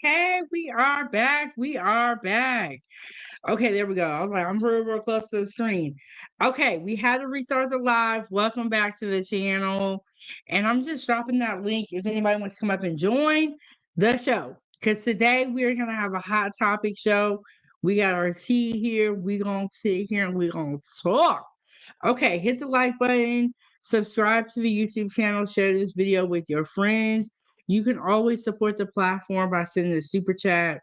Okay, we are back. We are back. Okay, there we go. I was like, I'm real close to the screen. Okay, we had to restart the live. Welcome back to the channel. And I'm just dropping that link if anybody wants to come up and join the show. Because today we're going to have a hot topic show. We got our tea here. We're going to sit here and we're going to talk. Okay, hit the like button, subscribe to the YouTube channel, share this video with your friends. You can always support the platform by sending a super chat,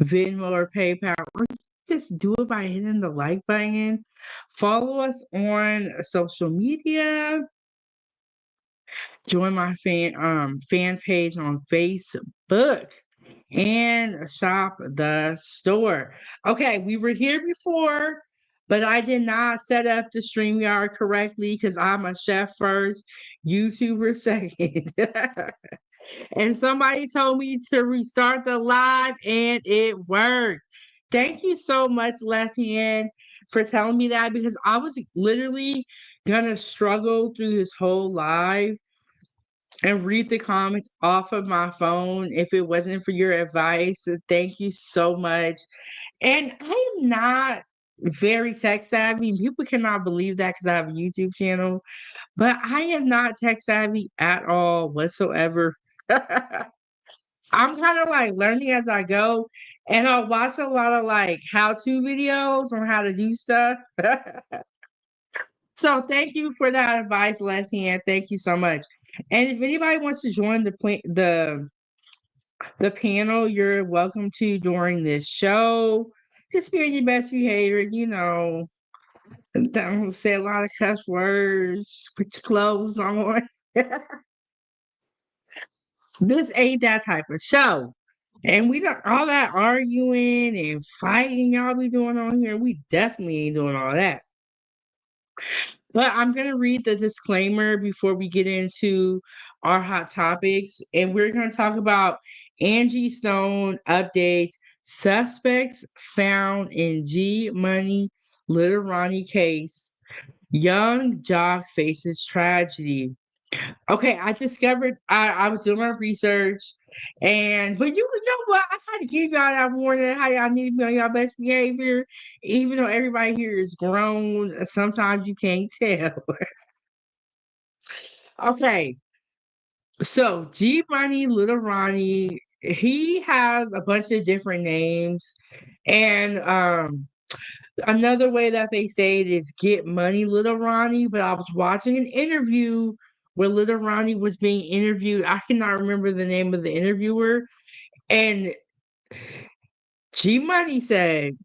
Venmo, or PayPal, or just do it by hitting the like button. Follow us on social media. Join my fan page on Facebook and shop the store. Okay, we were here before, but I did not set up the StreamYard correctly because I'm a chef first, YouTuber second. And somebody told me to restart the live and it worked. Thank you so much, Left Hand, for telling me that because I was literally gonna struggle through this whole live and read the comments off of my phone if it wasn't for your advice. So thank you so much. And I am not very tech savvy. People cannot believe that because I have a YouTube channel, but I am not tech savvy at all whatsoever. I'm kind of like learning as I go, and I'll watch a lot of like how-to videos on how to do stuff. So thank you for that advice, Left Hand. Thank you so much. And if anybody wants to join the panel, you're welcome to during this show. Just be on your best behavior, Don't say a lot of cuss words. Put your clothes on. This ain't that type of show. And we don't all that arguing and fighting y'all be doing on here. We definitely ain't doing all that. But I'm gonna read the disclaimer before we get into our hot topics. And we're gonna talk about Angie Stone updates, suspects found in G Money Lil Ronnie case. Young Jock faces tragedy. Okay, I discovered I was doing my research, but you know what? I had to give y'all that warning how y'all need to be on your best behavior, even though everybody here is grown. Sometimes you can't tell. Okay, so G Money, Little Ronnie, he has a bunch of different names, and another way that they say it is get money, Little Ronnie. But I was watching an interview where Little Ronnie was being interviewed. I cannot remember the name of the interviewer. And G Money said,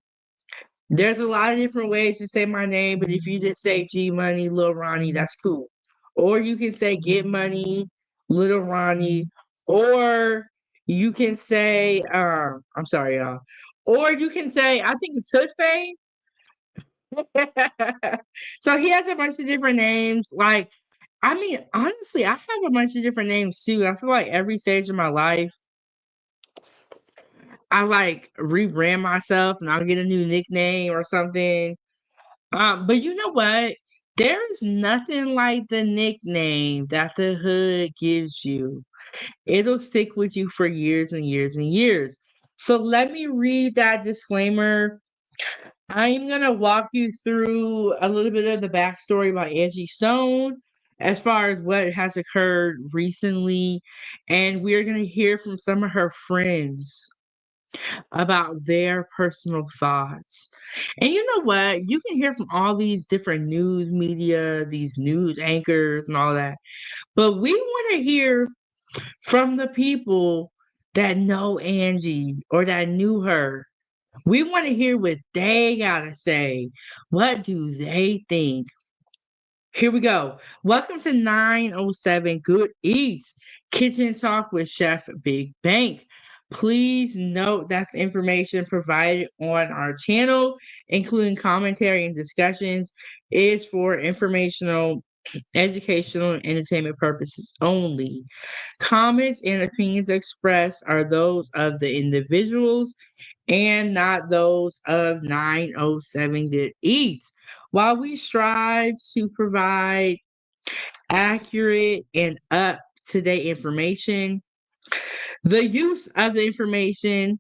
there's a lot of different ways to say my name, but if you just say G Money, Little Ronnie, that's cool. Or you can say get money, Little Ronnie, or you can say, I'm sorry, y'all. Or you can say, I think it's Hood Fame. So he has a bunch of different names. Like, I mean, honestly, I have a bunch of different names too. I feel like every stage of my life, I like rebrand myself and I'll get a new nickname or something. But you know what? There is nothing like the nickname that the hood gives you. It'll stick with you for years and years and years. So let me read that disclaimer. I'm going to walk you through a little bit of the backstory about Angie Stone as far as what has occurred recently. And we're going to hear from some of her friends about their personal thoughts. And you know what? You can hear from all these different news media, these news anchors, and all that. But we want to hear from the people that know Angie or that knew her. We want to hear what they got to say. What do they think? Here we go. Welcome to 907 Good Eats Kitchen Talk with Chef Big Bank. Please note that the information provided on our channel, including commentary and discussions, is for informational, educational, and entertainment purposes only. Comments and opinions expressed are those of the individuals and not those of 907 Good Eats. While we strive to provide accurate and up to date information, The use of the information.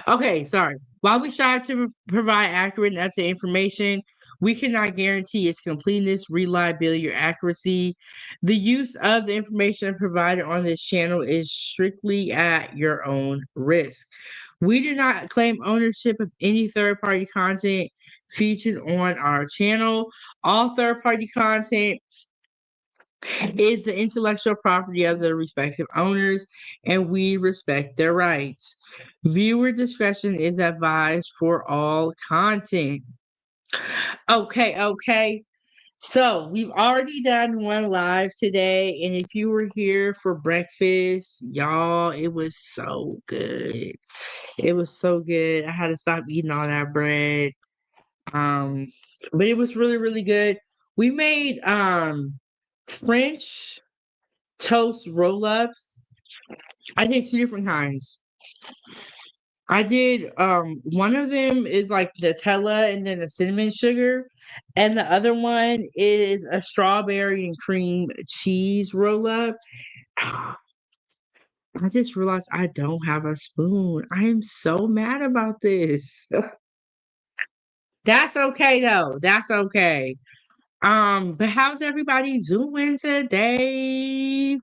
Okay, sorry. While we strive to provide accurate and up-to-date information, we cannot guarantee its completeness, reliability, or accuracy. The use of the information provided on this channel is strictly at your own risk. We do not claim ownership of any third-party content featured on our channel. All third-party content is the intellectual property of the respective owners, and we respect their rights. Viewer discretion is advised for all content. Okay, okay. So we've already done one live today, and if you were here for breakfast, y'all, it was so good. It was so good. I had to stop eating all that bread. Um, but it was really, really good. We made French toast roll-ups. I did two different kinds. I did one of them is like Nutella and then a cinnamon sugar, and the other one is a strawberry and cream cheese roll-up. I just realized I don't have a spoon. I am so mad about this. That's okay though. That's okay. But how's everybody doing today?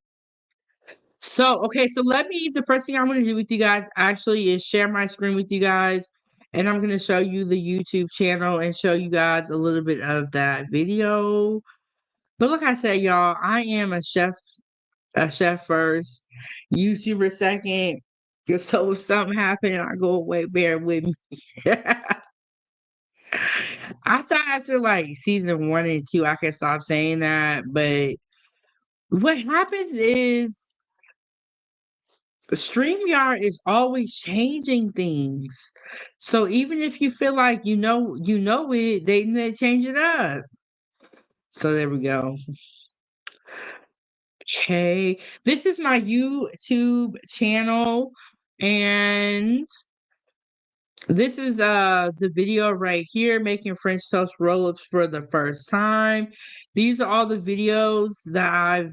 So, okay, so the first thing I'm going to do with you guys actually is share my screen with you guys, and I'm going to show you the YouTube channel and show you guys a little bit of that video. But like I said, y'all, I am a chef first, YouTuber second. So if something happened and I go away, bear with me. I thought after like season 1 and 2, I could stop saying that, but what happens is StreamYard is always changing things. So even if you feel like you know it, they change it up. So there we go. Okay. This is my YouTube channel, and this is the video right here, making French toast roll-ups for the first time. These are all the videos that I've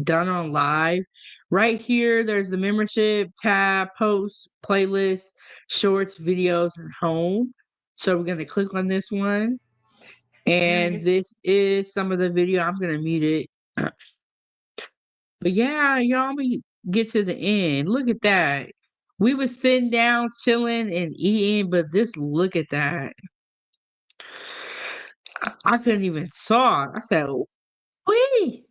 done on live. Right here, there's the membership tab, posts, playlist, shorts, videos, and home. So we're gonna click on this one. And this is some of the video. I'm gonna mute it. But yeah, y'all, we get to the end. Look at that. We was sitting down, chilling and eating, but just look at that. I couldn't even talk. I said, "Wee."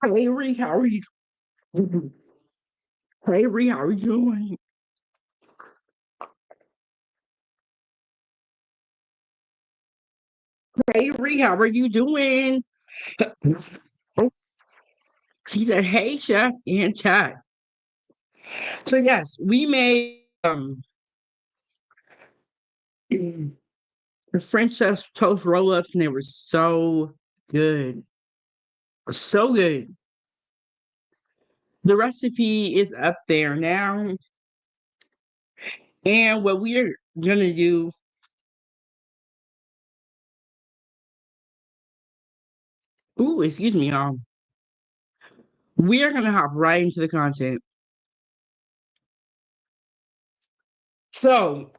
Hey, Ree, how are you? Hey, Ree, how are you doing? Hey, Ree, how are you doing? Oh, she said, "Hey, chef," and chat. So yes, we made the French toast roll-ups, and they were so good, so good. The recipe is up there now, and what we're gonna do. Ooh, excuse me, y'all. We are gonna hop right into the content. So,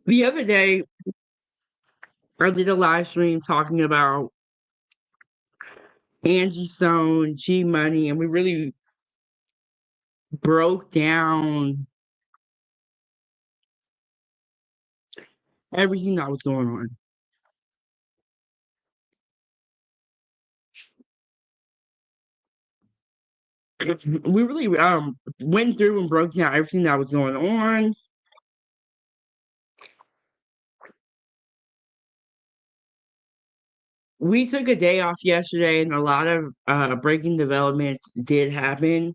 the other day, I did a live stream talking about Angie Stone, G Money, and we really broke down everything that was going on. We really went through and broke down everything that was going on. We took a day off yesterday, and a lot of breaking developments did happen.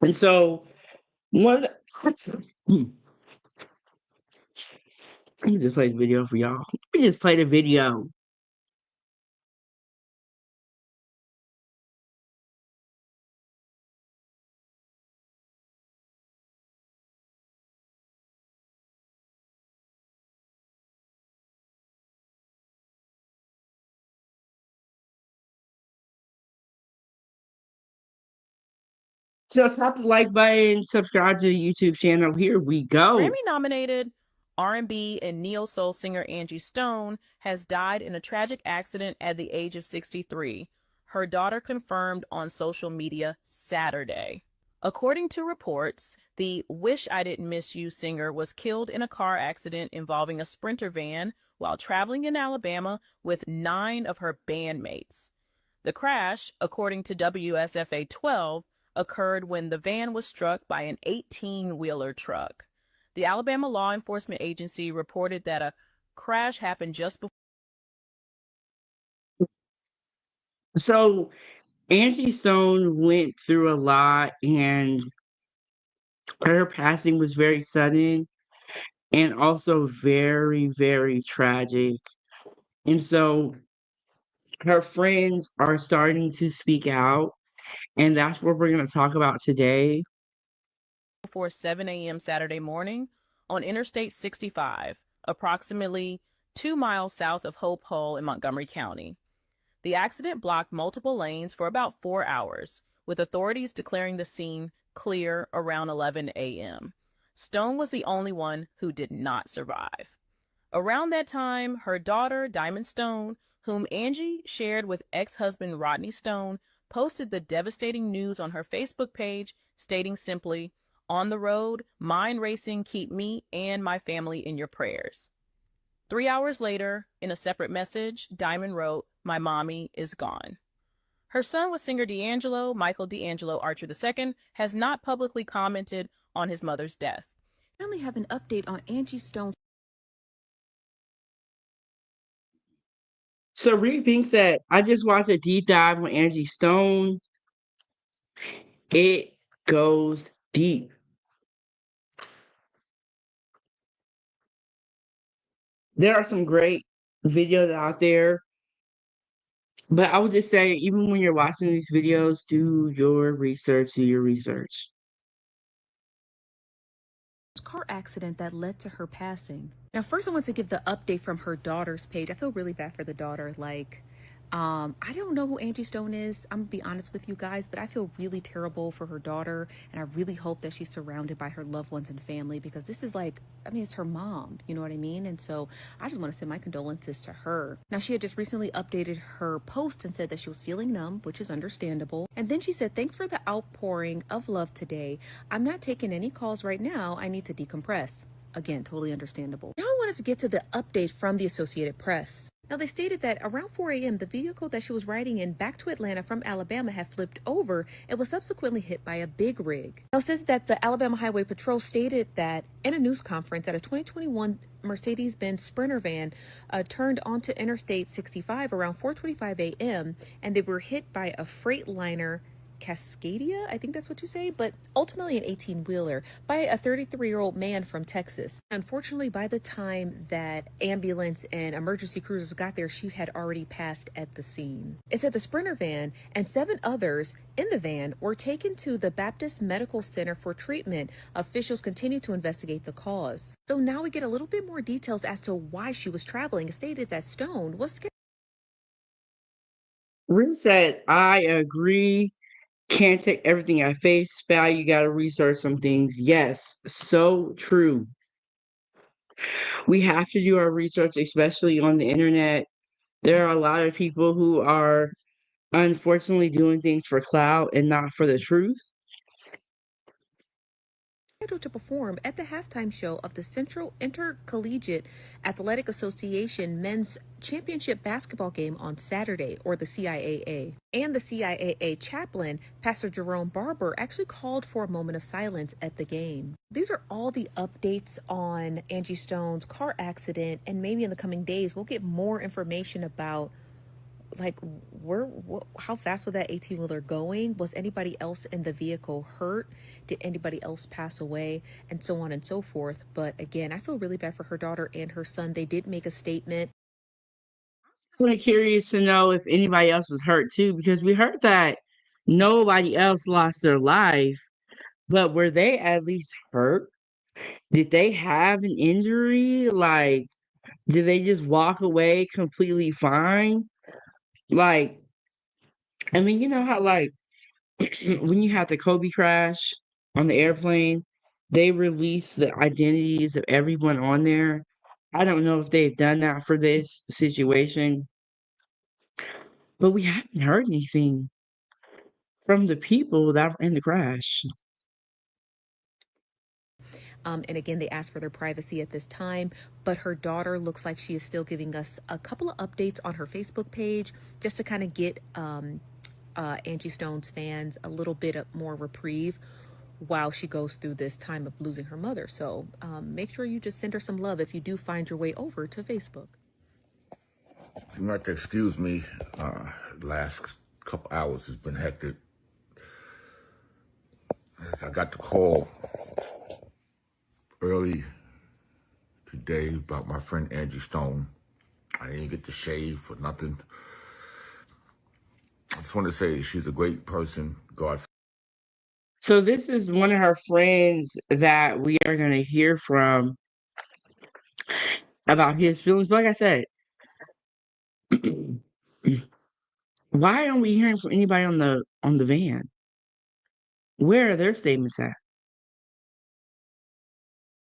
And so, what? Let me just play the video for y'all. Let me just play the video. So tap the like button, subscribe to the YouTube channel. Here we go. Grammy-nominated R&B and neo-soul singer Angie Stone has died in a tragic accident at the age of 63. Her daughter confirmed on social media Saturday. According to reports, the Wish I Didn't Miss You singer was killed in a car accident involving a Sprinter van while traveling in Alabama with 9 of her bandmates. The crash, according to WSFA 12, occurred when the van was struck by an 18-wheeler truck. The Alabama Law Enforcement Agency reported that a crash happened just before. So Angie Stone went through a lot, and her passing was very sudden and also very, very tragic. And so her friends are starting to speak out, and that's what we're going to talk about today. Before 7 a.m. Saturday morning on Interstate 65, approximately 2 miles south of Hope Hull in Montgomery County. The accident blocked multiple lanes for about 4 hours, with authorities declaring the scene clear around 11 a.m. Stone was the only one who did not survive. Around that time, her daughter, Diamond Stone, whom Angie shared with ex-husband Rodney Stone, posted the devastating news on her Facebook page, stating simply, "On the road, mind racing, keep me and my family in your prayers." 3 hours later, in a separate message, Diamond wrote, "My mommy is gone." Her son with singer Michael D'Angelo Archer II, has not publicly commented on his mother's death. I only have an update on Angie Stone. So Reed Pink said, I just watched a deep dive on Angie Stone. It goes deep. There are some great videos out there, but I would just say, even when you're watching these videos, do your research, do your research. Car accident that led to her passing. Now, first I want to give the update from her daughter's page. I feel really bad for the daughter. I don't know who Angie Stone is. I'm gonna be honest with you guys, but I feel really terrible for her daughter, and I really hope that she's surrounded by her loved ones and family, because this is like, I mean, it's her mom, you know what I mean? And so I just want to send my condolences to her. Now, she had just recently updated her post and said that she was feeling numb, which is understandable. And then she said, "Thanks for the outpouring of love today. I'm not taking any calls right now. I need to decompress." Again, totally understandable. Now I wanted to get to the update from the Associated Press. Now, they stated that around 4 a.m., the vehicle that she was riding in back to Atlanta from Alabama had flipped over and was subsequently hit by a big rig. Now, it says that the Alabama Highway Patrol stated that in a news conference that a 2021 Mercedes-Benz Sprinter van turned onto Interstate 65 around 4:25 a.m., and they were hit by a Freightliner Cascadia, I think that's what you say, but ultimately an 18-wheeler by a 33-year-old man from Texas. Unfortunately, by the time that ambulance and emergency cruisers got there, she had already passed at the scene. It said the Sprinter van and 7 others in the van were taken to the Baptist Medical Center for treatment. Officials continue to investigate the cause. So now we get a little bit more details as to why she was traveling. It stated that Stone was scared. Reed said, I agree. Can't take everything at face value. You got to research some things. Yes, so true. We have to do our research, especially on the internet. There are a lot of people who are unfortunately doing things for clout and not for the truth. Scheduled to perform at the halftime show of the Central Intercollegiate Athletic Association Men's Championship Basketball game on Saturday, or the CIAA. And the CIAA chaplain, Pastor Jerome Barber, actually called for a moment of silence at the game. These are all the updates on Angie Stone's car accident, and maybe in the coming days we'll get more information about like, how fast was that 18-wheeler going? Was anybody else in the vehicle hurt? Did anybody else pass away? And so on and so forth. But again, I feel really bad for her daughter and her son. They did make a statement. I'm really curious to know if anybody else was hurt too, because we heard that nobody else lost their life, but were they at least hurt? Did they have an injury? Like, did they just walk away completely fine? Like, I mean, you know how, like, when you had the Kobe crash on the airplane, they released the identities of everyone on there. I don't know if they've done that for this situation, but we haven't heard anything from the people that were in the crash. And again, they asked for their privacy at this time. But her daughter looks like she is still giving us a couple of updates on her Facebook page just to kind of get Angie Stone's fans a little bit more reprieve while she goes through this time of losing her mother. So make sure you just send her some love if you do find your way over to Facebook. You might have to excuse me. Last couple hours has been hectic. As I got the call early today about my friend Angie Stone. I didn't get to shave for nothing. I just want to say she's a great person. God. So this is one of her friends that we are going to hear from about his feelings. But like I said, why aren't we hearing from anybody on the van? Where are their statements at?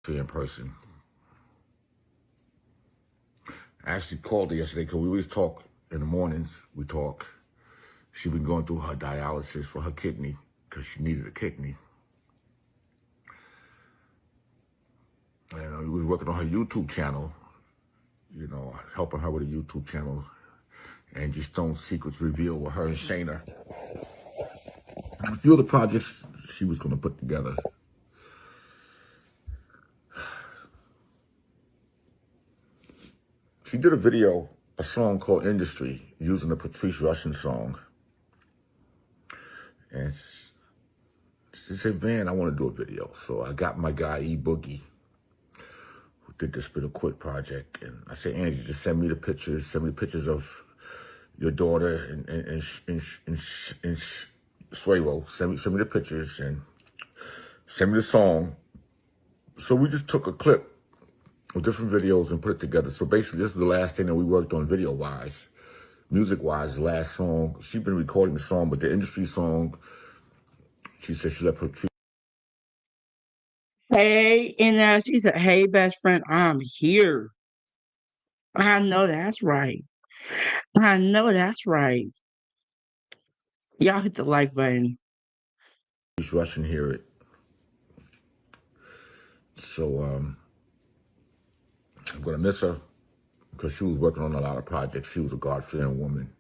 In person. I actually called her yesterday because we always talk in the mornings. We talk. She's been going through her dialysis for her kidney because she needed a kidney. And we was working on her YouTube channel, you know, helping her with a YouTube channel. Angie Stone's Secrets Revealed with her and Shayna. A few of the projects she was going to put together. She did a video, a song called Industry, using the Patrice Rushen song. And she said, "Man, I want to do a video." So I got my guy E Boogie, who did the Spit or Quit project. And I said, "Angie, just send me the pictures. Send me the pictures of your daughter and Swayro. Send me the pictures and send me the song." So we just took a clip of different videos and put it together. So basically, this is the last thing that we worked on video-wise. Music-wise, the last song. She's been recording the song, but the Industry song, she said she let Patrice. Hey, and she said, "Hey, best friend, I'm here." I know that's right. I know that's right. Y'all hit the like button. Russian hear it. So I'm gonna miss her because she was working on a lot of projects. She was a God-fearing woman,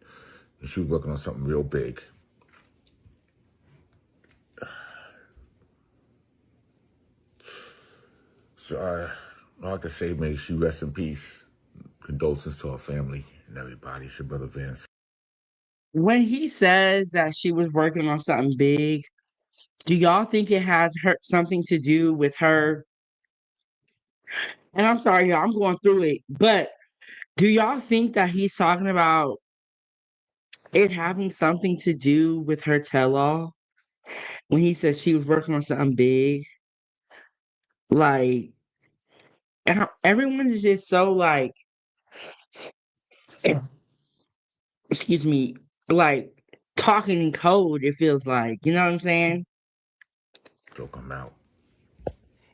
and she was working on something real big. So all I can say, may she rest in peace. Condolences to her family and everybody. It's your brother Vince. When he says that she was working on something big, do y'all think it has something to do with her? And I'm sorry, y'all, I'm going through it, but do y'all think that he's talking about it having something to do with her tell-all when he says she was working on something big? Like, everyone's just so like, excuse me, like talking in code, it feels like, you know what I'm saying? So come out.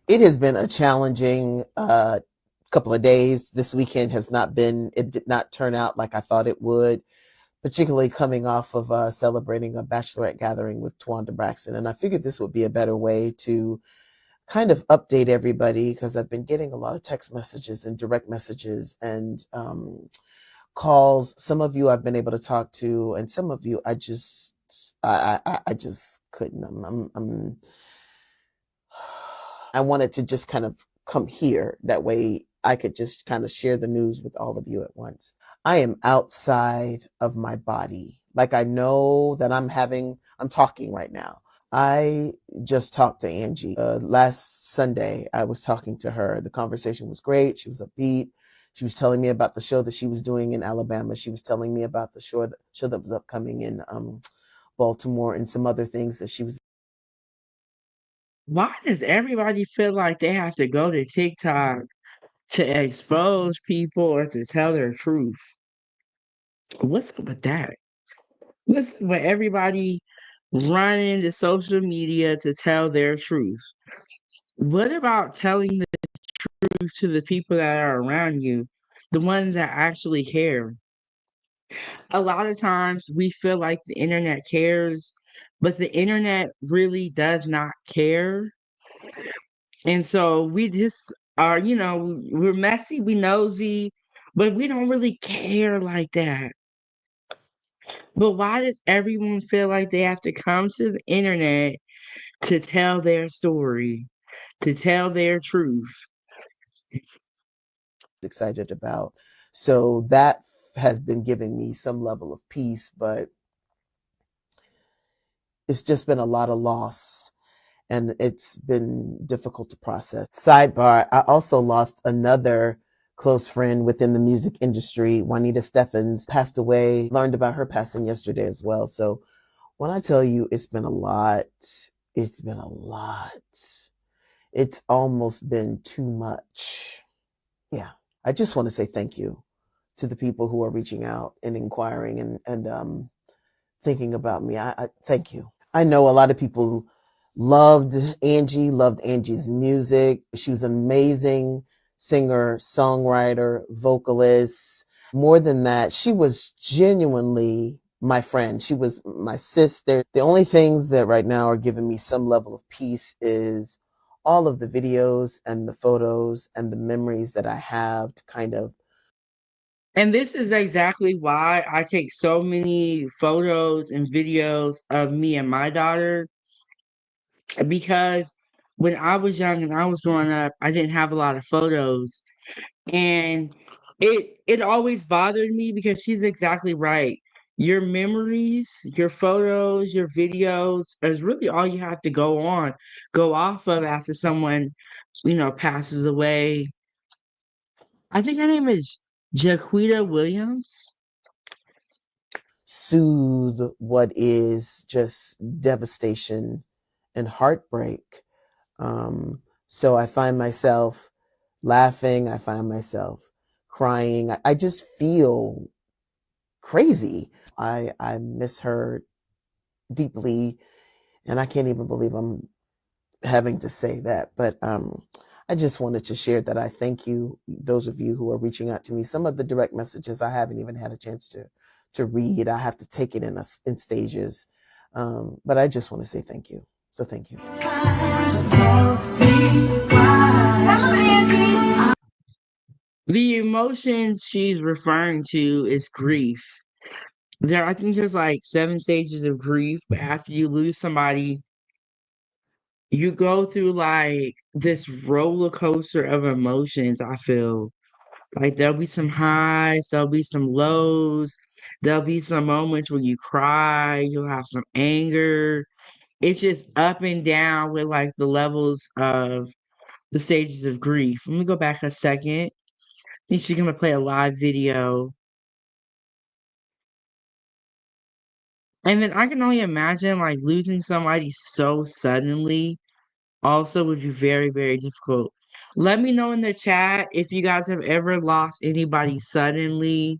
It has been a challenging couple of days. This weekend it did not turn out like I thought it would, particularly coming off of celebrating a bachelorette gathering with Tawanda Braxton. And I figured this would be a better way to kind of update everybody, because I've been getting a lot of text messages and direct messages and calls. Some of you I've been able to talk to, and some of you I just couldn't. I wanted to just kind of come here. That way I could just kind of share the news with all of you at once. I am outside of my body. Like, I know that I'm talking right now. I just talked to Angie. Last Sunday, I was talking to her. The conversation was great. She was upbeat. She was telling me about the show that she was doing in Alabama. She was telling me about the show that was upcoming in Baltimore, and some other things that she was. Why does everybody feel like they have to go to TikTok to expose people or to tell their truth? What's up with that? What's up with everybody running to social media to tell their truth? What about telling the truth to the people that are around you, the ones that actually care? A lot of times we feel like the internet cares, but the internet really does not care. And so we just are, we're messy, we nosy, but we don't really care like that. But why does everyone feel like they have to come to the internet to tell their story, to tell their truth? Excited about. So that has been giving me some level of peace, but it's just been a lot of loss, and it's been difficult to process. Sidebar, I also lost another close friend within the music industry. Juanita Steffens passed away. Learned about her passing yesterday as well. So when I tell you it's been a lot, it's been a lot. It's almost been too much. Yeah. I just want to say thank you to the people who are reaching out and inquiring and thinking about me. I thank you. I know a lot of people loved Angie's music. She was an amazing singer, songwriter, vocalist. More than that, she was genuinely my friend. She was my sister. The only things that right now are giving me some level of peace is all of the videos and the photos and the memories that I have to kind of. And this is exactly why I take so many photos and videos of me and my daughter, because when I was young and I was growing up, I didn't have a lot of photos. And it always bothered me because she's exactly right. Your memories, your photos, your videos is really all you have to go off of after someone, passes away. I think her name is Jaquita Williams. Soothe what is just devastation and heartbreak. So I find myself laughing. I find myself crying. I just feel crazy. I miss her deeply, and I can't even believe I'm having to say that. But I just wanted to share that I thank you, those of you who are reaching out to me. Some of the direct messages I haven't even had a chance to read. I have to take it in stages. But I just want to say thank you. So thank you. So tell me why. The emotions she's referring to is grief. I think there's like 7 stages of grief, but after you lose somebody, you go through like this roller coaster of emotions, I feel. Like there'll be some highs, there'll be some lows, there'll be some moments where you cry, you'll have some anger. It's just up and down with like the levels of the stages of grief. Let me go back a second. I think she's gonna play a live video. And then I can only imagine like losing somebody so suddenly also would be very, very difficult. Let me know in the chat if you guys have ever lost anybody suddenly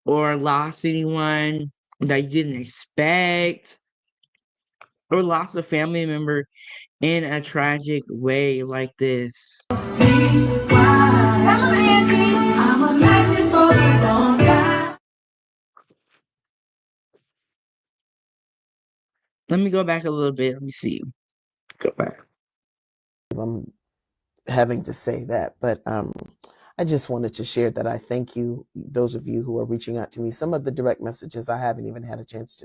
or lost anyone that you didn't expect or lost a family member in a tragic way like this. Let me go back a little bit. Let me see. Go back. I'm having to say that, but I just wanted to share that I thank you, those of you who are reaching out to me. Some of the direct messages I haven't even had a chance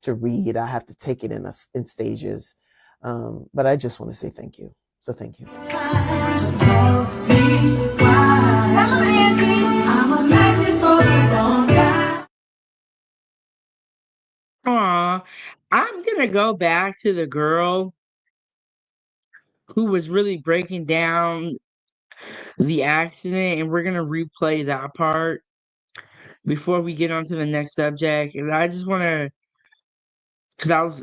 to read. I have to take it in stages. But I just want to say thank you. So thank you. So tell me why. Tell 'em, Angie, I'm a magnet for the wrong guy. Aw, I'm gonna go back to the girl who was really breaking down the accident, and we're gonna replay that part before we get on to the next subject. And I just wanna, because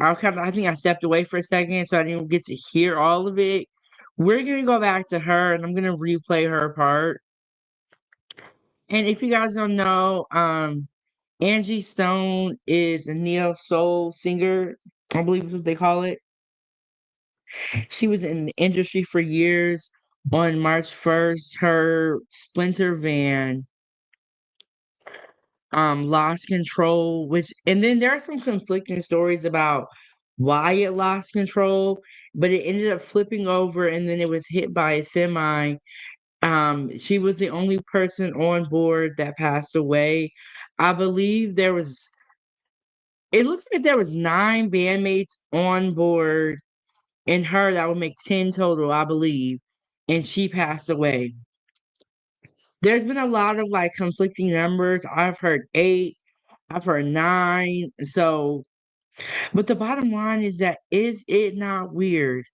I think I stepped away for a second, so I didn't get to hear all of it. We're gonna go back to her, and I'm gonna replay her part. And if you guys don't know, Angie Stone is a neo soul singer, I believe is what they call it. She was in the industry for years. On March 1st, her Splinter van lost control, which and then there are some conflicting stories about why it lost control, but it ended up flipping over and then it was hit by a semi. She was the only person on board that passed away. I believe it looks like there was 9 bandmates on board and her that would make 10 total, I believe, and she passed away. There's been a lot of like conflicting numbers. I've heard 8, I've heard 9. So, but the bottom line is it not weird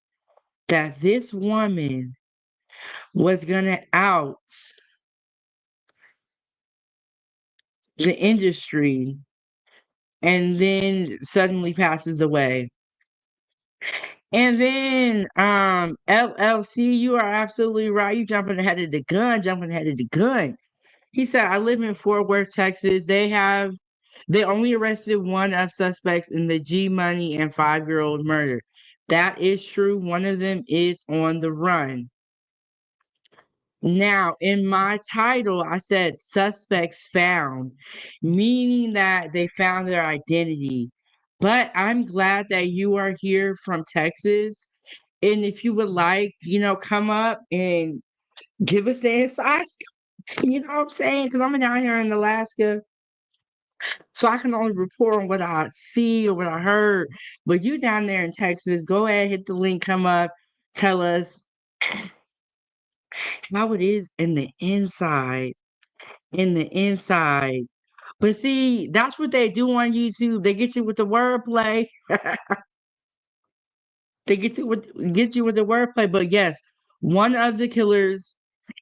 that this woman was gonna out the industry and then suddenly passes away? And then LLC, you are absolutely right. You jumping ahead of the gun, jumping ahead of the gun. He said, I live in Fort Worth, Texas. They only arrested one of suspects in the G Money and 5-year-old murder. That is true. One of them is on the run. Now, in my title, I said suspects found, meaning that they found their identity. But I'm glad that you are here from Texas. And if you would like, come up and give us the inside scoop. You know what I'm saying? Because I'm down here in Alaska. So I can only report on what I see or what I heard. But you down there in Texas, go ahead, hit the link, come up, tell us how it is in the inside. In the inside. But see, that's what they do on YouTube. They get you with the wordplay. They get you with the wordplay. But yes, one of the killers,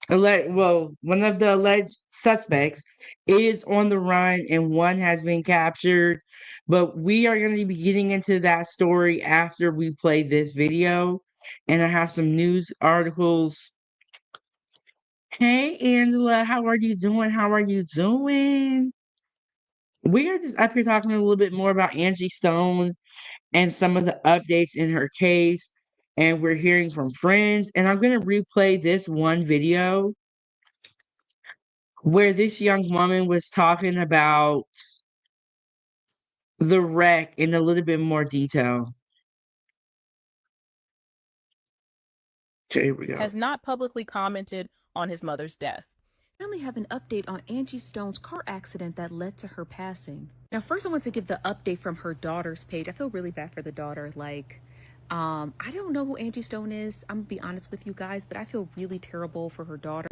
one of the alleged suspects is on the run and one has been captured. But we are going to be getting into that story after we play this video. And I have some news articles. Hey, Angela, how are you doing? How are you doing? We are just up here talking a little bit more about Angie Stone and some of the updates in her case. And we're hearing from friends. And I'm going to replay this one video where this young woman was talking about the wreck in a little bit more detail. Okay, here we go. Has not publicly commented on his mother's death. I only have an update on Angie Stone's car accident that led to her passing. Now, first I want to give the update from her daughter's page. I feel really bad for the daughter. I don't know who Angie Stone is. I'm gonna be honest with you guys, but I feel really terrible for her daughter.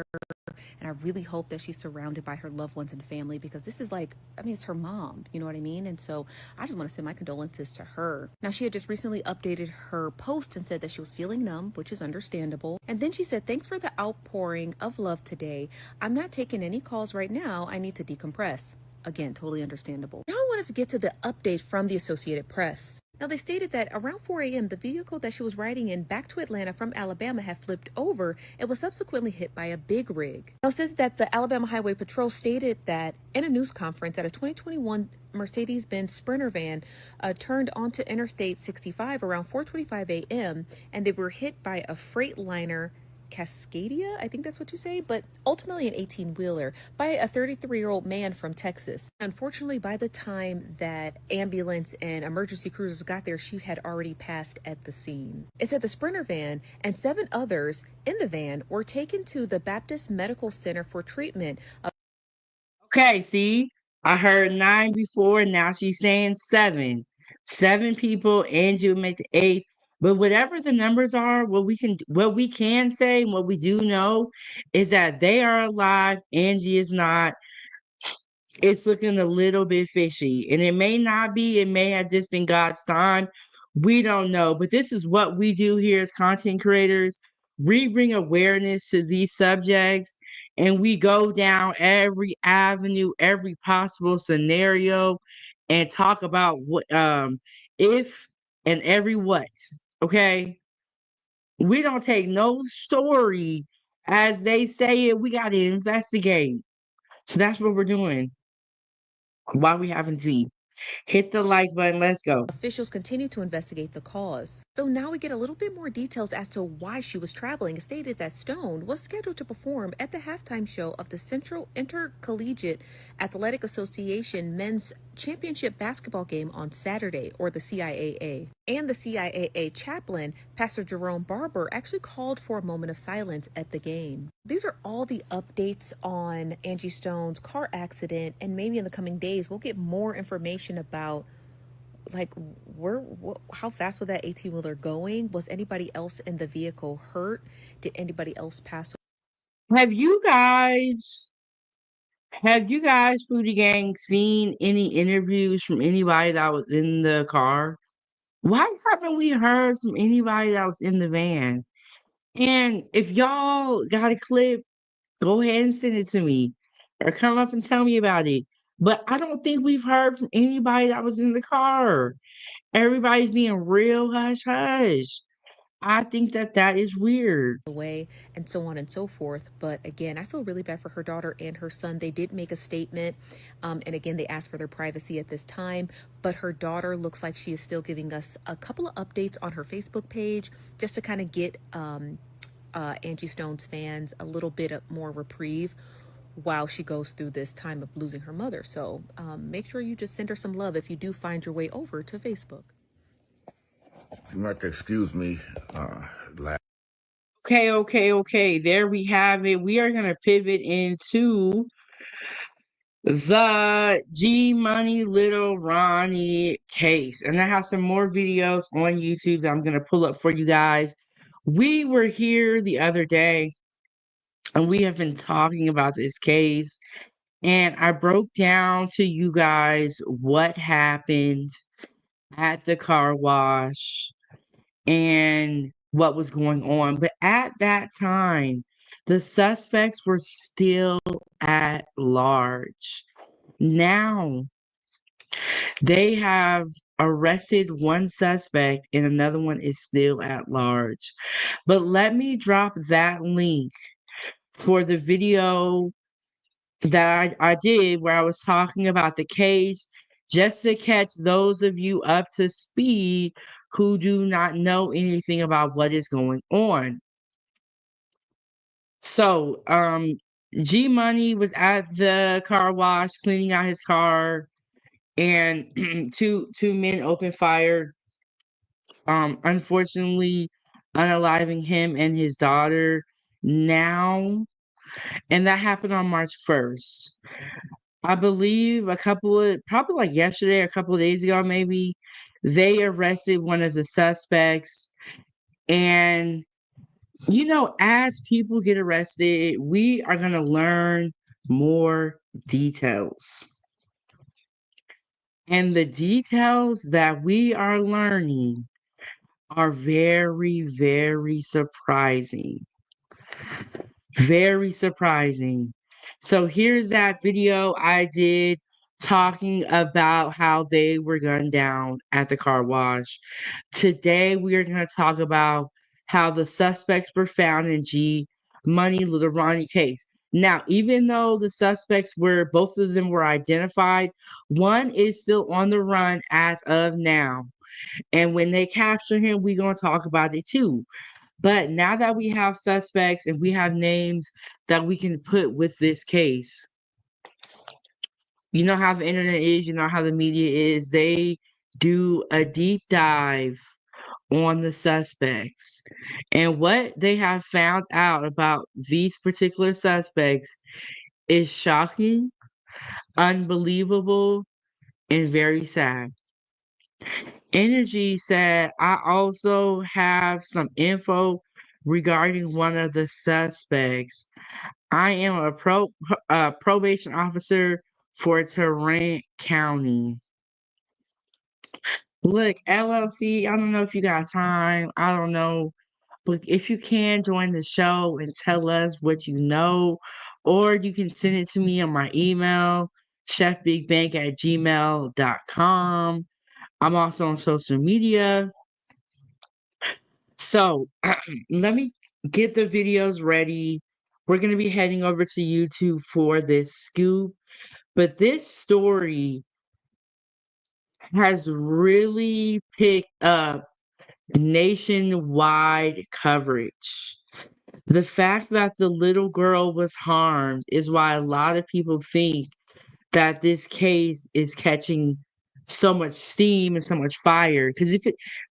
And I really hope that she's surrounded by her loved ones and family because this is it's her mom, you know what I mean? And so I just want to send my condolences to her. Now, she had just recently updated her post and said that she was feeling numb, which is understandable. And then she said, thanks for the outpouring of love today. I'm not taking any calls right now. I need to decompress. Again, totally understandable. Now I wanted to get to the update from the Associated Press. Now, they stated that around 4 a.m., the vehicle that she was riding in back to Atlanta from Alabama had flipped over and was subsequently hit by a big rig. Now, it says that the Alabama Highway Patrol stated that in a news conference that a 2021 Mercedes-Benz Sprinter van turned onto Interstate 65 around 4:25 a.m., and they were hit by a Freightliner Cascadia, I think that's what you say, but ultimately an 18-wheeler by a 33-year-old man from Texas. Unfortunately, by the time that ambulance and emergency cruisers got there, she had already passed at the scene. It said the Sprinter van and 7 others in the van were taken to the Baptist Medical Center for treatment. Okay, see, I heard 9 before, now she's saying 7. 7 people, and you make the 8th. But whatever the numbers are, what we can say and what we do know is that they are alive. Angie is not. It's looking a little bit fishy. And it may not be, it may have just been God's time. We don't know. But this is what we do here as content creators. We bring awareness to these subjects and we go down every avenue, every possible scenario, and talk about what if and every what. Okay. We don't take no story as they say it. We gotta investigate. So that's what we're doing while we having tea. Hit the like button. Let's go. Officials continue to investigate the cause. So now we get a little bit more details as to why she was traveling. It stated that Stone was scheduled to perform at the halftime show of the Central Intercollegiate Athletic Association Men's Championship Basketball game on Saturday, or the CIAA. And the CIAA chaplain, Pastor Jerome Barber, actually called for a moment of silence at the game. These are all the updates on Angie Stone's car accident, and maybe in the coming days we'll get more information about like how fast was that 18-wheeler going? Was anybody else in the vehicle hurt? Did anybody else pass Have you guys, Foodie Gang, seen any interviews from anybody that was in the car? Why haven't we heard from anybody that was in the van? And if y'all got a clip, go ahead and send it to me or come up and tell me about it. But I don't think we've heard from anybody that was in the car. Everybody's being real hush hush. I think that is weird. away, and so on and so forth? But again, I feel really bad for her daughter and her son. They did make a statement, and again, they asked for their privacy at this time. But her daughter looks like she is still giving us a couple of updates on her Facebook page just to kind of get Angie Stone's fans a little bit of more reprieve while she goes through this time of losing her mother. So make sure you just send her some love if you do find your way over to Facebook. You have to excuse me. Okay. There we have it. We are gonna pivot into the G Money Lil Ronnie case. And I have some more videos on YouTube that I'm gonna pull up for you guys. We were here the other day and we have been talking about this case. And I broke down to you guys what happened at the car wash and what was going on. But at that time, the suspects were still at large. Now, they have arrested one suspect and another one is still at large. But let me drop that link for the video that I did where I was talking about the case just to catch those of you up to speed who do not know anything about what is going on. So, G Money was at the car wash cleaning out his car and two men opened fire, unfortunately unaliving him and his daughter now, and that happened on March 1st. I believe probably like yesterday, a couple of days ago, maybe, they arrested one of the suspects. And, as people get arrested, we are going to learn more details. And the details that we are learning are very, very surprising. Very surprising. So here's that video I did talking about how they were gunned down at the car wash. Today we are going to talk about how the suspects were found in G Money Lil Ronnie case. Now, even though the suspects both of them were identified, one is still on the run as of now. And when they capture him, we're going to talk about it too. But now that we have suspects and we have names that we can put with this case, you know how the internet is, you know how the media is, they do a deep dive on the suspects. And what they have found out about these particular suspects is shocking, unbelievable, and very sad. Energy said, I also have some info regarding one of the suspects. I am a probation officer for Tarrant County. Look, LLC, I don't know if you got time. I don't know. But if you can join the show and tell us what you know, or you can send it to me on my email, chefbigbank@gmail.com. I'm also on social media. So let me get the videos ready. We're going to be heading over to YouTube for this scoop. But this story has really picked up nationwide coverage. The fact that the little girl was harmed is why a lot of people think that this case is catching so much steam and so much fire. Because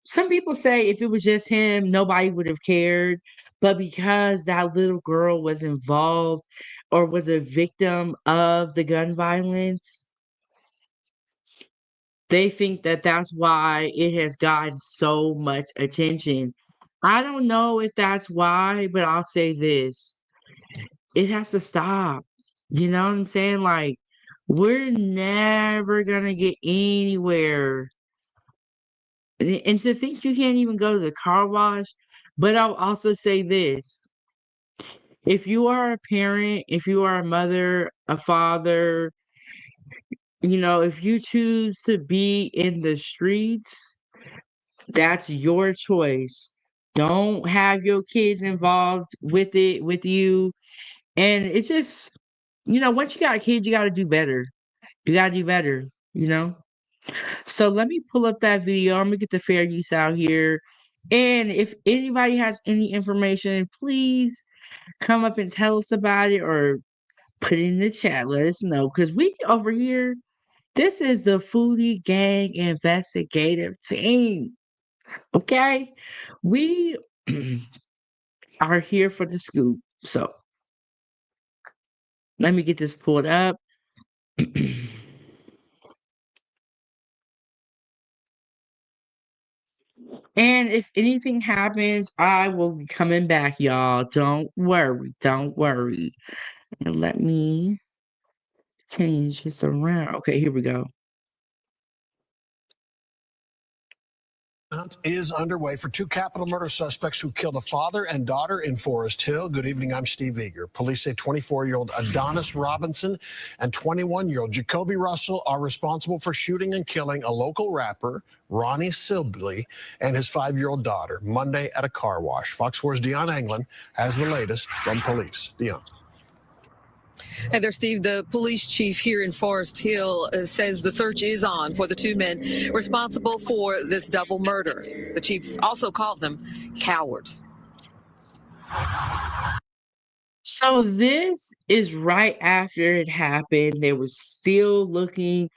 some people say if it was just him, nobody would have cared. But because that little girl was involved or was a victim of the gun violence, they think that that's why it has gotten so much attention. I don't know if that's why, but I'll say this. It has to stop. You know what I'm saying? Like, we're never gonna get anywhere. And to think you can't even go to the car wash. But I'll also say this. If you are a parent, if you are a mother, a father, if you choose to be in the streets, that's your choice. Don't have your kids involved with it, with you. And it's just, once you got kids, you got to do better. You got to do better. So let me pull up that video. I'm going to get the fair use out here. And if anybody has any information, please come up and tell us about it or put it in the chat. Let us know. Because we over here, this is the Foodie Gang investigative team. Okay? We are here for the scoop. So let me get this pulled up. And if anything happens, I will be coming back, y'all. Don't worry. Don't worry. And let me change this around. Okay, here we go. Hunt is underway for two capital murder suspects who killed a father and daughter in Forest Hill. Good evening, I'm Steve Eager. Police say 24-year-old Adonis Robinson and 21-year-old Jacoby Russell are responsible for shooting and killing a local rapper, Ronnie Sibley, and his 5-year-old daughter Monday at a car wash. Fox 4's Dion Anglin has the latest from police. Dion. Hey there, Steve. The police chief here in Forest Hill says the search is on for the two men responsible for this double murder. The chief also called them cowards. So this is right after it happened. They were still looking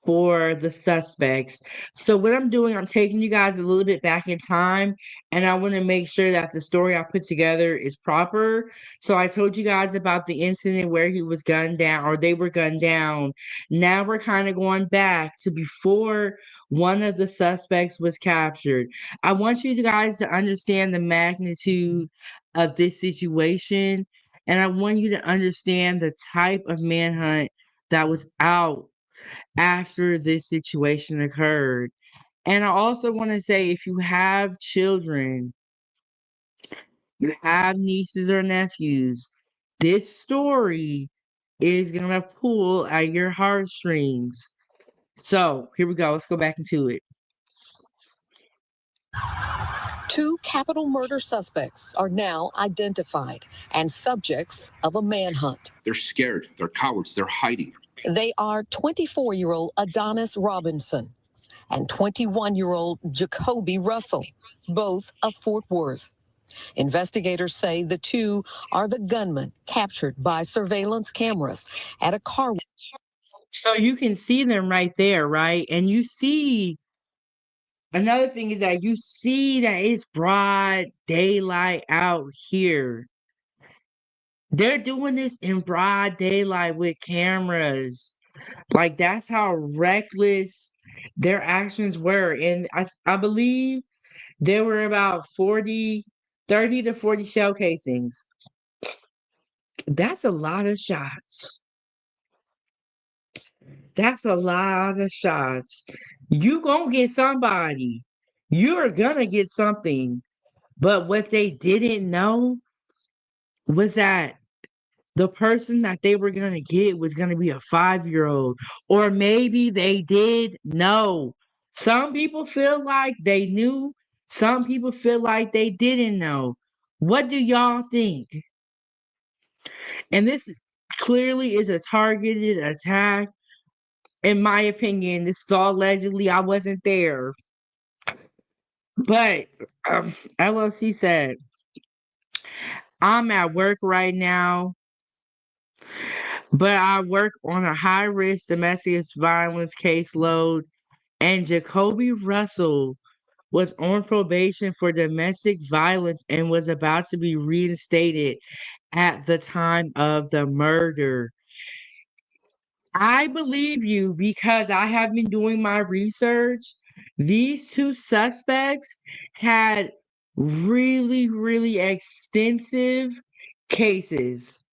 for the suspects. So what I'm doing, I'm taking you guys a little bit back in time, and I want to make sure that the story I put together is proper. So I told you guys about the incident where he was gunned down, or they were gunned down. Now we're kind of going back to before one of the suspects was captured. I want you guys to understand the magnitude of this situation, and I want you to understand the type of manhunt that was out after this situation occurred. And I also want to say if you have children, you have nieces or nephews, this story is going to pull at your heartstrings. So here we go. Let's go back into it. Two capital murder suspects are now identified and subjects of a manhunt. They're scared. They're cowards. They're hiding. They are 24-year-old Adonis Robinson and 21-year-old Jacoby Russell, both of Fort Worth. Investigators say the two are the gunmen captured by surveillance cameras at a car. So you can see them right there, right? And you see, another thing is that you see that it's broad daylight out here. They're doing this in broad daylight with cameras. Like, that's how reckless their actions were. And I believe there were about 30 to 40 shell casings. That's a lot of shots. That's a lot of shots. You gonna get somebody. You're gonna get something. But what they didn't know was that the person that they were gonna get was gonna be a 5-year-old. Or maybe they did know. Some people feel like they knew. Some people feel like they didn't know. What do y'all think? And this clearly is a targeted attack. In my opinion, this is all allegedly. I wasn't there. But LLC said, I'm at work right now, but I work on a high risk domestic violence caseload, and Jacoby Russell was on probation for domestic violence and was about to be reinstated at the time of the murder. I believe you because I have been doing my research. These two suspects had really, really extensive cases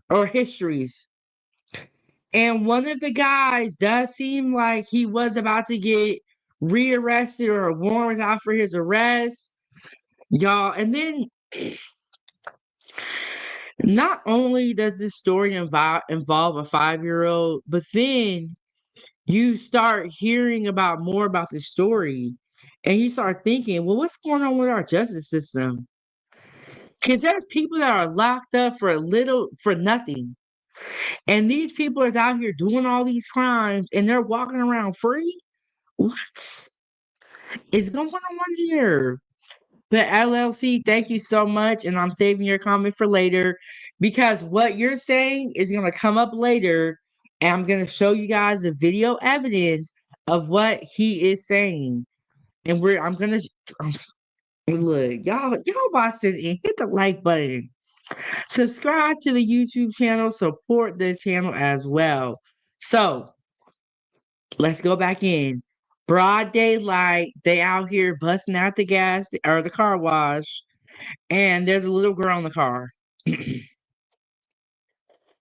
or histories. And one of the guys does seem like he was about to get rearrested or a warrant out for his arrest. Y'all, and then not only does this story involve a 5-year-old, but then you start hearing about more about the story and you start thinking, well, what's going on with our justice system? Because there's people that are locked up for nothing. And these people is out here doing all these crimes and they're walking around free. What is going on here? But LLC, thank you so much. And I'm saving your comment for later because what you're saying is going to come up later. And I'm going to show you guys the video evidence of what he is saying. And I'm going to look, y'all watch it and hit the like button. Subscribe to the YouTube channel, support the channel as well. So let's go back in. Broad daylight, they out here busting out the gas or the car wash, and there's a little girl in the car.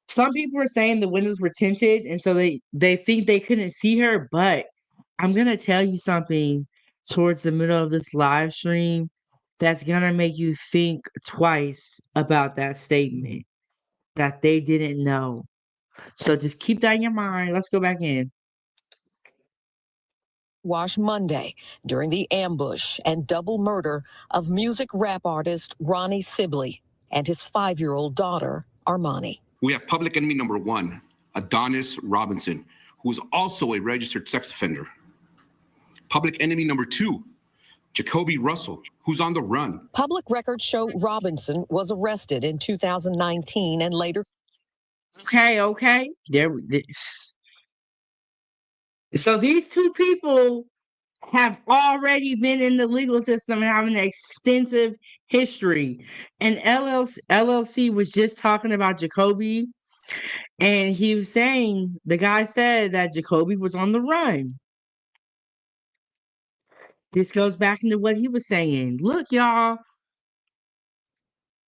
Some people are saying the windows were tinted, and so they think they couldn't see her, but I'm gonna tell you something towards the middle of this live stream that's gonna make you think twice about that statement that they didn't know. So just keep that in your mind. Let's go back in. Wash Monday during the ambush and double murder of music rap artist Ronnie Sibley and his 5-year-old daughter, Armani. We have public enemy number 1, Adonis Robinson, who is also a registered sex offender. Public enemy number 2, Jacoby Russell, who's on the run. Public records show Robinson was arrested in 2019 and later. Okay. So these two people have already been in the legal system and have an extensive history. And LLC was just talking about Jacoby, and he was saying, the guy said that Jacoby was on the run. This goes back into what he was saying. Look, y'all,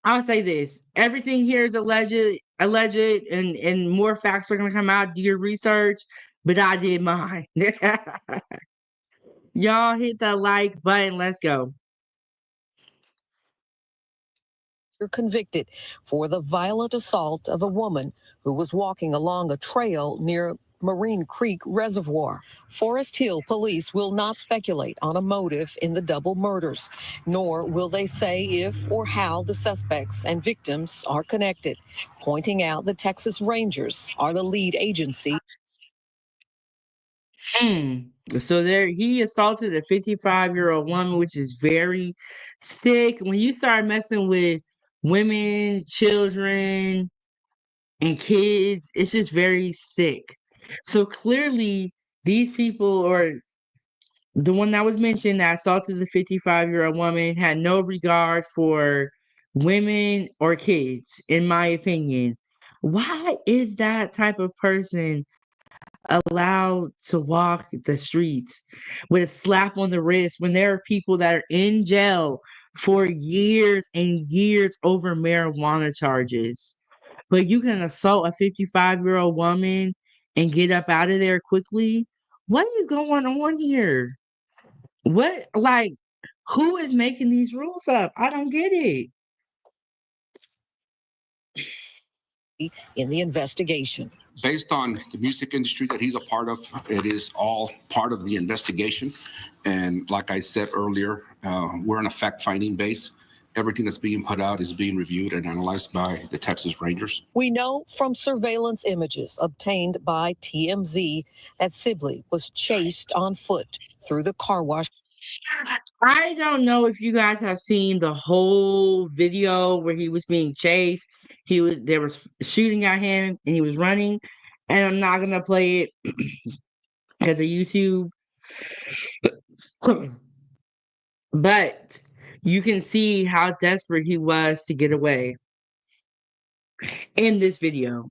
I'll say this. Everything here is alleged, and more facts are going to come out. Do your research, but I did mine. Y'all hit the like button. Let's go. Convicted for the violent assault of a woman who was walking along a trail near Marine Creek Reservoir. Forest Hill police will not speculate on a motive in the double murders, nor will they say if or how the suspects and victims are connected, pointing out the Texas Rangers are the lead agency. So he assaulted a 55-year-old woman, which is very sick. When you start messing with women, children, and kids, it's just very sick. So clearly, these people, or the one that was mentioned that assaulted the 55-year-old woman, had no regard for women or kids, in my opinion. Why is that type of person allowed to walk the streets with a slap on the wrist when there are people that are in jail for years and years over marijuana charges. But you can assault a 55-year-old woman and get up out of there quickly? What is going on here? What, like, who is making these rules up? I don't get it. In the investigation. Based on the music industry that he's a part of, it is all part of the investigation. And like I said earlier, we're on a fact-finding base. Everything that's being put out is being reviewed and analyzed by the Texas Rangers. We know from surveillance images obtained by TMZ that Sibley was chased on foot through the car wash. I don't know if you guys have seen the whole video where he was being chased. There was shooting at him and he was running. And I'm not gonna play it as a YouTube. But you can see how desperate he was to get away in this video.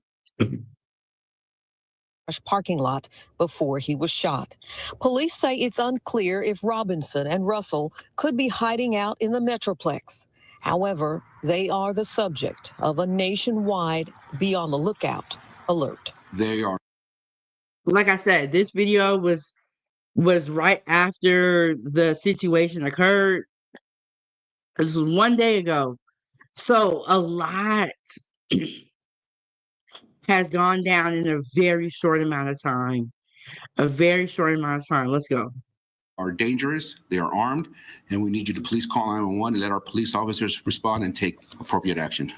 Parking lot before he was shot. Police say it's unclear if Robinson and Russell could be hiding out in the Metroplex. However, they are the subject of a nationwide be on the lookout alert. They are. Like I said, this video was right after the situation occurred. This was 1 day ago. So a lot has gone down in a very short amount of time. A very short amount of time. Let's go. Are dangerous, they are armed, and we need you to please call 911 and let our police officers respond and take appropriate action.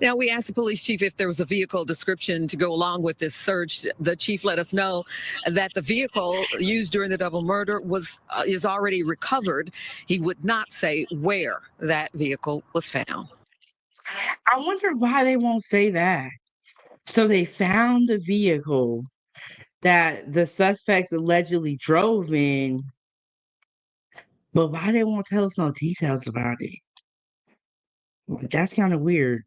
Now, we asked the police chief if there was a vehicle description to go along with this search. The chief let us know that the vehicle used during the double murder is already recovered. He would not say where that vehicle was found. I wonder why they won't say that. So they found the vehicle that the suspects allegedly drove in, but why they won't tell us no details about it? That's kind of weird.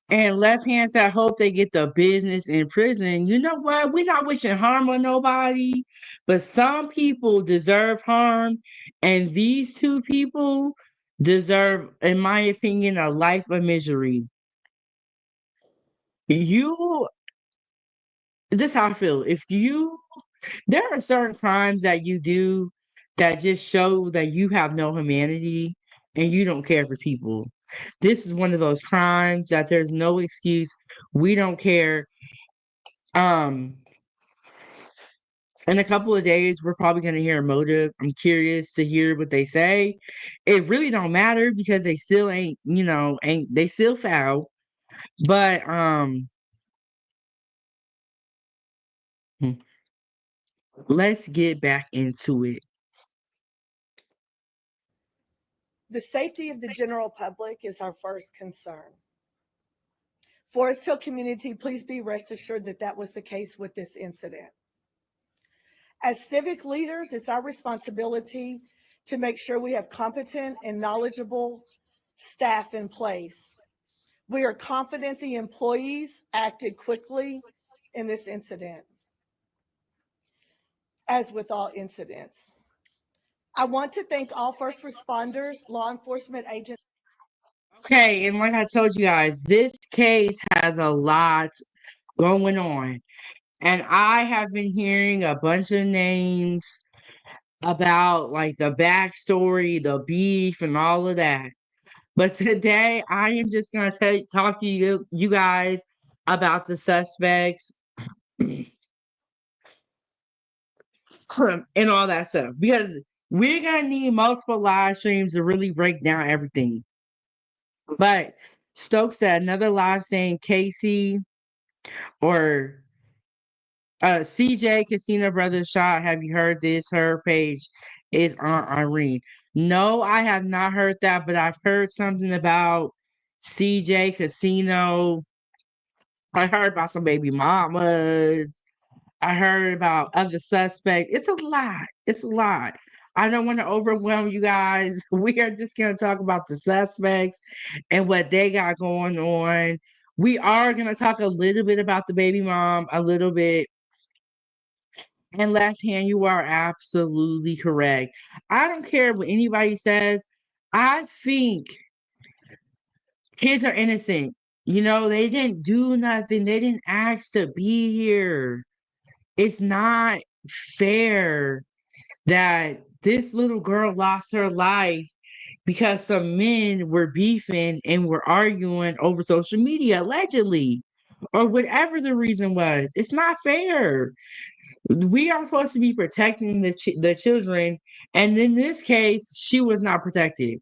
And left hands that hope they get the business in prison. You know what? We're not wishing harm on nobody, but some people deserve harm, and these two people deserve, in my opinion, a life of misery. This is how I feel. There are certain crimes that you do that just show that you have no humanity and you don't care for people. This is one of those crimes that there's no excuse. We don't care. In a couple of days, we're probably gonna hear a motive. I'm curious to hear what they say. It really don't matter because they still ain't they still foul. But let's get back into it. The safety of the general public is our first concern. Forest Hill community, please be rest assured that that was the case with this incident. As civic leaders, it's our responsibility to make sure we have competent and knowledgeable staff in place. We are confident the employees acted quickly in this incident, as with all incidents. I want to thank all first responders, law enforcement agents. Okay, and like I told you guys, this case has a lot going on. And I have been hearing a bunch of names about like the backstory, the beef, and all of that. But today I am just gonna talk to you guys about the suspects and all that stuff. Because we're gonna need multiple live streams to really break down everything. But Stokes said another live saying Casey or CJ Casino Brothers shot. Have you heard this? Her page is on Irene. No, I have not heard that, but I've heard something about CJ Casino. I heard about some baby mamas. I heard about other suspects. It's a lot. It's a lot. I don't want to overwhelm you guys. We are just going to talk about the suspects and what they got going on. We are going to talk a little bit about the baby mom, a little bit. And left hand, you are absolutely correct. I don't care what anybody says. I think kids are innocent. You know, they didn't do nothing. They didn't ask to be here. It's not fair that this little girl lost her life because some men were beefing and were arguing over social media, allegedly, or whatever the reason was. It's not fair. We are supposed to be protecting the children, and in this case, she was not protected.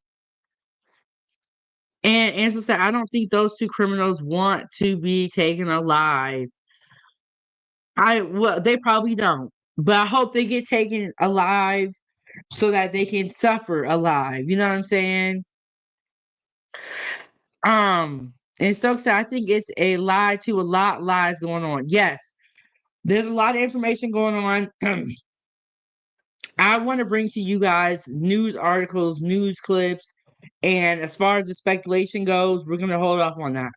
And as I said, I don't think those two criminals want to be taken alive. Well, they probably don't, but I hope they get taken alive so that they can suffer alive. You know what I'm saying? And Stokes said, I think it's a lie to a lot lies going on. Yes, there's a lot of information going on. I want to bring to you guys news articles, news clips, and as far as the speculation goes, we're going to hold off on that.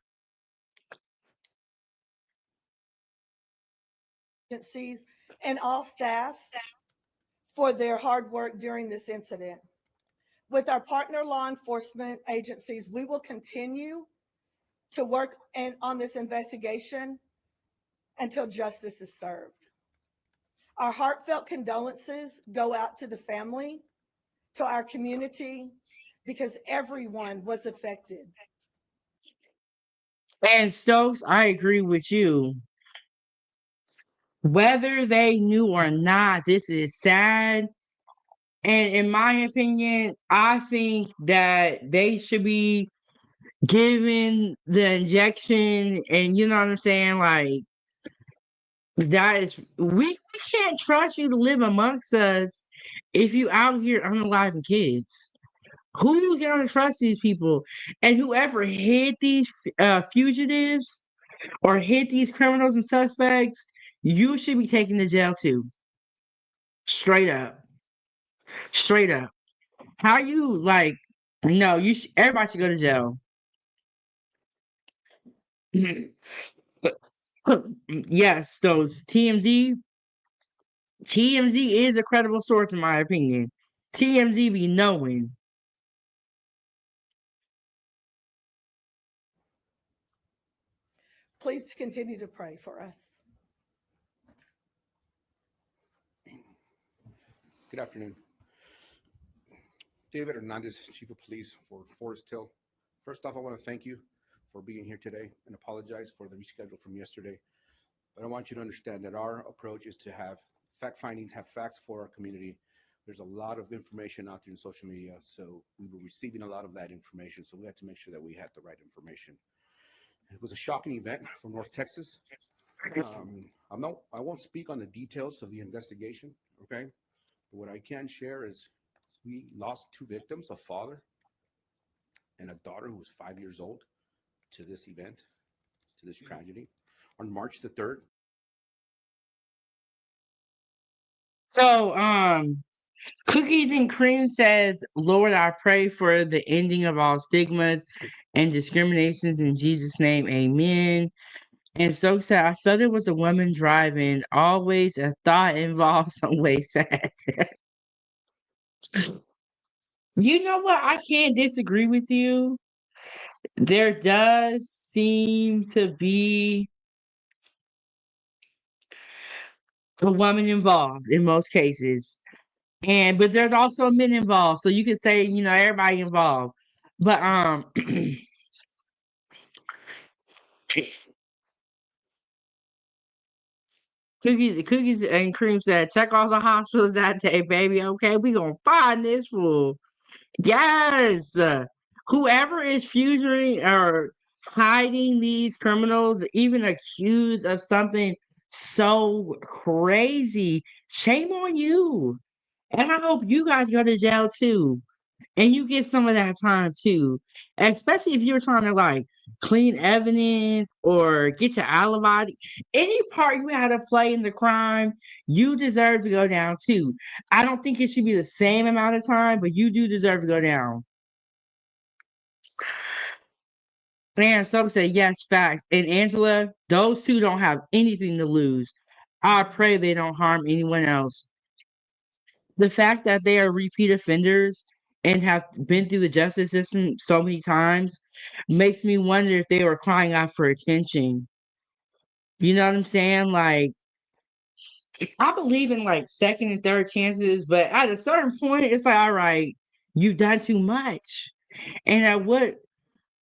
Agencies and all staff for their hard work during this incident. With our partner law enforcement agencies, we will continue to work on this investigation until justice is served. Our heartfelt condolences go out to the family, to our community, because everyone was affected. And Stokes, I agree with you. Whether they knew or not, this is sad. And in my opinion, I think that they should be given the injection, and you know what I'm saying? Like, that is, we can't trust you to live amongst us if you out here unaliving kids. Who's gonna trust these people? And whoever hid these fugitives or hid these criminals and suspects, you should be taken to jail too. Straight up. Straight up. How you like? No, everybody should go to jail. Yes, those TMZ is a credible source in my opinion. TMZ be knowing. Please continue to pray for us. Good afternoon. David Hernandez, Chief of Police for Forest Hill. First off, I want to thank you for being here today and apologize for the reschedule from yesterday. But I want you to understand that our approach is to have fact findings, have facts for our community. There's a lot of information out there in social media, so we were receiving a lot of that information, so we had to make sure that we had the right information. It was a shocking event from North Texas. I won't speak on the details of the investigation, okay? But what I can share is we lost two victims, a father and a daughter who was 5 years old, to this event, to this tragedy, on March the 3rd. So, Cookies and Cream says, Lord, I pray for the ending of all stigmas and discriminations in Jesus' name, amen. And Stokes said, I felt it was a woman driving, always a thought involved some way sad. You know what? I can't disagree with you. There does seem to be a woman involved in most cases. But there's also men involved. So you could say, everybody involved. But Cookies and Cream said, check all the hospitals that day, baby. Okay, we gonna find this fool. Yes. Whoever is fusing or hiding these criminals, even accused of something so crazy, shame on you. And I hope you guys go to jail too. And you get some of that time too. Especially if you're trying to like clean evidence or get your alibi. Any part you had to play in the crime, you deserve to go down too. I don't think it should be the same amount of time, but you do deserve to go down. And some say yes, facts. And Angela, those two don't have anything to lose. I pray they don't harm anyone else. The fact that they are repeat offenders and have been through the justice system so many times makes me wonder if they were crying out for attention. You know what I'm saying? Like, I believe in like second and third chances, but at a certain point, it's like, all right, you've done too much. And at what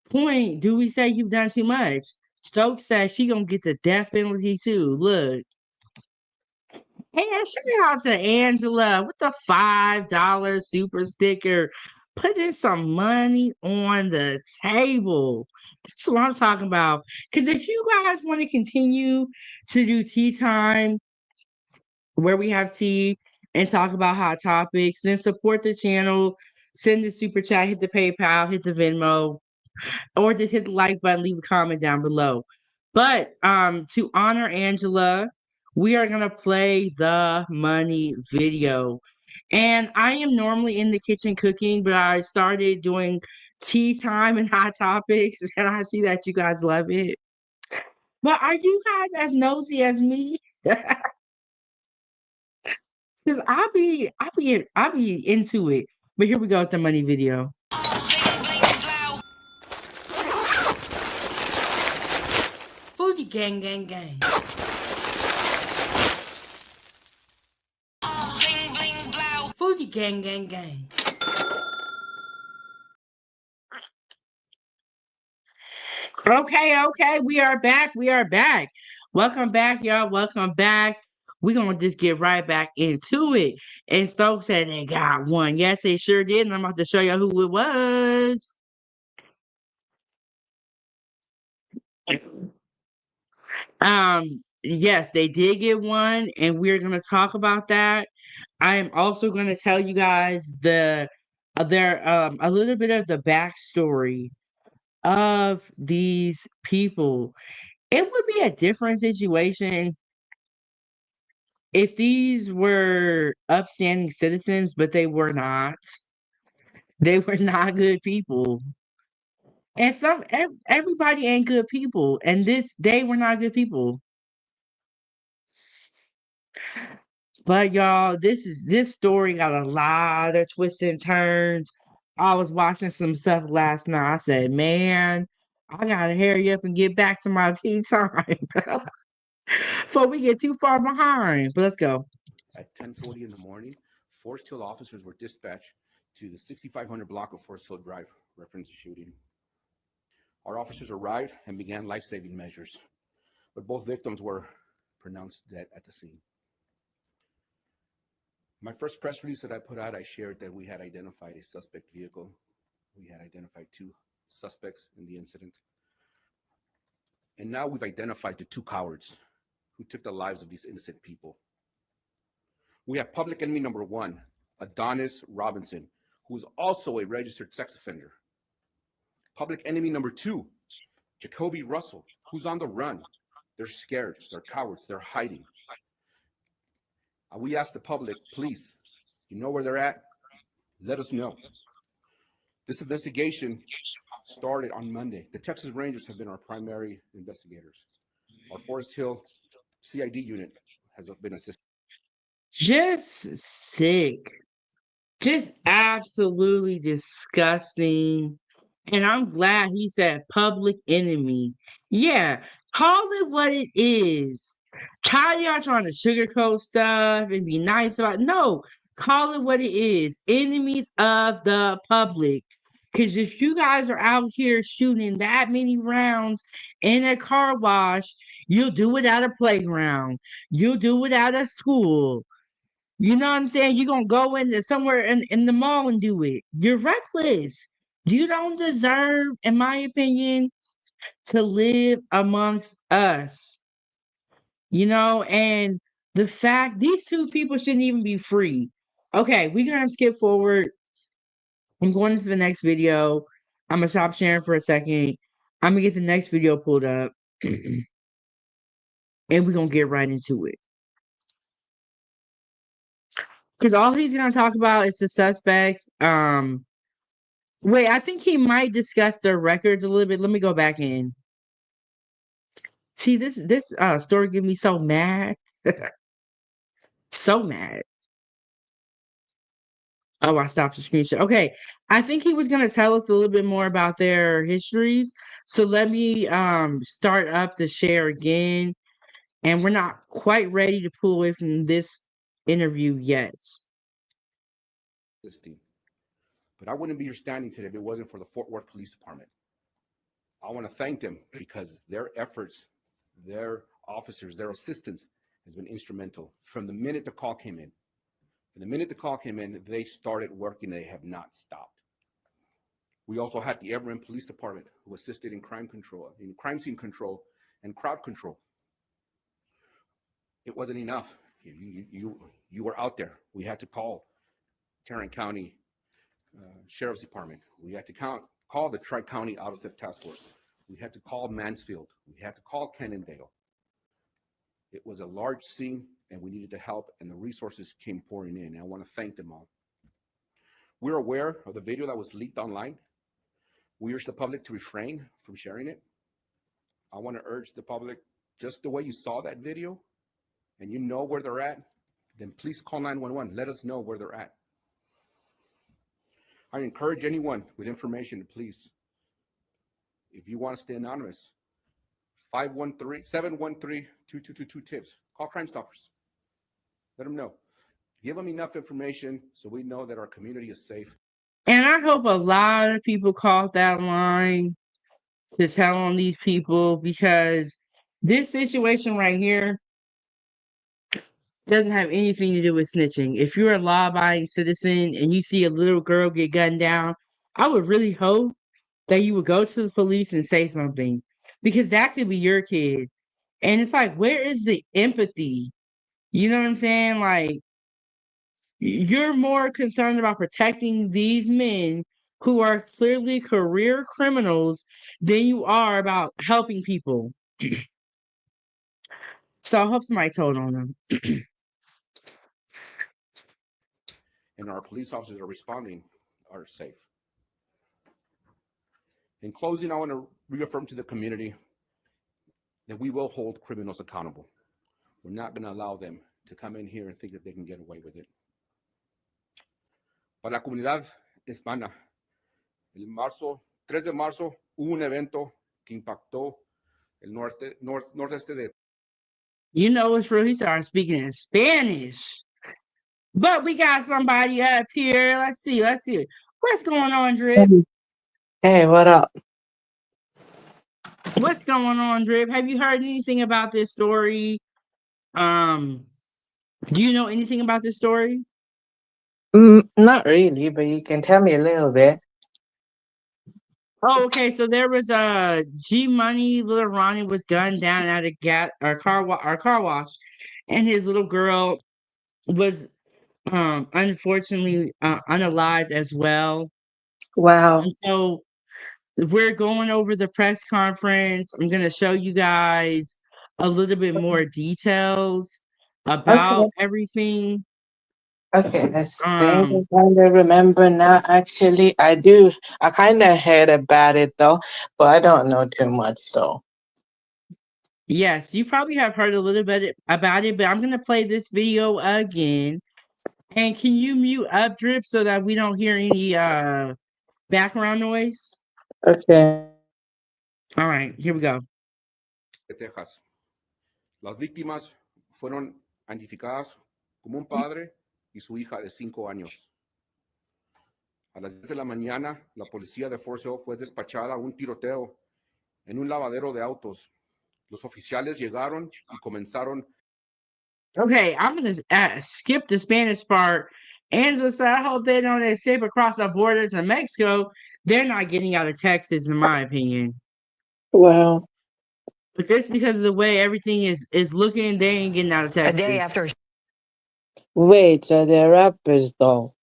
point do we say you've done too much? Stokes says she gonna get the death penalty too. Look. And shout out to Angela with the $5 super sticker. Putting some money on the table. That's what I'm talking about. Because if you guys want to continue to do tea time where we have tea and talk about hot topics, then support the channel. Send the super chat, hit the PayPal, hit the Venmo, or just hit the like button, leave a comment down below. But to honor Angela, we are gonna play the money video. And I am normally in the kitchen cooking, but I started doing tea time and hot topics, and I see that you guys love it. But are you guys as nosy as me? Because I be into it. But here we go with the money video. Foodie gang gang gang. Foodie gang gang gang. Okay, we are back. We are back. Welcome back, y'all. Welcome back. We're gonna just get right back into it. And Stokes said they got one. Yes, they sure did. And I'm about to show you who it was. Yes, they did get one, and we're gonna talk about that. I am also gonna tell you guys a little bit of the backstory of these people. It would be a different situation if these were upstanding citizens, but they were not. They were not good people. And everybody ain't good people. And they were not good people. But y'all, this story got a lot of twists and turns. I was watching some stuff last night. I said, man, I gotta hurry up and get back to my tea time before we get too far behind. But let's go. At 10:40 in the morning, Forest Hill officers were dispatched to the 6500 block of Forest Hill Drive, reference the shooting. Our officers arrived and began life-saving measures, but both victims were pronounced dead at the scene. My first press release that I put out, I shared that we had identified a suspect vehicle. We had identified 2 suspects in the incident. And now we've identified the 2 cowards who took the lives of these innocent people. We have public enemy number 1, Adonis Robinson, who is also a registered sex offender. Public enemy number 2, Jacoby Russell, who's on the run. They're scared, they're cowards, they're hiding. We ask the public, please, you know where they're at? Let us know. This investigation started on Monday. The Texas Rangers have been our primary investigators. Our Forest Hill CID unit has been assisting. Just sick. Just absolutely disgusting. And I'm glad he said public enemy. Yeah, call it what it is. Tired of y'all trying to sugarcoat stuff and be nice about it. No, call it what it is. Enemies of the public. Because if you guys are out here shooting that many rounds in a car wash, you'll do it at a playground. You'll do it at a school. You know what I'm saying? You're gonna go into somewhere in the mall and do it. You're reckless. You don't deserve, in my opinion, to live amongst us. You know, and the fact these 2 people shouldn't even be free. Okay, we're gonna skip forward. I'm going into the next video. I'm gonna stop sharing for a second. I'm gonna get the next video pulled up, and we're gonna get right into it. Because all he's gonna talk about is the suspects. Wait, I think he might discuss their records a little bit. Let me go back in. See, this story get me so mad. So mad. Oh, I stopped the screenshot. Okay. I think he was gonna tell us a little bit more about their histories. So let me start up the share again. And we're not quite ready to pull away from this interview yet. But I wouldn't be here standing today if it wasn't for the Fort Worth Police Department. I want to thank them because their efforts, their officers, their assistance has been instrumental. From the minute the call came in, they started working. They have not stopped. We also had the Everett Police Department who assisted in crime scene control, and crowd control. It wasn't enough. You were out there. We had to call Tarrant County Sheriff's Department. We had to call the Tri-County Auto Theft Task Force. We had to call Mansfield. We had to call Cannondale. It was a large scene, and we needed the help, and the resources came pouring in. And I want to thank them all. We're aware of the video that was leaked online. We urge the public to refrain from sharing it. I want to urge the public, just the way you saw that video, and you know where they're at, then please call 911. Let us know where they're at. I encourage anyone with information to please, if you want to stay anonymous, 713-2222 tips. Call Crime Stoppers. Let them know. Give them enough information so we know that our community is safe. And I hope a lot of people called that line to tell on these people, because this situation right here doesn't have anything to do with snitching. If you're a law-abiding citizen and you see a little girl get gunned down, I would really hope that you would go to the police and say something, because that could be your kid. And it's like, where is the empathy? You know what I'm saying? Like, you're more concerned about protecting these men who are clearly career criminals than you are about helping people. So I hope somebody told on them. And our police officers are responding, are safe. In closing, I want to reaffirm to the community that we will hold criminals accountable. We're not going to allow them to come in here and think that they can get away with it. Para la comunidad hispana, el 3 de marzo, hubo un evento que impactó el nordeste de. You know it's real. He started speaking in Spanish. But we got somebody up here. Let's see. What's going on, Drip? Hey, what up? What's going on, Drip? Have you heard anything about this story? Do you know anything about this story? Not really, but you can tell me a little bit. Oh, okay. So there was G Money. Lil Ronnie was gunned down at a car wash, and his little girl was unfortunately unalived as well. Wow. And so we're going over the press conference. I'm gonna show you guys a little bit more details about Okay. everything. Okay, I think I kind of remember now. Actually, I do. I kind of heard about it though, but I don't know too much though. Yes, you probably have heard a little bit about it, but I'm gonna play this video again. And can you mute up, Drip, so that we don't hear any background noise? Okay. All right, here we go. De Texas. Las víctimas fueron identificadas como un padre y su hija de 5 años. A las 10 de la mañana, la policía de Fort Hill fue despachada a un tiroteo en un lavadero de autos. Los oficiales llegaron y comenzaron. Okay, I'm gonna skip the Spanish part. Angela said, I hope they don't escape across the border to Mexico. They're not getting out of Texas, in my opinion. Wow. But just because of the way everything is looking, they ain't getting out of Texas. A day after. Wait, so they're rappers though?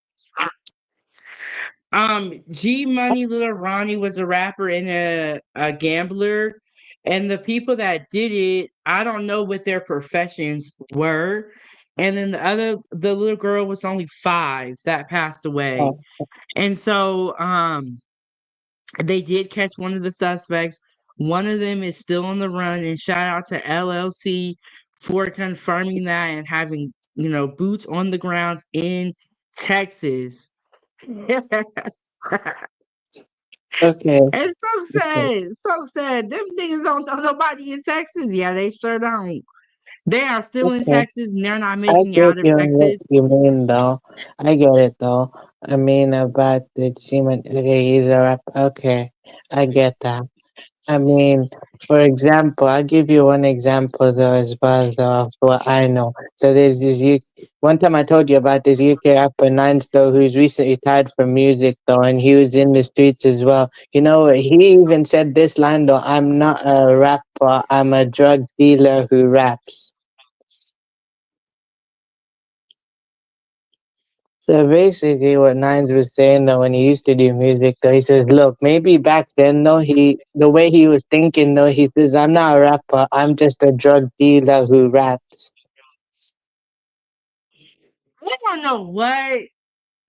G Money Lil Ronnie was a rapper and a gambler. And the people that did it, I don't know what their professions were. And then the little girl was only 5 that passed away. Oh, And so they did catch one of the suspects. One of them is still on the run, and shout out to LLC for confirming that and having, boots on the ground in Texas. okay. It's so Okay. sad. So sad. Them niggas don't know nobody in Texas. Yeah, they sure don't. They are still in Okay. Texas and they're not I making it get out of you what Texas. you mean though. I get it though. I mean about the Simon. Okay, he's a rap. Okay, I get that. I mean, for example, I'll give you one example though as well though of what I know. So there's this one time I told you about this UK rapper Nines though who's recently retired from music though and he was in the streets as well. You know, he even said this line though, I'm not a rapper, I'm a drug dealer who raps. So basically, what Nines was saying though, when he used to do music, though, he says, "Look, maybe back then though, the way he was thinking though, he says, I'm not a rapper, I'm just a drug dealer who raps." I don't know what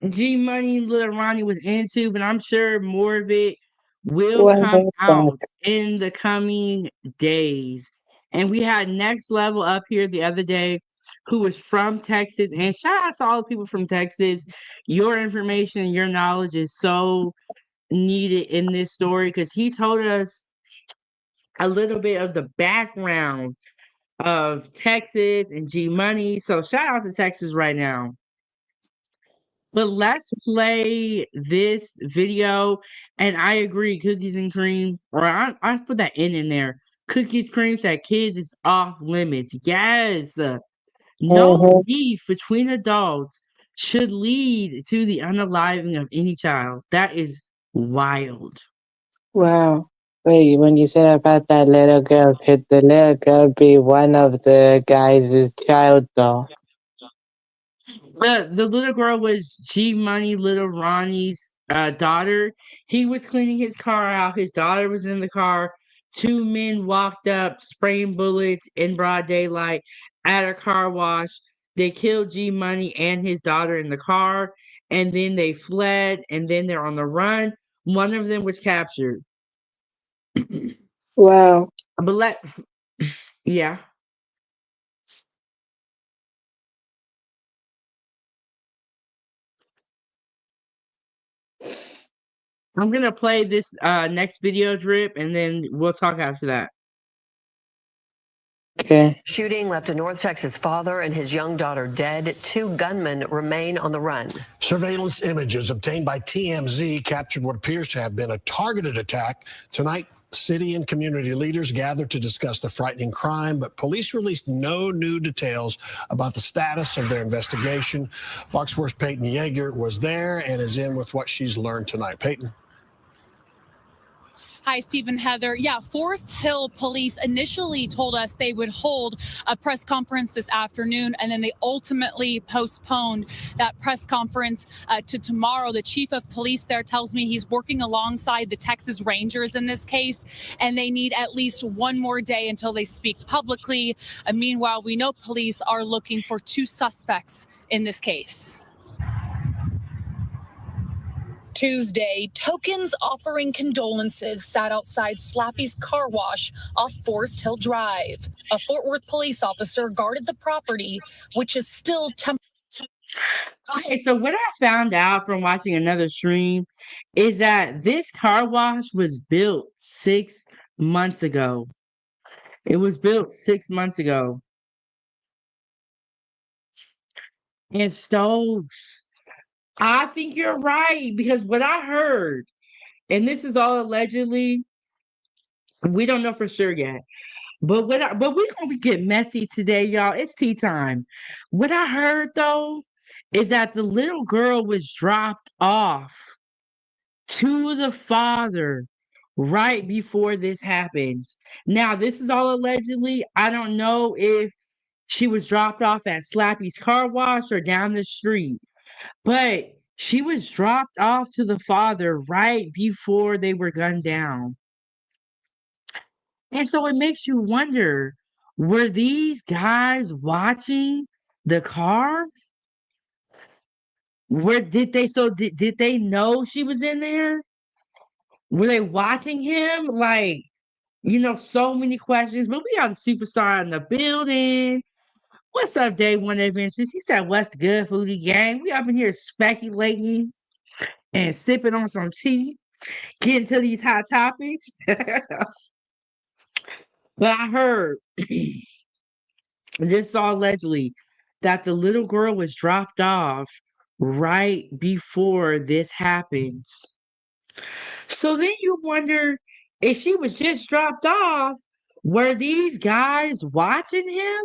G Money and Lil Ronnie was into, but I'm sure more of it will Well, come that's that. out in the coming days. And we had Next Level up here the other day who was from Texas. And shout out to all the people from Texas. Your information and your knowledge is so needed in this story because he told us a little bit of the background of Texas and G Money. So shout out to Texas right now. But let's play this video, and I agree, cookies and cream, or I put that in there. Cookies, creams, that kids is off limits. Yes, no Mm-hmm. beef between adults should lead to the unaliving of any child. That is wild. Wow. Wait, when you said about that little girl, could the little girl be one of the guys' child though? The little girl was G Money, Little Ronnie's daughter. He was cleaning his car out. His daughter was in the car. 2 men walked up, spraying bullets in broad daylight at a car wash. They killed G Money and his daughter in the car, and then they fled. And then they're on the run. One of them was captured. Wow. But yeah. I'm gonna play this next video drip, and then we'll talk after that. Okay. Shooting left a North Texas father and his young daughter dead. 2 gunmen remain on the run. Surveillance images obtained by TMZ captured what appears to have been a targeted attack. Tonight, city and community leaders gathered to discuss the frightening crime, but police released no new details about the status of their investigation. Fox 4's Peyton Yeager was there and is in with what she's learned tonight. Peyton. Hi, Steve and Heather. Yeah, Forest Hill Police initially told us they would hold a press conference this afternoon, and then they ultimately postponed that press conference to tomorrow. The chief of police there tells me he's working alongside the Texas Rangers in this case, and they need at least one more day until they speak publicly. Meanwhile, we know police are looking for 2 suspects in this case. Tuesday, tokens offering condolences sat outside Slappy's car wash off Forest Hill Drive. A Fort Worth police officer guarded the property, which is still Okay, so what I found out from watching another stream is that this car wash was built 6 months ago. It was built 6 months ago. And stoves. I think you're right because what I heard, and this is all allegedly, we don't know for sure yet. But we're gonna get messy today, y'all. It's tea time. What I heard though is that the little girl was dropped off to the father right before this happens. Now, this is all allegedly. I don't know if she was dropped off at Slappy's car wash or down the street. But She was dropped off to the father right before they were gunned down. And so it makes you wonder, were these guys watching the car? Where did they did they know she was in there? Were they watching him? Like, so many questions, but we got a superstar in the building. What's up, Day One Adventures? He said, "What's good, Foodie Gang?" We up in here speculating and sipping on some tea, getting to these hot topics. But I heard this all allegedly that the little girl was dropped off right before this happens. So then you wonder, if she was just dropped off, were these guys watching him?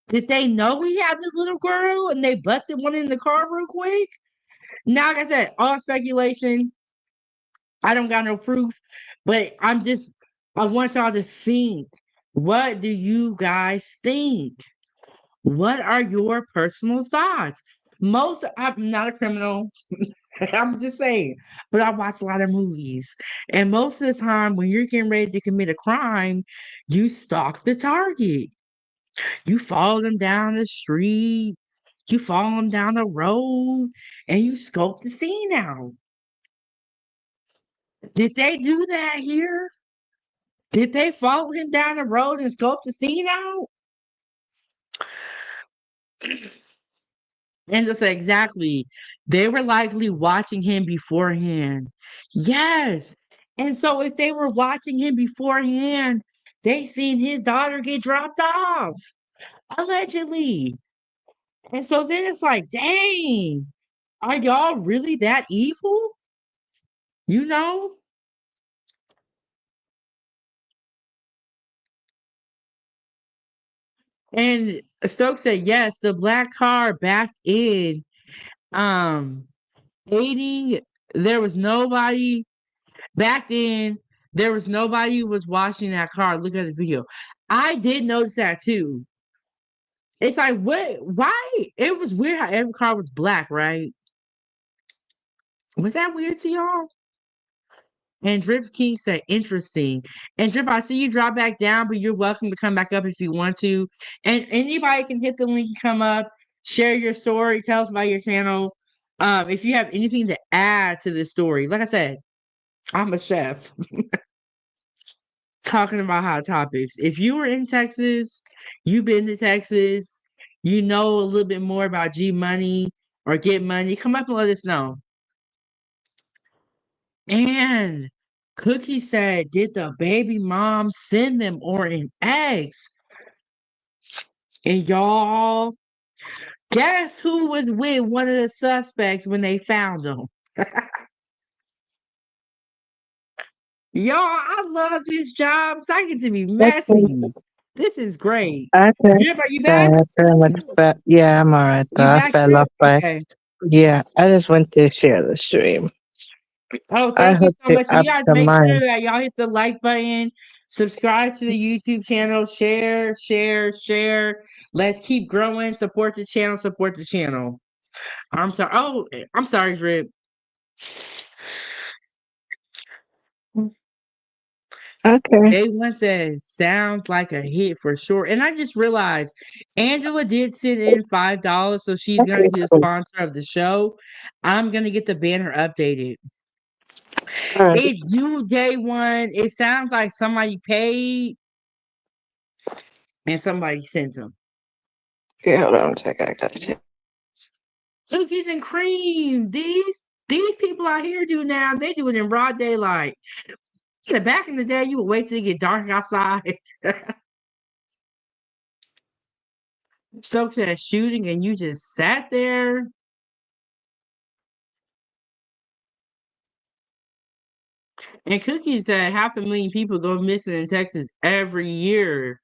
Did they know he had this little girl and they busted one in the car real quick? Now, like I said, all speculation. I don't got no proof, but I want y'all to think. What do you guys think? What are your personal thoughts? I'm not a criminal. I'm just saying, but I watch a lot of movies. And most of the time, when you're getting ready to commit a crime, you stalk the target. You follow them down the street, you follow them down the road, and you scope the scene out. Did they do that here? Did they follow him down the road and scope the scene out? And just exactly, they were likely watching him beforehand. Yes. And so if they were watching him beforehand, they seen his daughter get dropped off, allegedly. And so then it's like, dang, are y'all really that evil? You know? And Stokes said, yes, the black car back in um 80, there was nobody back then, there was nobody who was washing that car. Look at the video. I did notice that too. It's like, what? Why? It was weird how every car was black, right? Was that weird to y'all? And Drip King said, interesting. And Drip, I see you drop back down, but you're welcome to come back up if you want to. And anybody can hit the link and come up, share your story, tell us about your channel. If you have anything to add to this story, like I said, I'm a chef talking about hot topics. If you were in Texas, you've been to Texas, you know a little bit more about G Money or Get Money, come up and let us know. And Cookie said, did the baby mom send them or in eggs? And y'all, guess who was with one of the suspects when they found him? Y'all, I love this job. So I get to be Okay. messy. This is great. Okay. Drip, are you Sorry, back? I pretty much yeah, I'm alright though. You I back, fell Drip? off by Okay. yeah, I just went to share the stream. Oh, I thank you hope so you're much. And up you guys to make mine. sure that y'all hit the like button, subscribe to the YouTube channel, share, share, share. Let's keep growing. Support the channel, support the channel. I'm sorry. Oh, I'm sorry, Drip. Okay. Day One says, sounds like a hit for sure. And I just realized Angela did send in $5, so she's going Okay, to be the cool. sponsor of the show. I'm going to get the banner updated. Alright. It do Day One. It sounds like somebody paid and somebody sent them. Yeah, hold on a second. I gotta check. Cookies and cream. These people out here do now. They do it in broad daylight. Back in the day, you would wait till it get dark outside. Stokes at a shooting, and you just sat there. And Cookies said 500,000 people go missing in Texas every year.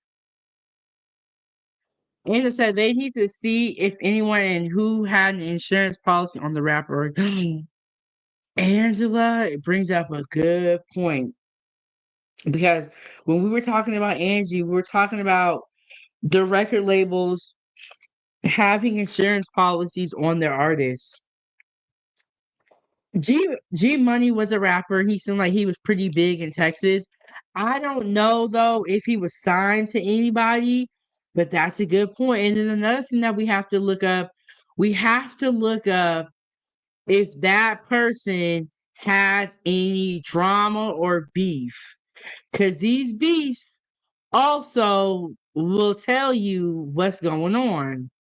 Anna said they need to see if anyone and who had an insurance policy on the rapper. Angela, it brings up a good point. Because when we were talking about Angie, we were talking about the record labels having insurance policies on their artists. G Money was a rapper. He seemed like he was pretty big in Texas. I don't know though if he was signed to anybody, but that's a good point. And then another thing that we have to look up if that person has any drama or beef. Because these beefs also will tell you what's going on.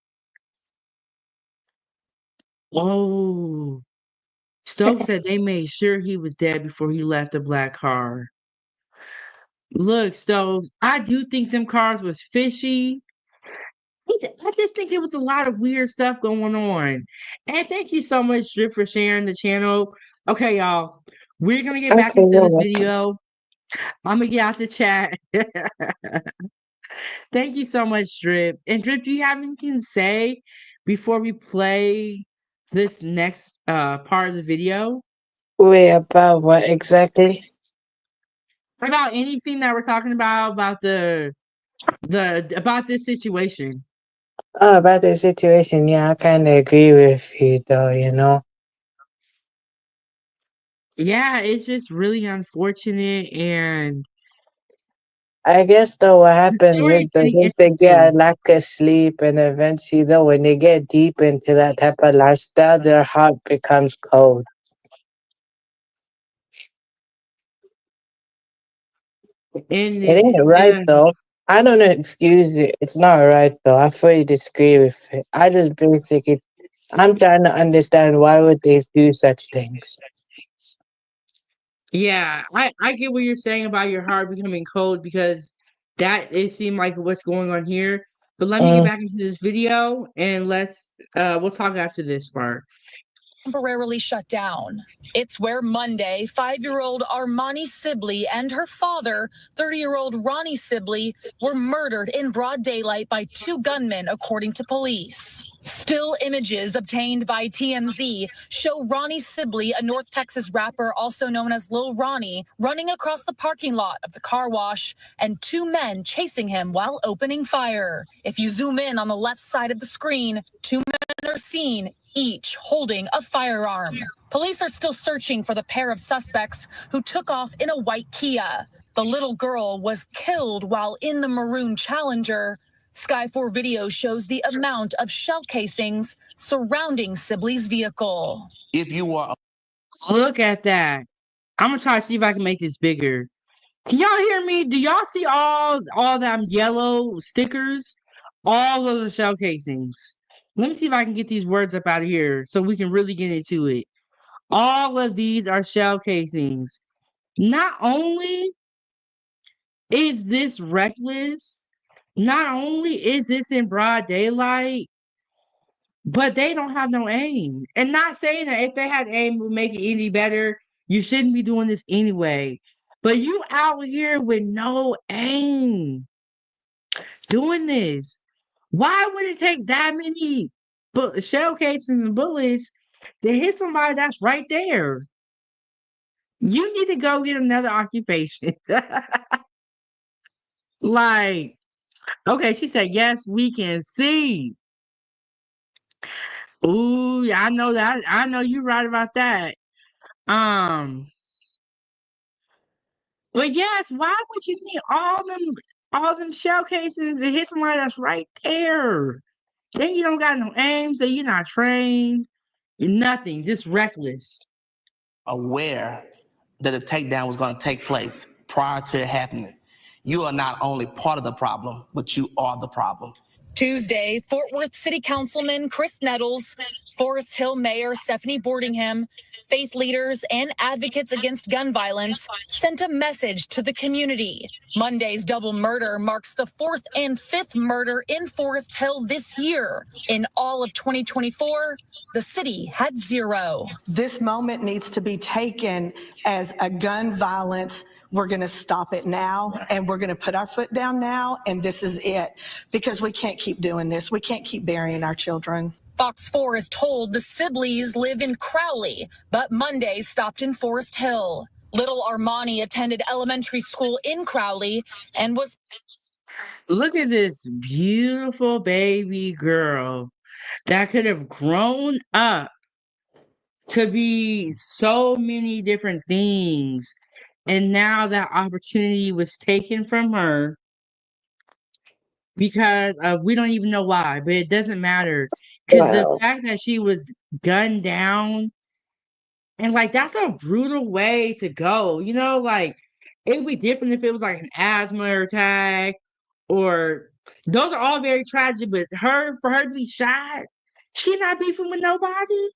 Oh, Stokes said they made sure he was dead before he left the black car. Look, Stokes, I do think them cars was fishy. I just think there was a lot of weird stuff going on. And thank you so much, Drip, for sharing the channel. Okay, y'all. We're gonna get back Okay, into you're this welcome. video. I'm gonna get out the chat. Thank you so much, Drip. And Drip, do you have anything to say before we play this next part of the video? Wait, about what exactly? About anything that we're talking about the about this situation. Oh, about the situation, yeah, I kind of agree with you, though, you know. Yeah, it's just really unfortunate and I guess, though, what the happens story is with the getting once they get a interesting. lack of sleep, and eventually, though, when they get deep into that type of lifestyle, their heart becomes cold. And It ain't right, uh, though. I don't excuse it. It's not right, though. I fully disagree with it. I just basically, I'm trying to understand why would they do such things. yeah, I get what you're saying about your heart becoming cold because that it seemed like what's going on here. But let me get Mm. back into this video and we'll talk after this part. Temporarily shut down. It's where Monday, 5-year-old Armani Sibley and her father, 30-year-old Ronnie Sibley, were murdered in broad daylight by two gunmen, according to police. Still images obtained by TMZ show Ronnie Sibley, a North Texas rapper also known as Lil Ronnie, running across the parking lot of the car wash and two men chasing him while opening fire. If you zoom in on the left side of the screen, two men are seen, each holding a firearm. Police are still searching for the pair of suspects who took off in a white Kia. The little girl was killed while in the maroon Challenger. Sky 4 video shows the amount of shell casings surrounding Sibley's vehicle. If you are Look at that. I'm gonna try to see if I can make this bigger. Can y'all hear me? Do y'all see all them yellow stickers? All of the shell casings. Let me see if I can get these words up out of here so we can really get into it. All of these are shell casings. Not only is this reckless, not only is this in broad daylight, but they don't have no aim. And not saying that if they had aim would make it any better. You shouldn't be doing this anyway. But you out here with no aim doing this. Why would it take that many shell casings and bullets to hit somebody that's right there? You need to go get another occupation. Like, okay, she said, yes, we can see. Ooh, yeah, I know that. I know you're right about that. Um, but yes, why would you need all them shell cases to hit somebody that's right there? Then you don't got no aim, so you're not trained. You're nothing, just reckless. Aware that the takedown was going to take place prior to it happening. You are not only part of the problem, but you are the problem. Tuesday, Fort Worth City Councilman Chris Nettles, Forest Hill Mayor Stephanie Boardingham, faith leaders, and advocates against gun violence sent a message to the community. Monday's double murder marks the fourth and fifth murder in Forest Hill this year. In all of 2024, the city had zero. This moment needs to be taken as a gun violence. We're going to stop it now, and we're going to put our foot down now, and this is it, because we can't keep doing this. We can't keep burying our children. Fox 4 is told the Sibleys live in Crowley, but Monday stopped in Forest Hill. Little Armani attended elementary school in Crowley and was... Look at this beautiful baby girl that could have grown up to be so many different things. And now that opportunity was taken from her because we don't even know why, but it doesn't matter. Because the Wow. fact that she was gunned down, and like that's a brutal way to go, like it would be different if it was like an asthma attack or those are all very tragic, but for her to be shot, she not beefing with nobody.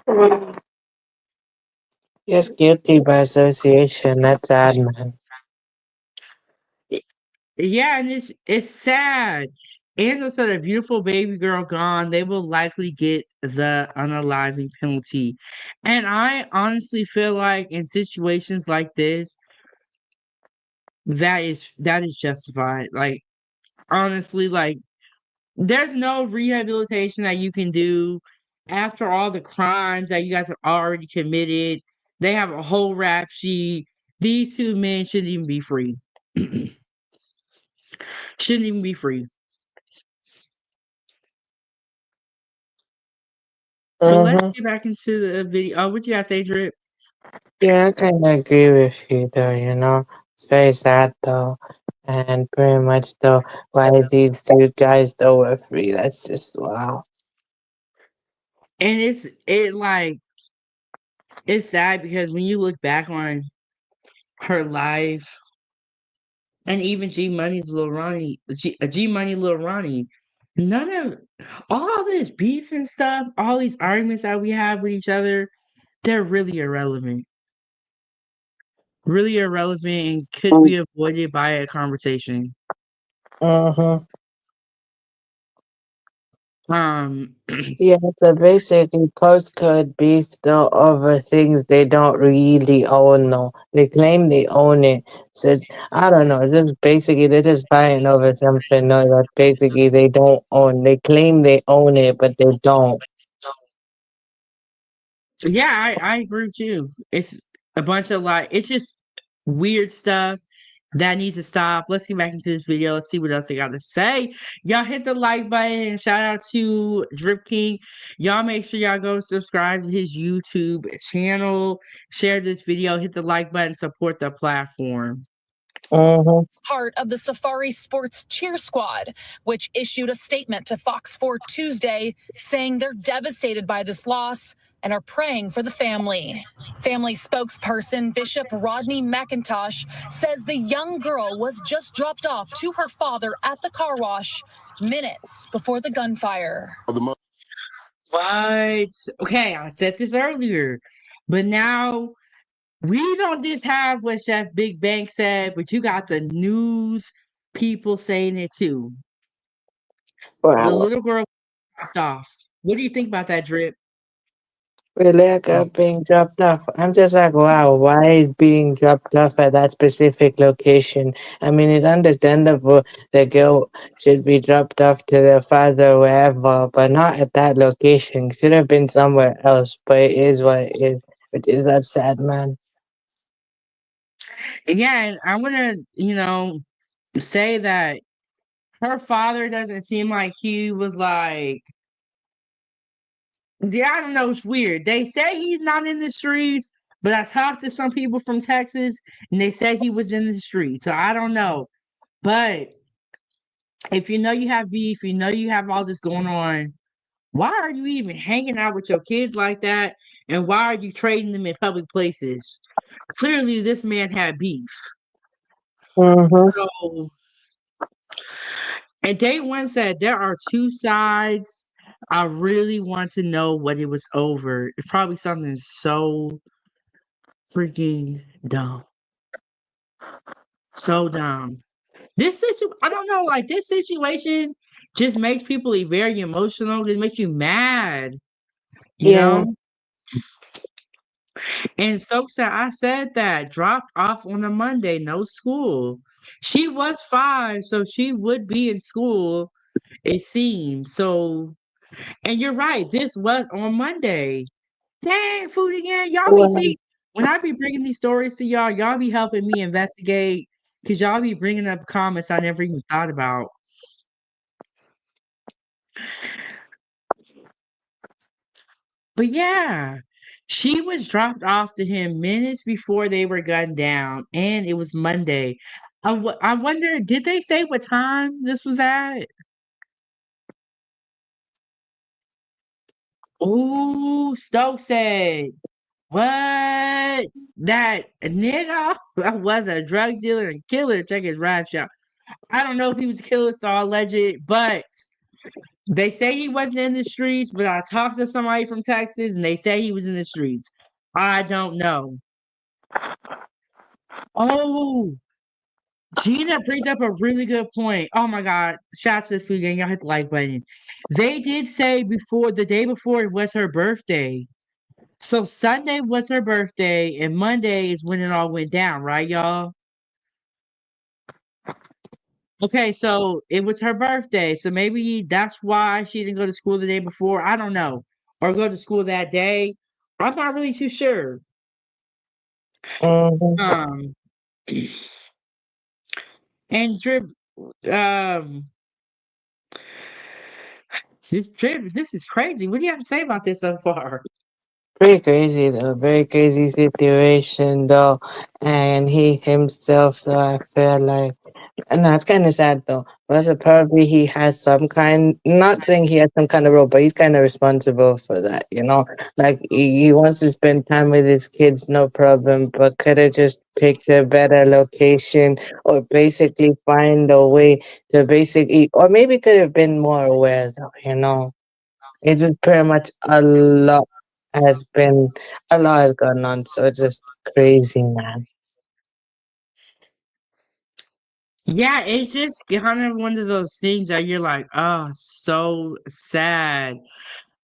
Mm. Yes, guilty by association. That's sad, man. Yeah, and it's sad. And instead of a beautiful baby girl gone, they will likely get the unaliving penalty. And I honestly feel like in situations like this, that is justified. Like honestly, like there's no rehabilitation that you can do after all the crimes that you guys have already committed. They have a whole rap sheet. These two men shouldn't even be free. Shouldn't even be free. But let's Mm-hmm. get back into the video. Oh, what you guys say, Drip? Yeah, I kind of agree with you, though, you know. It's very sad, though. And pretty much, though, why these two guys, though, were free. That's just, wow. And it's sad because when you look back on her life and even G Money's Lil Ronnie, G Money Lil Ronnie, none of all this beef and stuff, all these arguments that we have with each other, they're really irrelevant. Really irrelevant and could be avoided by a conversation. Mm-hmm. Um, Yeah, so basically, postcode beef, though, over things they don't really own, though. They claim they own it. So, I don't know, just basically, they're just fighting over something, no, that basically they don't own. They claim they own it, but they don't. yeah, I agree with you. It's a bunch of like, it's just weird stuff that needs to stop. Let's get back into this video. Let's see what else they got to say. Y'all hit the like button and shout out to Drip King. Y'all make sure y'all go subscribe to his YouTube channel. Share this video, hit the like button, support the platform. Mm-hmm. Part of the Safari Sports Cheer Squad, which issued a statement to Fox 4 Tuesday saying they're devastated by this loss and are praying for the family. Family spokesperson Bishop Rodney McIntosh says the young girl was just dropped off to her father at the car wash minutes before the gunfire. What? Okay, I said this earlier, but now we don't just have what Chef Big Bang said, but you got the news people saying it too. The Wow. little girl dropped off. What do you think about that, Drip? Really, I got being dropped off. I'm just like, wow, why being dropped off at that specific location? I mean, it's understandable the girl should be dropped off to their father wherever, but not at that location. Should have been somewhere else, but it is what it is. Which is that sad, man. Yeah, and I want to, say that her father doesn't seem like he was like, yeah, I don't know, it's weird. They say he's not in the streets, but I talked to some people from Texas and they said he was in the streets. So I don't know. But if you know you have beef, you know you have all this going on, why are you even hanging out with your kids like that? And why are you trading them in public places? Clearly, this man had beef. Mm-hmm. So, and day one said there are two sides. I really want to know what it was over. It's probably something so freaking dumb. So dumb. I don't know, like this situation just makes people very emotional. It makes you mad, you Yeah. know? And Stokes said, I said that dropped off on a Monday, no school. She was 5, so she would be in school, it seems. So, and you're right, this was on Monday. Dang, food again. Y'all be Well, see when I be bringing these stories to y'all be helping me investigate because y'all be bringing up comments I never even thought about. But yeah, she was dropped off to him minutes before they were gunned down, and it was Monday. I wonder, did they say what time this was at? Ooh, Stokes said, what? That nigga was a drug dealer and killer. Check his rap shop. I don't know if he was a killer, so I'll alleged, but they say he wasn't in the streets, but I talked to somebody from Texas and they say he was in the streets. I don't know. Oh, Gina brings up a really good point. Oh my God. Shots to the food gang. Y'all hit the like button. They did say before the day before it was her birthday. So Sunday was her birthday, and Monday is when it all went down, right, y'all? Okay, so it was her birthday. So maybe that's why she didn't go to school the day before. I don't know. Or go to school that day. I'm not really too sure. Mhm. Um and Drip, um this is crazy. What do you have to say about this so far? Pretty crazy though, very crazy situation though, and he himself. So I feel like, no, it's kind of sad though. But so probably he has some kind. Not saying he has some kind of role, but he's kind of responsible for that. You know, like he wants to spend time with his kids, no problem, but could have just picked a better location, or basically find a way to basically, or maybe could have been more aware though. You know. It's just pretty much has been a lot has gone on, so it's just crazy, man. Yeah, it's just kind of one of those things that you're like, oh, so sad.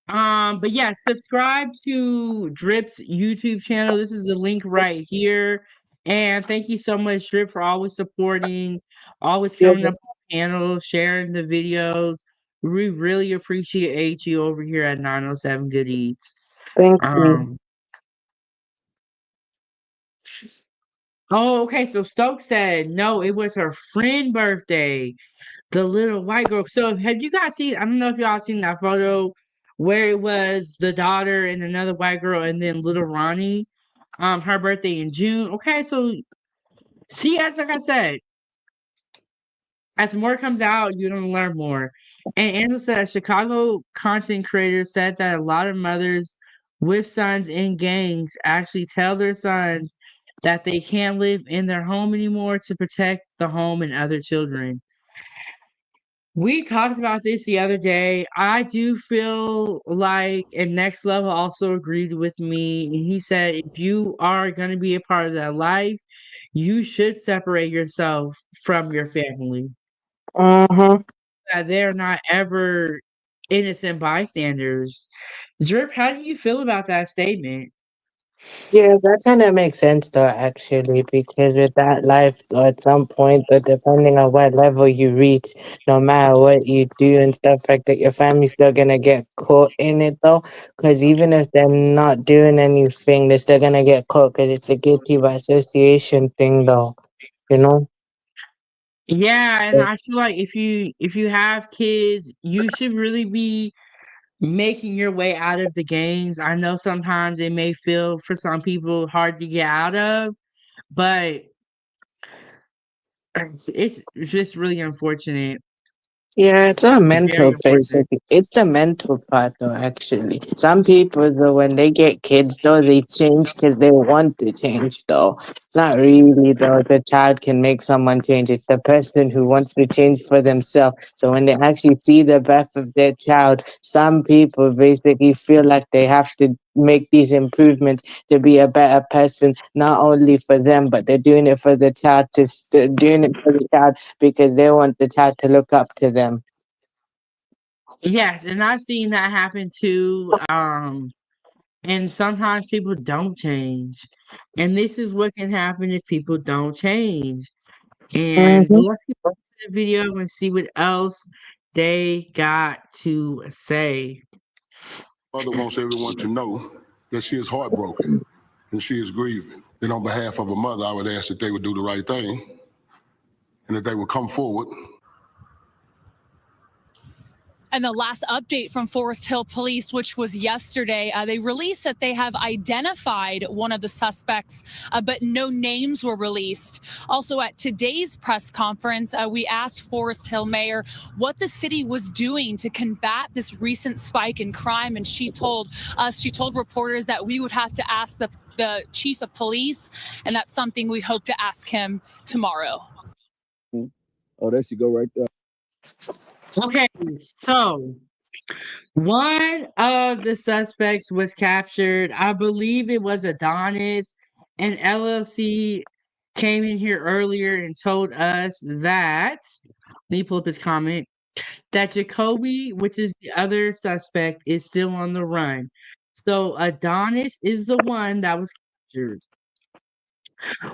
But yeah, subscribe to Drip's YouTube channel. This is the link right here. And thank you so much, Drip, for always supporting, always Yeah, coming up on the channel, sharing the videos. We really appreciate you over here at 907 Good Eats. thank you. Um, oh, okay. So Stokes said no, it was her friend' birthday. The little white girl. So have you guys seen? I don't know if y'all seen that photo where it was the daughter and another white girl, and then little Ronnie, her birthday in June. Okay, so see, as like I said, as more comes out, you're gonna learn more. And Angela said, a Chicago content creator said that a lot of mothers with sons in gangs actually tell their sons that they can't live in their home anymore to protect the home and other children. We talked about this the other day. I do feel like, and Next Level also agreed with me. And he said, if you are going to be a part of that life, you should separate yourself from your family. Mm-hmm. That they're not ever innocent bystanders. Drip, how do you feel about that statement? Yeah, that kind of makes sense though, actually, because with that life, though, at some point, though, depending on what level you reach, no matter what you do and stuff like that, your family's still gonna get caught in it though. Because even if they're not doing anything, they're still gonna get caught because it's a guilty by association thing though, you know? Yeah, and I feel like if you have kids, you should really be making your way out of the gangs. I know sometimes it may feel for some people hard to get out of, but it's just really unfortunate. Yeah, it's a Very mental unfortunate. basically. It's the mental part though, actually. Some people though, when they get kids though, they change because they want to change though. It's not really though the child can make someone change. It's the person who wants to change for themselves. So when they actually see the birth of their child, some people basically feel like they have to make these improvements to be a better person, not only for them, but they're doing it for the child doing it for the child because they want the child to look up to them. Yes, and I've seen that happen too. And sometimes people don't change. And this is what can happen if people don't change. And Mhm. let's get to the video and see what else they got to say. Mother wants everyone to know that she is heartbroken and she is grieving. And on behalf of a mother, I would ask that they would do the right thing and that they would come forward. And the last update from Forest Hill Police, which was yesterday, they released that they have identified one of the suspects, but no names were released. Also, at today's press conference, we asked Forest Hill Mayor what the city was doing to combat this recent spike in crime, and she told reporters that we would have to ask the chief of police, and that's something we hope to ask him tomorrow. Oh, there she go right there. Okay, so one of the suspects was captured. I believe it was Adonis, and LLC came in here earlier and told us that, let me pull up his comment, that Jacoby, which is the other suspect, is still on the run. So Adonis is the one that was captured.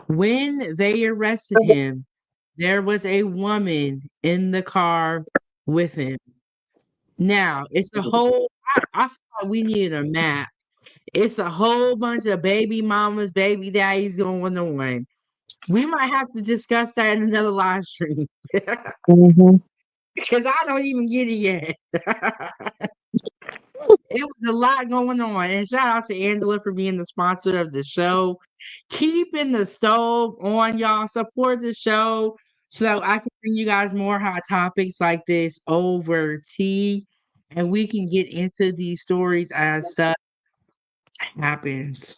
When they arrested him, there was a woman in the car with him. Now, it's a whole, I feel like we need a map. It's a whole bunch of baby mamas, baby daddies going on. We might have to discuss that in another live stream. Because I don't even get it yet. It was a lot going on. And shout out to Angela for being the sponsor of the show. Keeping the stove on, y'all. Support the show so I can bring you guys more hot topics like this over tea. And we can get into these stories as stuff happens.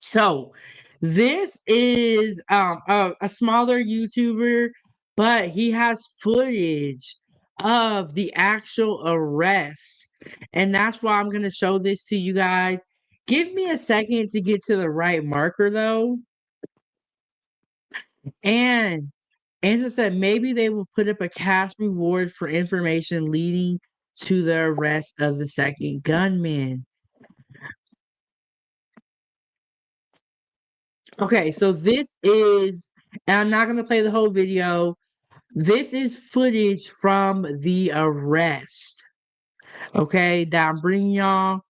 So this is a smaller YouTuber, but he has footage of the actual arrest. And that's why I'm gonna show this to you guys. Give me a second to get to the right marker though. And Angela said maybe they will put up a cash reward for information leading to the arrest of the second gunman. Okay, so this is, and I'm not going to play the whole video. This is footage from the arrest. Okay, that I'm bringing y'all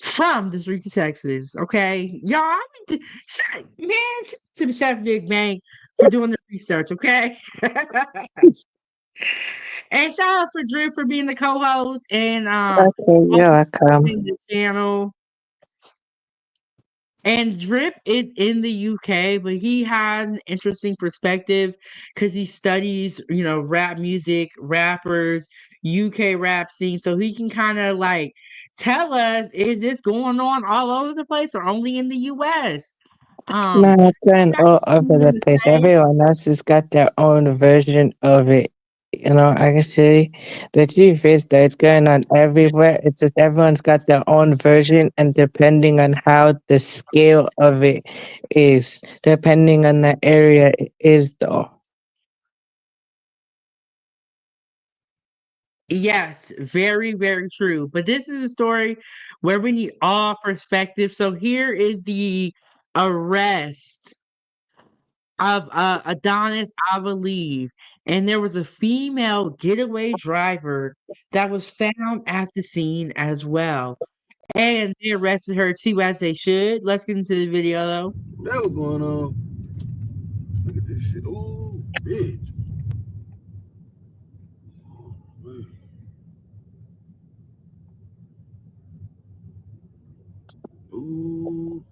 from the streets of Texas. Okay, y'all, man, shout to Chef Big Bang for doing the research. Okay, and shout out for Drew for being the co-host and Okay, you're welcome. the channel. And Drip is in the UK, but he has an interesting perspective because he studies, rap music, rappers, UK rap scene. So he can kind of like tell us, is this going on all over the place or only in the US? No, it's going all over the place. Everyone else has got their own version of it. You know, actually, the truth is that it's going on everywhere. It's just everyone's got their own version, and depending on how the scale of it is, depending on the area it is, though. Yes, very, very true. But this is a story where we need all perspective. So here is the arrest of Adonis, I believe. And there was a female getaway driver that was found at the scene as well. And they arrested her too, as they should. Let's get into the video though. That was going on. Look at this shit. Ooh, bitch. Ooh.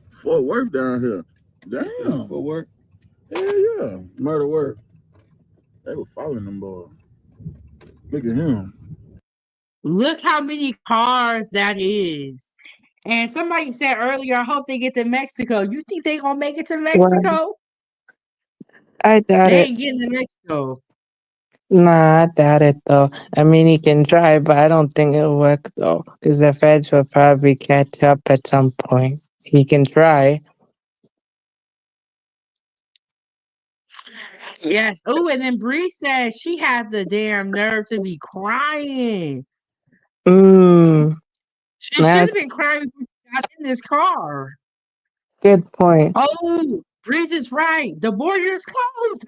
Fort Worth down here. Damn. Fort Worth. Hell yeah. Murder work. They were following them boys. Look at him. Look how many cars that is. And somebody said earlier, I hope they get to Mexico. You think they gonna make it to Well, Mexico? I doubt They it. ain't getting to Mexico. Nah, I doubt it, though. I mean, he can try, but I don't think it'll work, though, because the feds will probably catch up at some point. He can try. Yes. Oh, and then Bree said she had the damn nerve to be crying. She should That's have been crying before she got in this car. good point. Oh, Breeze is right. The border is closed.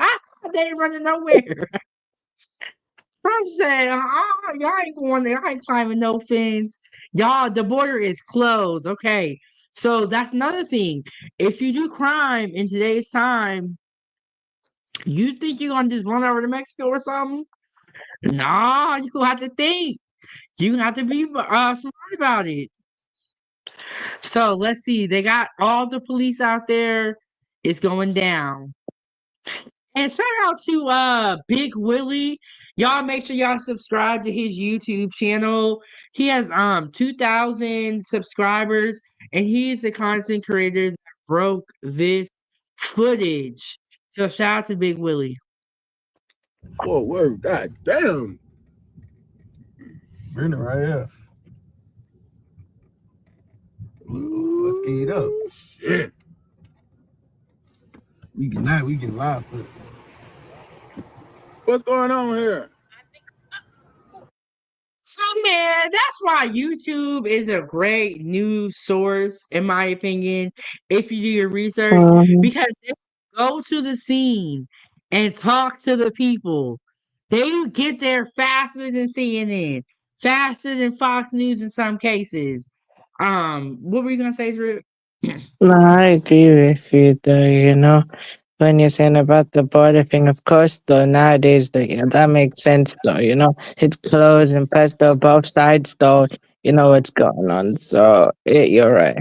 They ain't running nowhere. Trump said, y'all ain't going there. Y'all ain't climbing no fence. Y'all, the border is closed. Okay. So that's another thing. If you do crime in today's time, you think you're gonna just run over to Mexico or something? Nah, you have to think. You have to be smart about it. So let's see. They got all the police out there. It's going down. And shout out to Big Willie. Y'all make sure y'all subscribe to his YouTube channel. He has 2,000 subscribers, and he's the content creator that broke this footage. So shout out to Big Willie. Fort Worth, god damn. Bring it right here. Ooh, let's get it up. Shit. We can live for it. What's going on here? So man, that's why YouTube is a great news source, in my opinion, if you do your research, because they go to the scene and talk to the people. They get there faster than CNN, faster than Fox News in some cases. What were you gonna say, Drew? No, I agree with you though, you know. When you're saying about the border thing, of course, though, nowadays, yeah, that makes sense, though, you know. It's closed and pesto both sides, though, you know what's going on. So, you're right.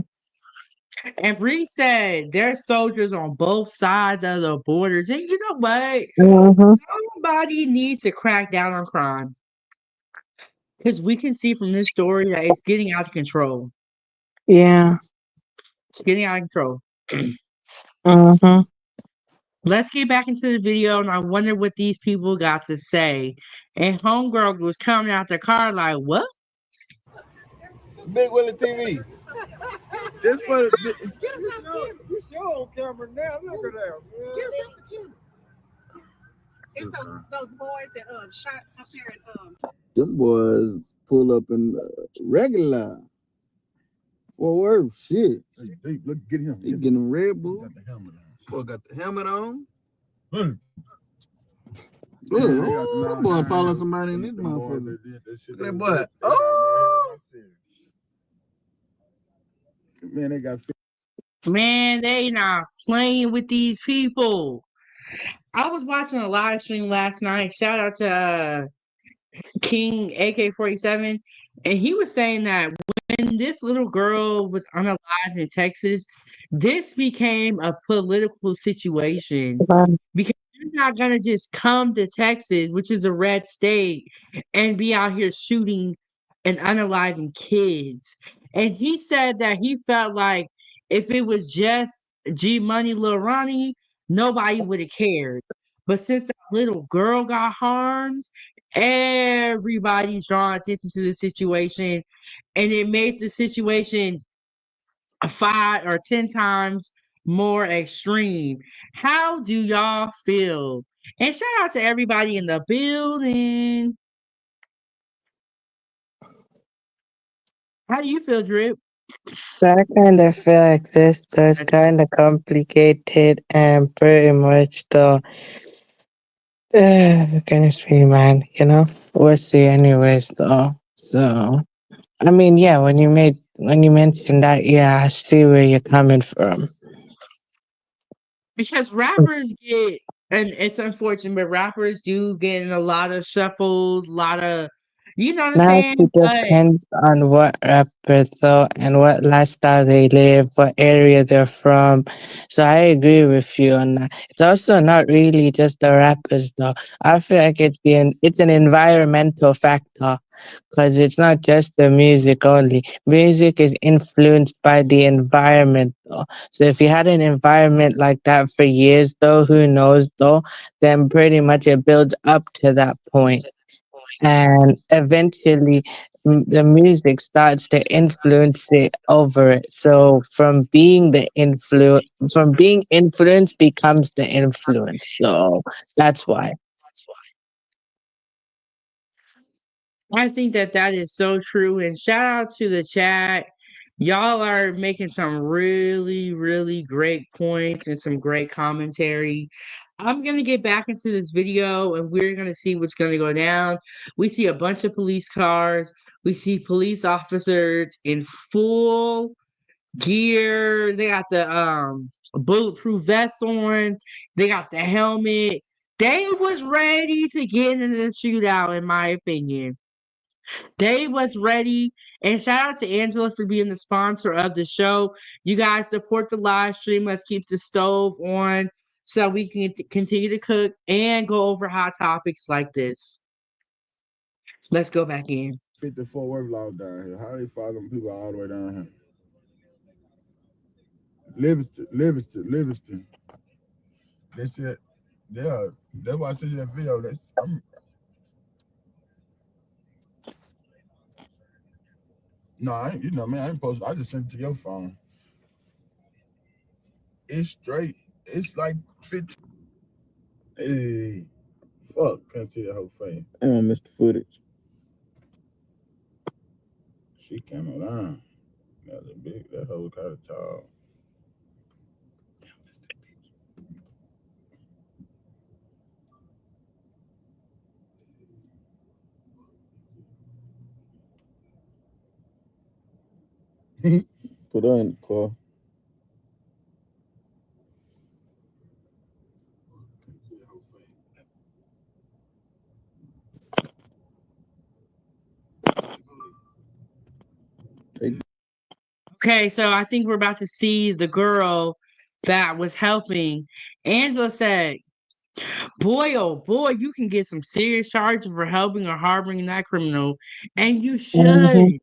And Bree said there's soldiers on both sides of the borders. And you know what? Mm-hmm. Somebody needs to crack down on crime. Because we can see from this story that it's getting out of control. Yeah. It's getting out of control. Mm-hmm. Let's get back into the video, and I wonder what these people got to say. And Homegirl was coming out the car like, what? Big Willie TV. This for this your on camera now. Look at that. Get us off the camera. It's those boys that shot up there and them boys pull up in regular. Fort Worth, shit. Hey, look, get him. He getting them Red Bull. Got the helmet on. Boy got the helmet on. Good. Oh, boy following somebody in this motherfucker. Look at that boy. Oh! Man, they got. Man, they not playing with these people. I was watching a live stream last night. Shout out to King AK-47, and he was saying that when this little girl was unalive in Texas, this became a political situation because you're not gonna just come to Texas, which is a red state, and be out here shooting and unaliving kids. And he said that he felt like if it was just G Money, Lil Ronnie, nobody would have cared. But since that little girl got harmed, everybody's drawing attention to the situation, and it made the situation 5 or 10 times more extreme. How do y'all feel? And shout out to everybody in the building. How do you feel, Drip? So I kind of feel like this is kind of complicated and pretty much the chemistry, man. You know, we'll see, anyways, though. So, I mean, yeah, when you mentioned that, yeah, I see where you're coming from. Because rappers get, and it's unfortunate, but rappers do get in a lot of shuffles, a lot of, you know what I'm Now saying? it But depends on what rapper though and what lifestyle they live, what area they're from. So I agree with you on that. It's also not really just the rappers though. I feel like it's an environmental factor because it's not just the music only. Music is influenced by the environment though. So if you had an environment like that for years though, who knows though, then pretty much it builds up to that point. And eventually the music starts to influence it over it. So from being influenced becomes the influence. So that's why. I think that that is so true. And shout out to the chat. Y'all are making some really, really great points and some great commentary. I'm going to get back into this video and we're going to see what's going to go down. We see a bunch of police cars. We see police officers in full gear. They got the bulletproof vest on. They got the helmet. They was ready to get into the shootout, in my opinion. They was ready. And shout out to Angela for being the sponsor of the show. You guys support the live stream. Let's keep the stove on so we can continue to cook and go over hot topics like this. Let's go back in. 54 Worth Law down here. How they follow them people all the way down here? Livingston. They said, yeah, that's why I sent you that video. No, I ain't, you know me, I ain't posted. I just sent it to your phone. It's straight. It's like 50. Hey, fuck, can't see the whole face. I missed the footage. She came around. That whole kind of tall. Put her in the car. Okay, so I think we're about to see the girl that was helping. Angela said, boy, oh boy, you can get some serious charges for helping or harboring that criminal. And you should.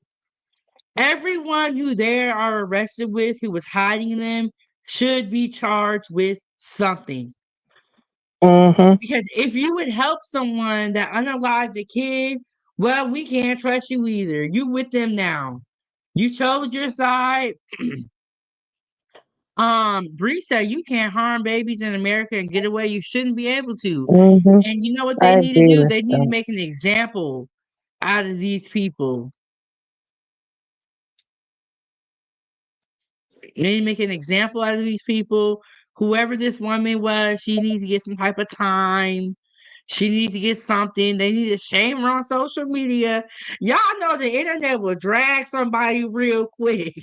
Everyone who they are arrested with who was hiding them should be charged with something. Because if you would help someone that unalived a kid, well, we can't trust you either. You with them now. You chose your side. Bree said you can't harm babies in America and get away. You shouldn't be able to. And you know what they I need to agree do? with They need to that. make an example out of these people. They need to make an example out of these people. Whoever this woman was, she needs to get some type of time. She needs to get something. They need to shame her on social media. Y'all know the internet will drag somebody real quick.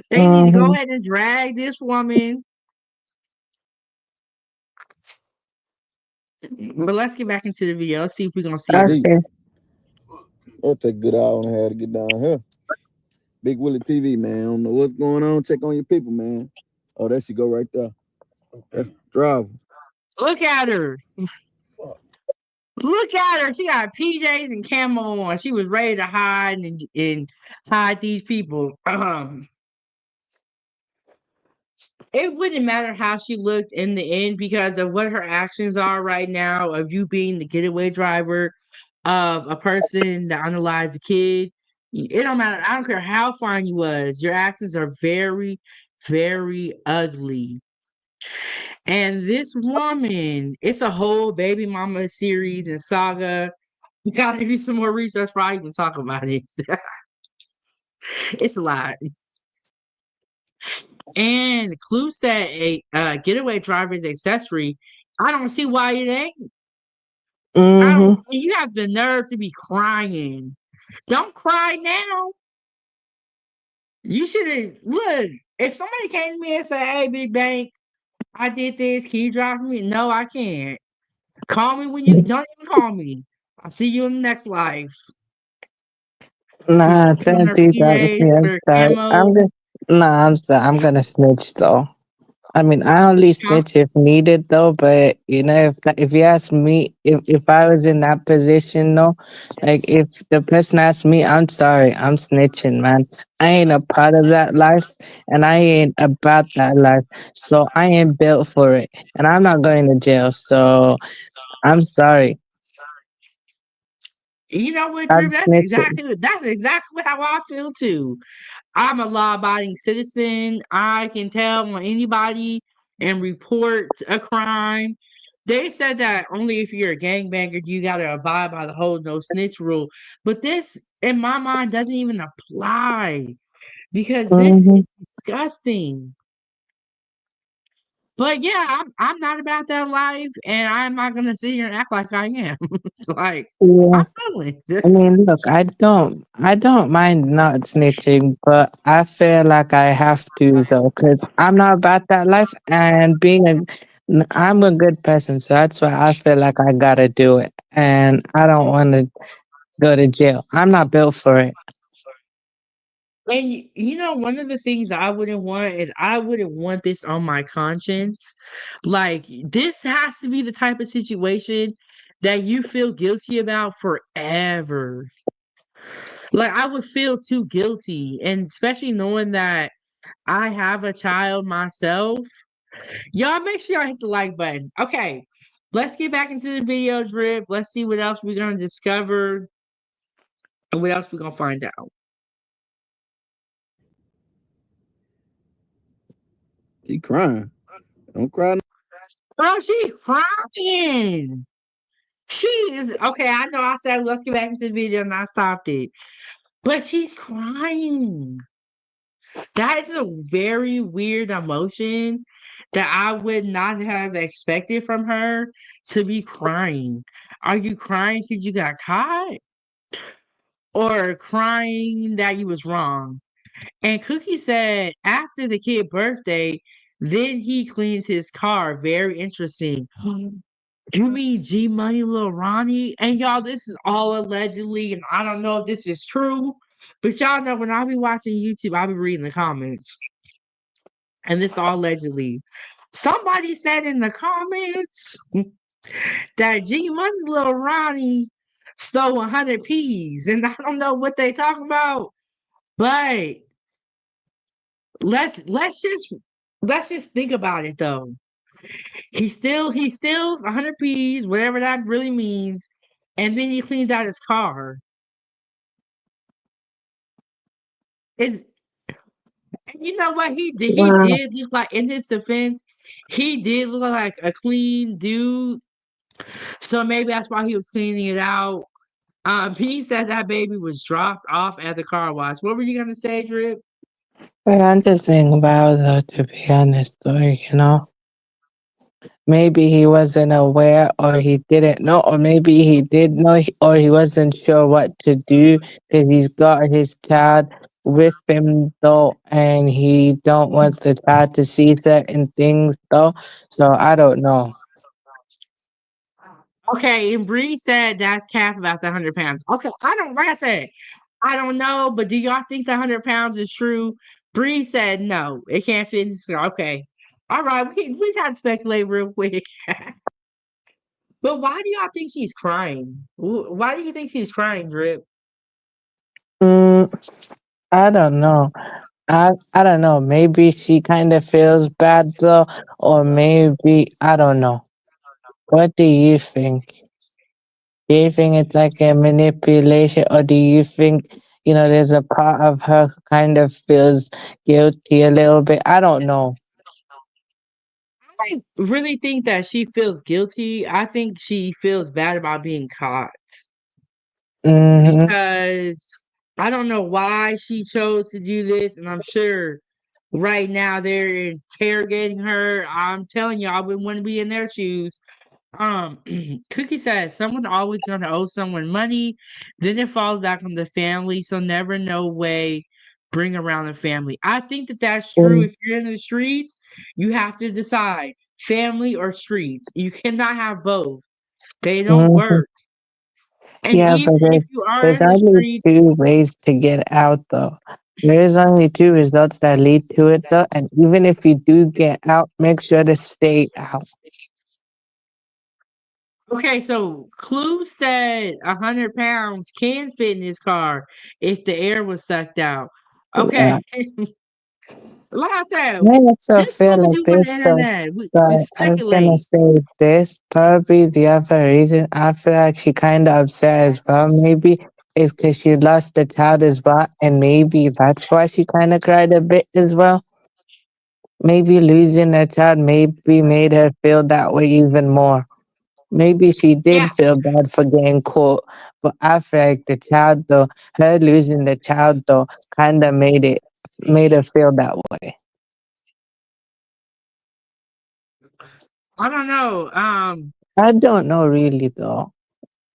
They need to go ahead and drag this woman. But let's get back into the video. Let's see if we're gonna see her. Okay. It'll take a good hour and a half to get down here. Big Willie TV, man. I don't know what's going on. Check on your people, man. Oh, there she go right there. That's the driver. Look at her. Look at her. She got PJs and camo on. She was ready to hide and hide these people. It wouldn't matter how she looked in the end because of what her actions are right now, of you being the getaway driver of a person that unalived the kid. It don't matter. I don't care how fine you was. Your actions are very, very ugly. And this woman, it's a whole baby mama series and saga. You gotta do some more research before I even talk about it. It's a lot. And Clue said a getaway driver's accessory. I don't see why it ain't. I don't. You have the nerve to be crying. Don't cry now. You should have look. If somebody came to me and said, "Hey, Big Bank, I did this. Can you drive me?" No, I can't. Call me when you don't even call me. I'll see you in the next life. Nah, Put on her 20,000. PJs, I'm her sorry. camo. I'm sorry. I'm gonna snitch though. I mean, I only Huh? snitch if needed though, but you know, if you ask me, if I was in that position though, like if the person asked me, I'm sorry, I'm snitching, man. I ain't a part of that life, and I ain't about that life, so I ain't built for it, and I'm not going to jail. So I'm sorry, You know what, I'm Drew? snitching. That's exactly how I feel too. I'm a law-abiding citizen. I can tell on anybody and report a crime. They said that only if you're a gangbanger you gotta abide by the whole no snitch rule. But this, in my mind, doesn't even apply because this is disgusting. But yeah, I'm not about that life, and I'm not gonna sit here and act like I am. Like Yeah. I'm feeling. I mean, look, I don't mind not snitching, but I feel like I have to though, because I'm not about that life. And being I'm a good person, so that's why I feel like I gotta do it, and I don't want to go to jail. I'm not built for it. And one of the things I wouldn't want is I wouldn't want this on my conscience. Like, this has to be the type of situation that you feel guilty about forever. Like, I would feel too guilty, and especially knowing that I have a child myself. Y'all make sure y'all hit the like button. Okay, let's get back into the video drip. Let's see what else we're gonna discover and what else we're gonna find out. He crying. Don't cry. Oh, she's crying. She is okay. I know I said let's get back into the video and I stopped it. But she's crying. That is a very weird emotion that I would not have expected from her to be crying. Are you crying because you got caught? Or crying that you was wrong? And Cookie said after the kid birthday, then he cleans his car. Very interesting. You mean G Money Lil Ronnie? And y'all, this is all allegedly, and I don't know if this is true, but y'all know when I be watching YouTube, I be reading the comments. And this all allegedly. Somebody said in the comments that G Money Lil Ronnie stole 100 P's. And I don't know what they talking about, but let's just think about it though. He steals 100 P's, whatever that really means, and then he cleans out his car. Is and you know what he did? He Wow. did look like, in his defense, he did look like a clean dude. So maybe that's why he was cleaning it out. He said that baby was dropped off at the car wash. What were you gonna say, Drip? But I'm just saying about though, to be honest, though, maybe he wasn't aware, or he didn't know, or maybe he did know, or he wasn't sure what to do because he's got his child with him though, and he don't want the child to see certain things though. So I don't know. Okay, and Bree said that's cap about the 100 pounds. Okay, I don't like I said, I don't know, but do y'all think the 100 pounds is true? Bree said no, it can't fit in his car. Okay. All right, we just had to speculate real quick. But why do y'all think she's crying? Why do you think she's crying, Drip? Mm, I don't know. I don't know. Maybe she kind of feels bad though, or maybe I don't know. What do you think? Do you think it's like a manipulation, or do you think, there's a part of her who kind of feels guilty a little bit? I don't know. I really think that she feels guilty. I think she feels bad about being caught Mm-hmm. because I don't know why she chose to do this, and I'm sure right now they're interrogating her. I'm telling you, I wouldn't want to be in their shoes. Um, Cookie says someone's always gonna owe someone money, then it falls back on the family. So never no way bring around the family. I think that that's true. If you're in the streets, you have to decide family or streets. You cannot have both. They don't Mm-hmm. work. And Yeah, but even if you are there's in the only streets, two ways to get out, though. There is only two results that lead to it, though. And even if you do get out, make sure to stay out. okay, so Clue said 100 pounds can fit in his car if the air was sucked out. Yeah. Okay. Like I said, I also this is feel what we like do on the this, though. internet. We Sorry, I was gonna speculate. say this. Probably the other reason I feel like she kind of upset as well, maybe, is because she lost the child as well. And maybe that's why she kind of cried a bit as well. Maybe losing a child maybe made her feel that way even more. Maybe she Yeah, did feel bad for getting caught, but I feel like the child though, her losing the child though, kind of made her feel that way. I don't know. I don't know really though.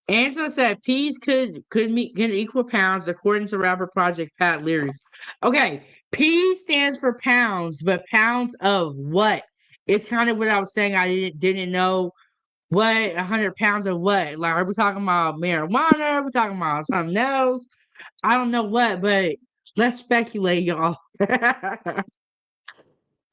Angela said peas could meet can equal pounds according to rapper Project Pat lyrics. Okay, P stands for pounds, but pounds of what? it's kind of what I was saying. I didn't know what 100 pounds of what. Like, are we talking about marijuana? Are we talking about something else? I don't know what, but let's speculate, y'all.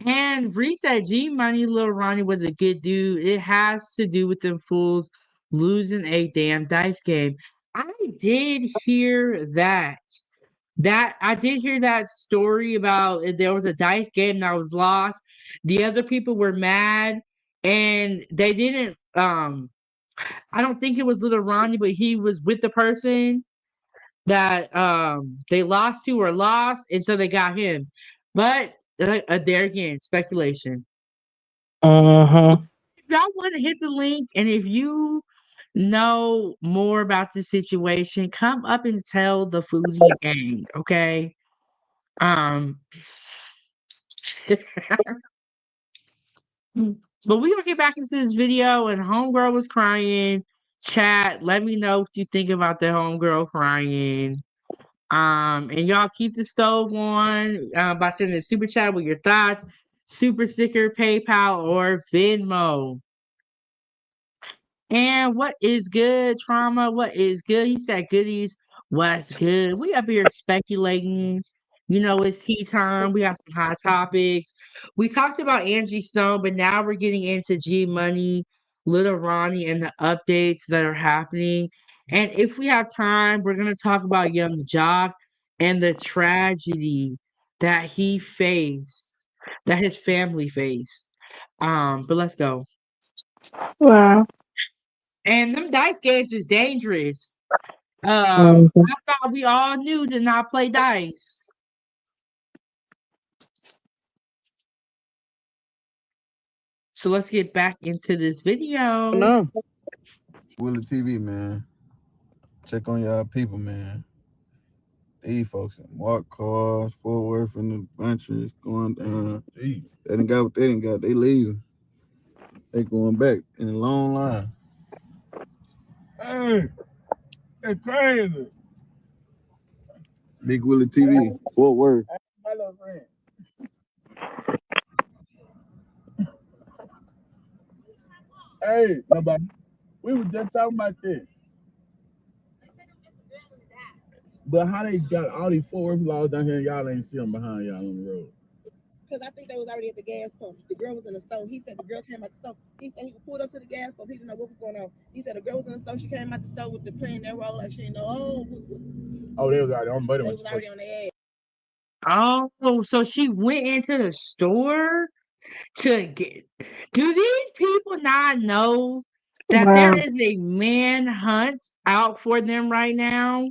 And Bree said G Money Lil Ronnie was a good dude. It has to do with them fools losing a damn dice game. I did hear that. That I did hear that story about there was a dice game that was lost. The other people were mad and they didn't I don't think it was Little Ronnie, but he was with the person that they lost to or lost, and so they got him. But there again, speculation. Mm-hmm. If y'all want to hit the link, and if you know more about the situation, come up and tell the foodie gang, okay? Um, but we gonna get back into this video, and homegirl was crying. Chat, let me know what you think about the homegirl crying. And y'all keep the stove on by sending a super chat with your thoughts, super sticker, PayPal, or Venmo. And what is good, trauma? What is good? He said goodies. What's good? We up here speculating. You know, it's tea time. We got some hot topics. We talked about Angie Stone, but now we're getting into G Money, Little Ronnie, and the updates that are happening. And if we have time, we're gonna talk about young Jock and the tragedy that he faced, that his family faced. But let's go. Wow. And them dice games is dangerous. Mm-hmm. I thought we all knew to not play dice. So let's get back into this video. No. Willie TV, man. Check on y'all people, man. These folks in Mark cars, Fort Worth, and the bunches going down. Jeez. They didn't got what they didn't got. They leaving. They going back in a long line. Hey, it's crazy. Big Willie TV, Fort Worth. My little friend. Hey, nobody. We were just talking about this. But how they got all these Fort Worth laws down here and y'all ain't see them behind y'all on the road? Because I think they was already at the gas pump. The girl was in the stove. He said the girl came out the stove. He said he pulled up to the gas pump. He didn't know what was going on. He said the girl was in the stove. She came out the stove with the playing their role like she didn't know. Oh, they was already on, but they was already on their ass. Oh, so she went into the store to get. Do these people not know that there Wow. is a manhunt out for them right now?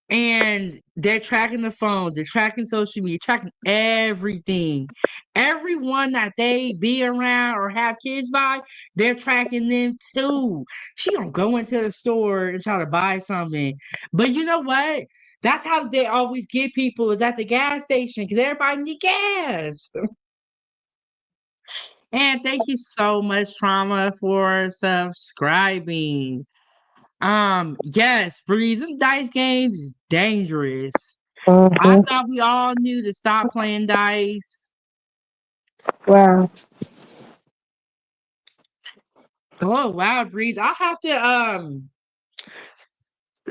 And they're tracking the phones, they're tracking social media, tracking everything. Everyone that they be around or have kids by, they're tracking them too. She gonna go into the store and try to buy something. But you know what? That's how they always get people is at the gas station because everybody need gas. And thank you so much, Trauma, for subscribing. Yes, Breeze, them dice games is dangerous. I Mm-hmm. thought we all knew to stop playing dice. Wow. Oh wow, Breeze. I'll have to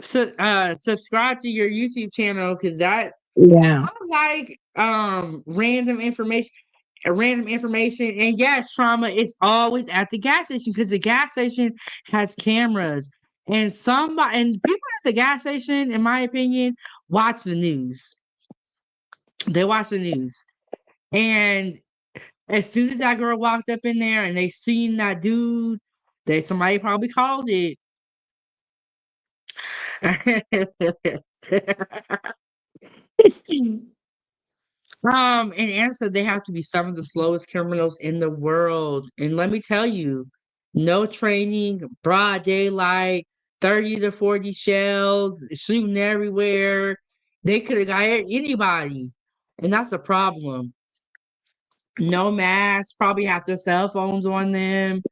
subscribe to your YouTube channel because that Yeah. I like random information. And yes, trauma is always at the gas station because the gas station has cameras. And people at the gas station, in my opinion, watch the news. They watch the news. And as soon as that girl walked up in there and they seen that dude, somebody probably called it. And answer they have to be some of the slowest criminals in the world. And let me tell you, no training, broad daylight, 30 to 40 shells, shooting everywhere. They could have got anybody. And that's a problem. No masks, probably have their cell phones on them.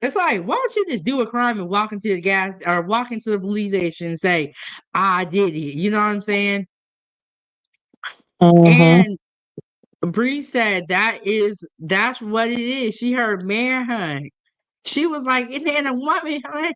It's like, why don't you just do a crime and walk into the gas or walk into the police station and say, I did it. You know what I'm saying? Mm-hmm. And Bree said that's what it is. She heard manhunt. She was like, "It ain't a woman hunt."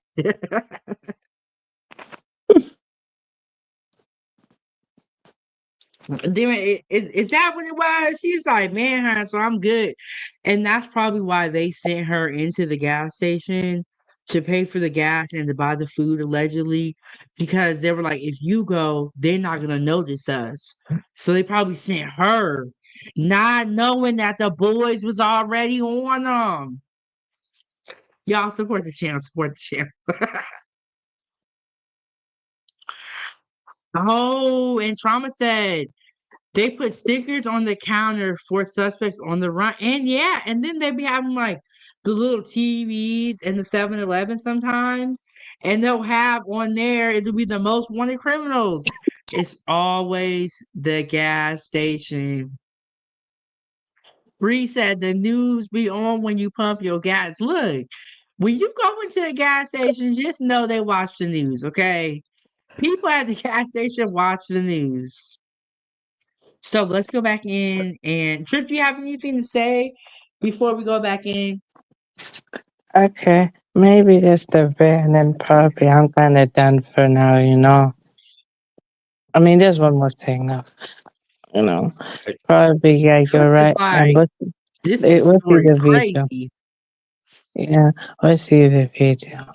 Then is that what it was? She's like, manhunt, so I'm good. And that's probably why they sent her into the gas station to pay for the gas and to buy the food allegedly, because they were like, if you go, they're not gonna notice us. So they probably sent her, not knowing that the boys was already on them. Y'all support the channel, support the channel. Oh, and Trauma said they put stickers on the counter for suspects on the run. And yeah, and then they be having like the little TVs and the 7-Eleven sometimes. And they'll have on there, it'll be the most wanted criminals. It's always the gas station. Bree said the news be on when you pump your gas. Look, when you go into a gas station, just know they watch the news, okay? People at the gas station watch the news. So let's go back in and Trip, do you have anything to say before we go back in? Okay, maybe just a bit, and then probably I'm kind of done for now, you know. I mean, there's one more thing, you know. Probably, yeah, Trip you're is right. like, this We'll see story is the video. crazy. Yeah, we'll see the video.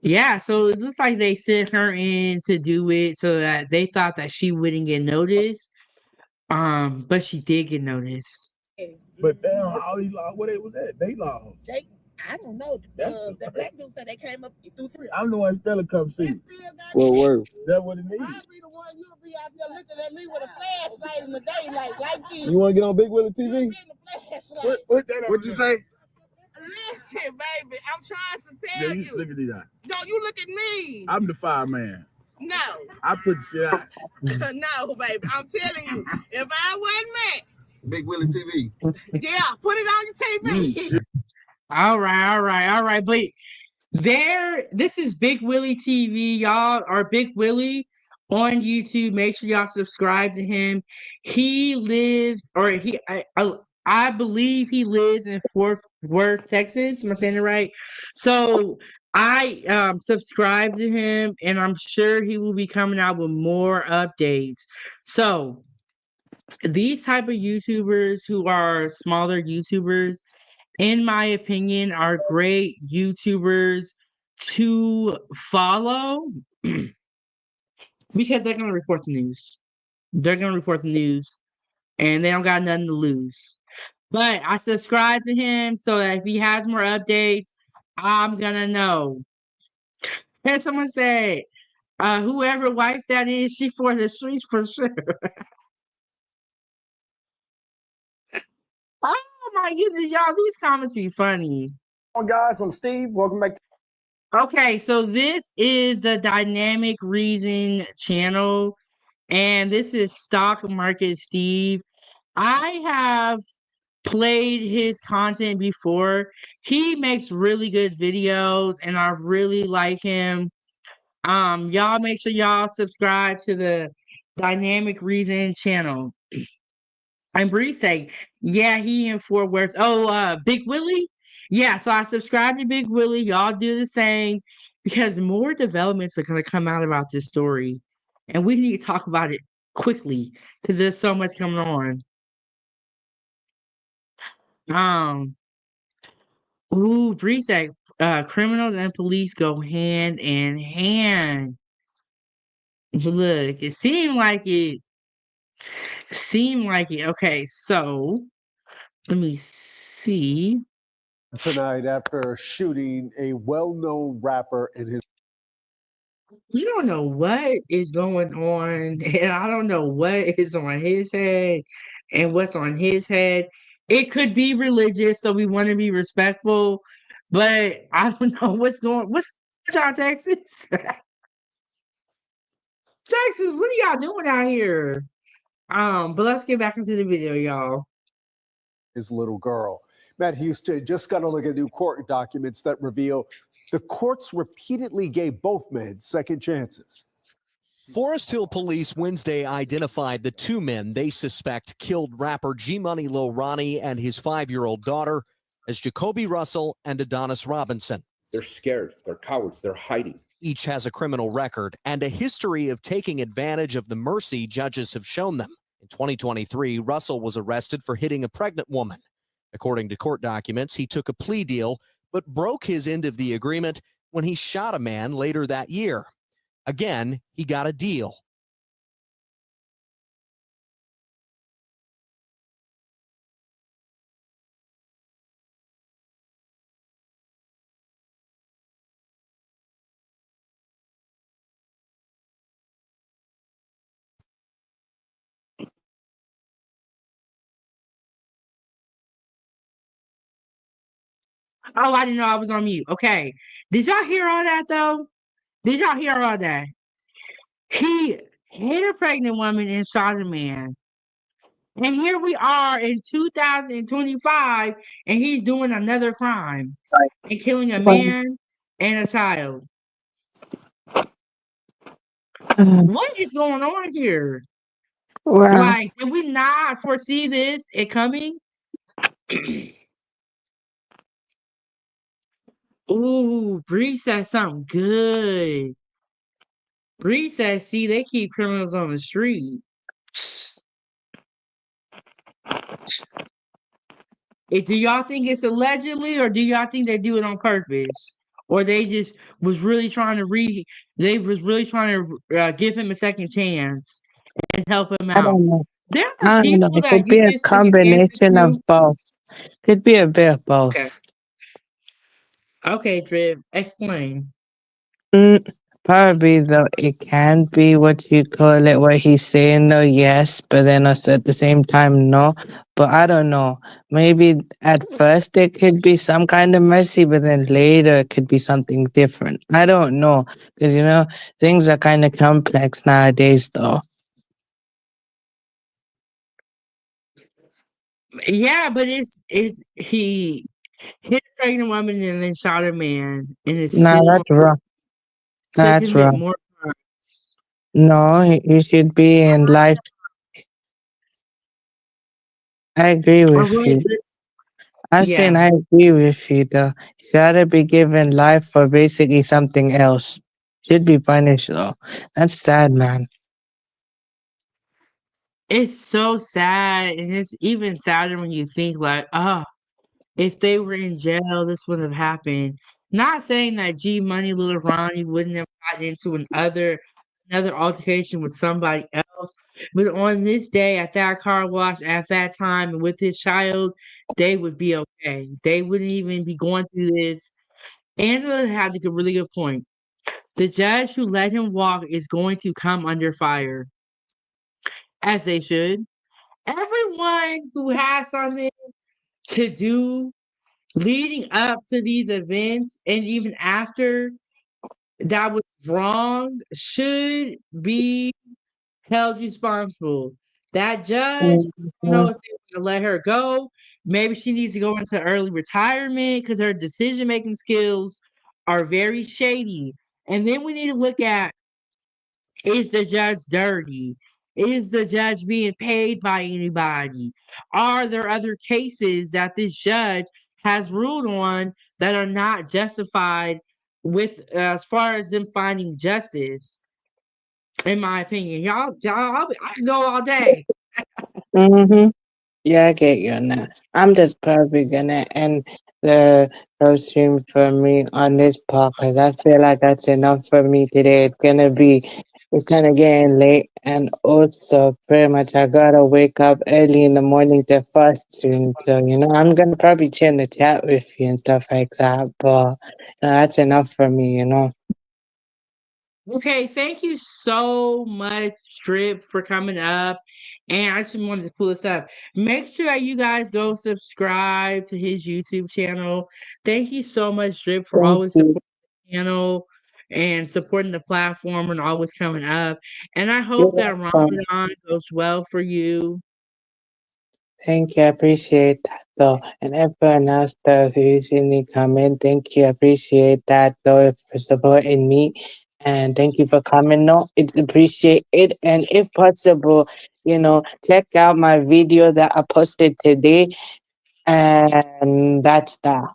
Yeah, so it looks like they sent her in to do it so that they thought that she wouldn't get noticed. But she did get noticed. But damn, all these laws, what it was that? They laws. I don't know. The black dude said they came up through. I'm the one Stella come see. Well, word. That's what it needs. I'll be the one you'll be out there looking at me with a flashlight in the day, like you. You want to get on Big Willie TV? Put that on. What'd you say? Listen, baby, I'm trying to tell Yeah, you. look at these eyes. No, you look at me. I'm the fireman. No. I put the shit out. No, baby, I'm telling you, if I wasn't mad, Big Willie TV. yeah, put it on your TV. All right. But this is Big Willie TV, y'all, or Big Willie on YouTube. Make sure y'all subscribe to him. He lives, or I believe he lives in Fort Worth, Texas. Am I saying it right? So I subscribe to him, and I'm sure he will be coming out with more updates. So these type of YouTubers who are smaller YouTubers, in my opinion, are great YouTubers to follow because they're gonna report the news. They're gonna report the news and they don't got nothing to lose. But I subscribe to him so that if he has more updates, I'm gonna know. And someone said, whoever wife that is, she for the streets for sure. Oh my goodness, y'all, these comments be funny. Well, guys, I'm Steve. Welcome back to Okay, so this is the Dynamic Reason channel, and this is Stock Market Steve. I have played his content before. He makes really good videos, and I really like him. Y'all make sure y'all subscribe to the Dynamic Reason channel. And Bree say, yeah, he in Fort Worth. Oh, Big Willie? Yeah, so I subscribe to Big Willie. Y'all do the same because more developments are going to come out about this story. And we need to talk about it quickly because there's so much coming on. Bree say, criminals and police go hand in hand. Look, it seemed like it. Okay, so let me see. Tonight after shooting a well-known rapper in his You don't know what is going on, and I don't know what is on his head and what's on his head. It could be religious, so we want to be respectful, but I don't know what's y'all Texas? Texas, what are y'all doing out here? But let's get back into the video, y'all. his little girl. Matt Houston just got a look at new court documents that reveal the courts repeatedly gave both men second chances. Forest Hill police Wednesday identified the two men they suspect killed rapper G-Money Lil Ronnie and his 5-year-old daughter as Jacoby Russell and Adonis Robinson. They're scared. They're cowards. They're hiding. Each has a criminal record and a history of taking advantage of the mercy judges have shown them. In 2023, Russell was arrested for hitting a pregnant woman. According to court documents, he took a plea deal but broke his end of the agreement when he shot a man later that year. Again, he got a deal. Oh, I didn't know I was on mute. Okay. Did y'all hear all that though? Did y'all hear all that? He hit a pregnant woman and shot a man. And here we are in 2025, and he's doing another crime and killing a man and a child. What is going on here? Wow. Like, did we not foresee this it coming? Ooh, Bree said something good. Bree said, see, they keep criminals on the street. Do y'all think it's allegedly, or do y'all think they do it on purpose? Or they just was really trying to they was really trying to give him a second chance and help him I out. don't know. There are I don't know. people It that could be you a just took a chance combination of to. both. Could be a bit of Okay. both. Okay, Drip, explain. Probably though it can be what you call it, what he's saying though, yes, but then also at the same time no. But I don't know. Maybe at first it could be some kind of mercy, but then later it could be something different. I don't know. Because things are kind of complex nowadays though. Yeah, but it's he hit a pregnant woman and then shot a man and is Nah, still that's wrong. to That's commit wrong. more crimes. No, he should be in life. I agree Or with really, you. I'm saying yeah. I agree with you though. You gotta be given life for basically something else. Should be punished though. That's sad, man. It's so sad, and it's even sadder when you think like, oh, if they were in jail, this wouldn't have happened. Not saying that G Money Little Ronnie wouldn't have gotten into another altercation with somebody else, but on this day at that car wash at that time and with his child, they would be okay. They wouldn't even be going through this. Angela had a really good point. The judge who let him walk is going to come under fire, as they should. Everyone who has something to do leading up to these events and even after that was wrong should be held responsible. That judge, I don't know Mhm. if they want to let her go. Maybe she needs to go into early retirement because her decision making skills are very shady. And then we need to look at, is the judge dirty? Is the judge being paid by anybody? Are there other cases that this judge has ruled on that are not justified with as far as them finding justice? In my opinion, I can go all day. Mhm. Yeah, I get you on that. I'm just probably gonna end the road stream for me on this part because I feel like that's enough for me today. It's gonna getting late, and also pretty much I gotta wake up early in the morning to fast soon. So I'm gonna probably chill in the chat with you and stuff like that. But that's enough for me. Okay, thank you so much, Strip, for coming up. And I just wanted to pull this up. Make sure that you guys go subscribe to his YouTube channel. Thank you so much, Strip, for Thank always you. supporting the channel and supporting the platform and always coming up. And I You're hope that welcome. Ramadan goes well for you. Thank you. I appreciate that though. And everyone else though who's in the comment, thank you. I appreciate that though for supporting me And thank you for coming on. It's appreciated. And if possible, check out my video that I posted today. And that's that.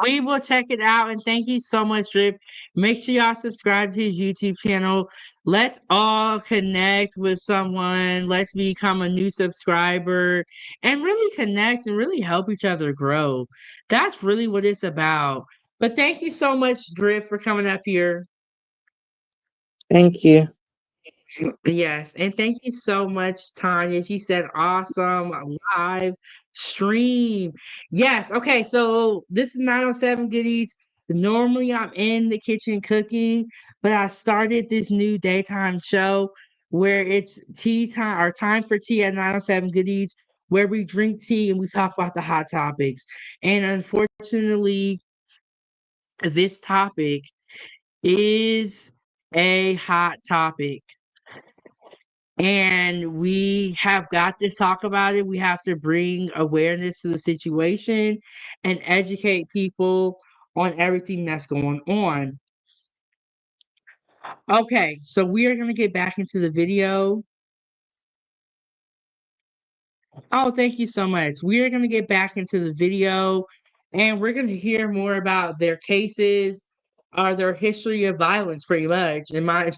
We will check it out, and thank you so much, Drip. Make sure y'all subscribe to his YouTube channel. Let's all connect with someone. Let's become a new subscriber and really connect and really help each other grow. That's really what it's about. But thank you so much, Drip, for coming up here. Thank you. Yes, and thank you so much, Tanya. She said awesome live stream. Yes, okay, so this is 907 Goodies. Normally I'm in the kitchen cooking, but I started this new daytime show where it's tea time or time for tea at 907 Goodies, where we drink tea and we talk about the hot topics. And unfortunately, this topic is a hot topic. And we have got to talk about it. We have to bring awareness to the situation and educate people on everything that's going on. Okay, so we are going to get back into the video. Oh, thank you so much. We are going to get back into the video and we're going to hear more about their cases or their history of violence, pretty much. In my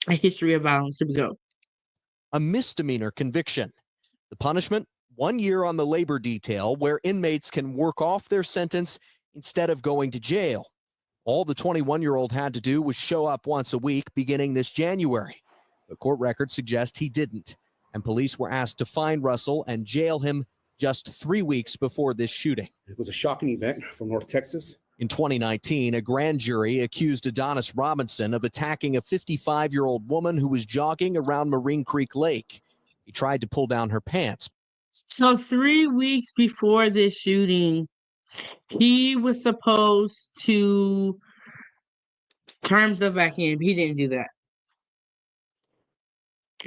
a history of violence. Here we go. A misdemeanor conviction. The punishment, 1 year on the labor detail, where inmates can work off their sentence instead of going to jail. All the 21-year-old had to do was show up once a week beginning this January. The court records suggest he didn't, and police were asked to find Russell and jail him just 3 weeks before this shooting. It was a shocking event from North Texas. In 2019, a grand jury accused Adonis Robinson of attacking a 55-year-old woman who was jogging around Marine Creek Lake. He tried to pull down her pants. So 3 weeks before this shooting, he was supposed to turn himself back in. He didn't do that.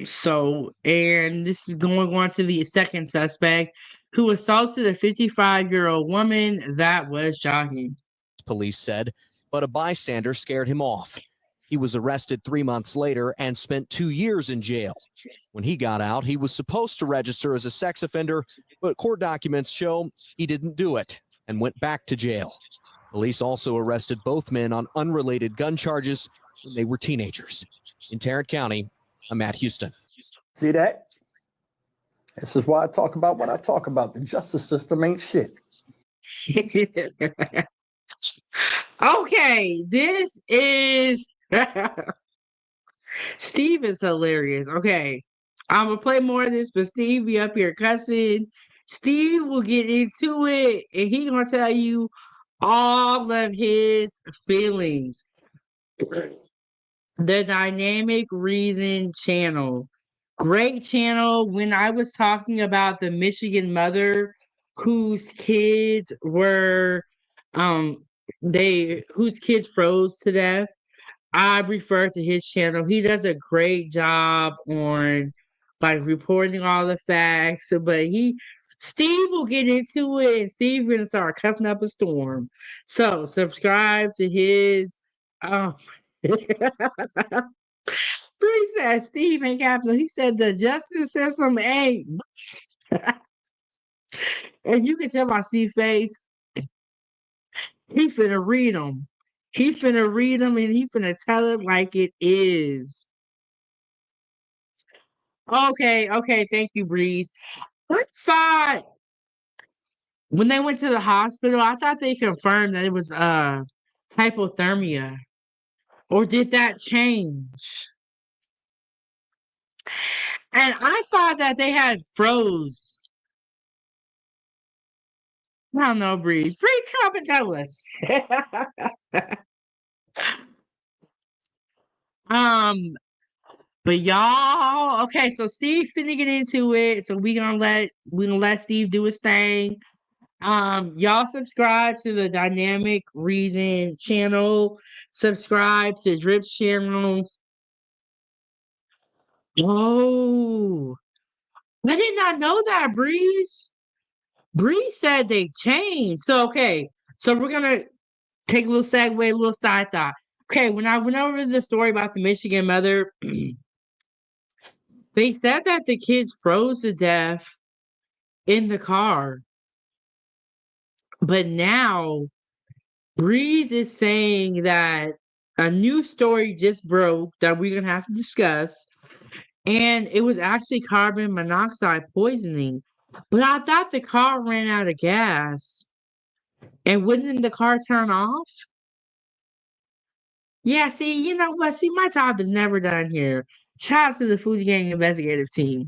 So, and this is going on to the second suspect who assaulted a 55-year-old woman that was jogging. Police said, but a bystander scared him off. He was arrested 3 months later and spent 2 years in jail. When he got out, he was supposed to register as a sex offender, but court documents show he didn't do it and went back to jail. Police also arrested both men on unrelated gun charges when they were teenagers. In Tarrant County, I'm Matt Houston. See that? This is why I talk about what I talk about. The justice system ain't shit. Okay, this is Steve is hilarious. Okay, I'm gonna play more of this, but Steve be up here cussing. Steve will get into it, and he gonna tell you all of his feelings. The Dynamic Reason channel. Great channel. When I was talking about the Michigan mother whose kids were whose kids froze to death, I refer to his channel. He does a great job on like reporting all the facts, but Steve will get into it and Steve gonna start cussing up a storm. So subscribe to his Bree said Steve ain't capital. He said the justice system ain't. And you can tell by Steve's face, he finna read them. He finna read them and he finna tell it like it is. Okay, thank you, Breeze. I thought when they went to the hospital, I thought they confirmed that it was hypothermia. Or did that change? And I thought that they had froze. I don't know, Breeze. Breeze, come up and tell us. But y'all, okay, so Steve finna get into it. So we gonna let Steve do his thing. Y'all subscribe to the Dynamic Reason channel. Subscribe to Drip's channel. Oh, I did not know that, Breeze. Breeze said they changed. So okay, so we're gonna take a little segue, a little side thought. Okay, when I went over the story about the Michigan mother, they said that the kids froze to death in the car. But now Breeze is saying that a new story just broke that we're gonna have to discuss, and it was actually carbon monoxide poisoning. But I thought the car ran out of gas. And wouldn't the car turn off? Yeah, see, you know what? See, my job is never done here. Shout out to the Foodie Gang investigative team.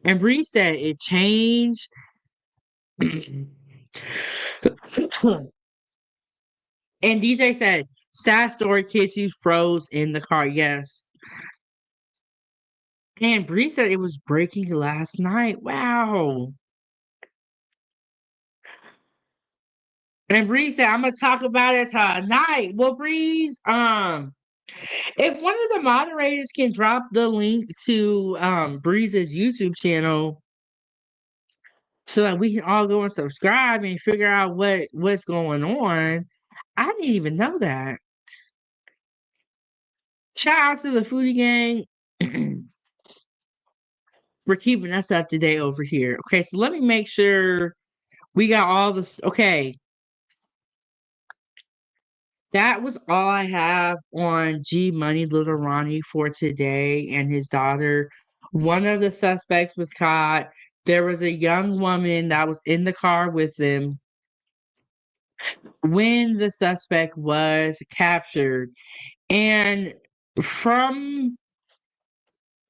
And Bree said it changed. And DJ said, sad story, kids who froze in the car. Yes. And Bree said it was breaking last night. Wow. And Bree said, I'm gonna talk about it tonight. Well, Breeze, if one of the moderators can drop the link to Breeze's YouTube channel so that we can all go and subscribe and figure out what's going on. I didn't even know that. Shout out to the Foodie Gang for keeping us up to date over here. Okay, so let me make sure we got all this. Okay, that was all I have on G Money Lil Ronnie for today and his daughter. One of the suspects was caught. There was a young woman that was in the car with them when the suspect was captured. And from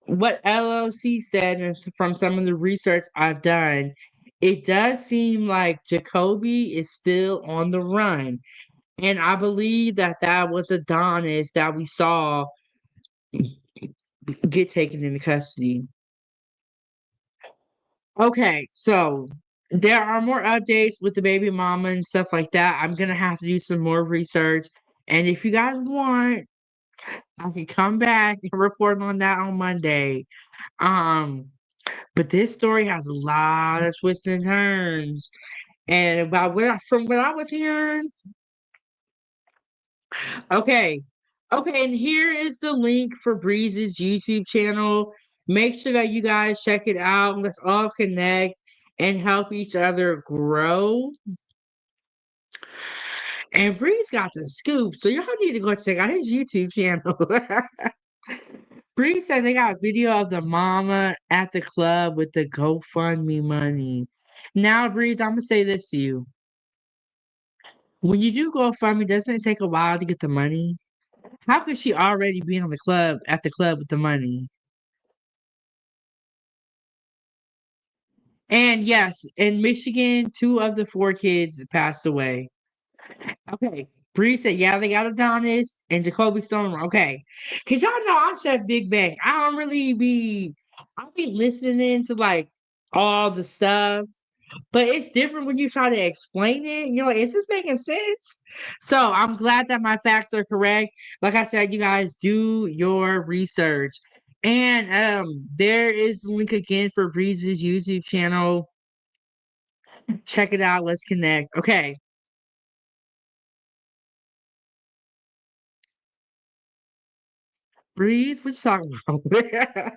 what LLC said and from some of the research I've done, it does seem like Jacoby is still on the run. And I believe that that was Adonis that we saw get taken into custody. Okay, so there are more updates with the baby mama and stuff like that. I'm gonna have to do some more research. And if you guys want, I can come back and report on that on Monday. But this story has a lot of twists and turns. And from what I was hearing, okay. Okay, and here is the link for Breeze's YouTube channel. Make sure that you guys check it out. Let's all connect and help each other grow. And Breeze got the scoop, so y'all need to go check out his YouTube channel. Bree said they got a video of the mama at the club with the GoFundMe money. Now, Breeze, I'm gonna say this to you. When you do GoFundMe, doesn't it take a while to get the money? How could she already be on the club at the club with the money? And yes, in Michigan, 2 of the 4 kids passed away. Okay. Bree said, yeah, they got Adonis and Jacoby Stone. Okay. Cause y'all know I'm Chef Big Bang. I'll be listening to like all the stuff, but it's different when you try to explain it. You know, is this making sense? So I'm glad that my facts are correct. Like I said, you guys do your research. And there is the link again for Breeze's YouTube channel. Check it out. Let's connect. Okay. Breeze, what you talking about?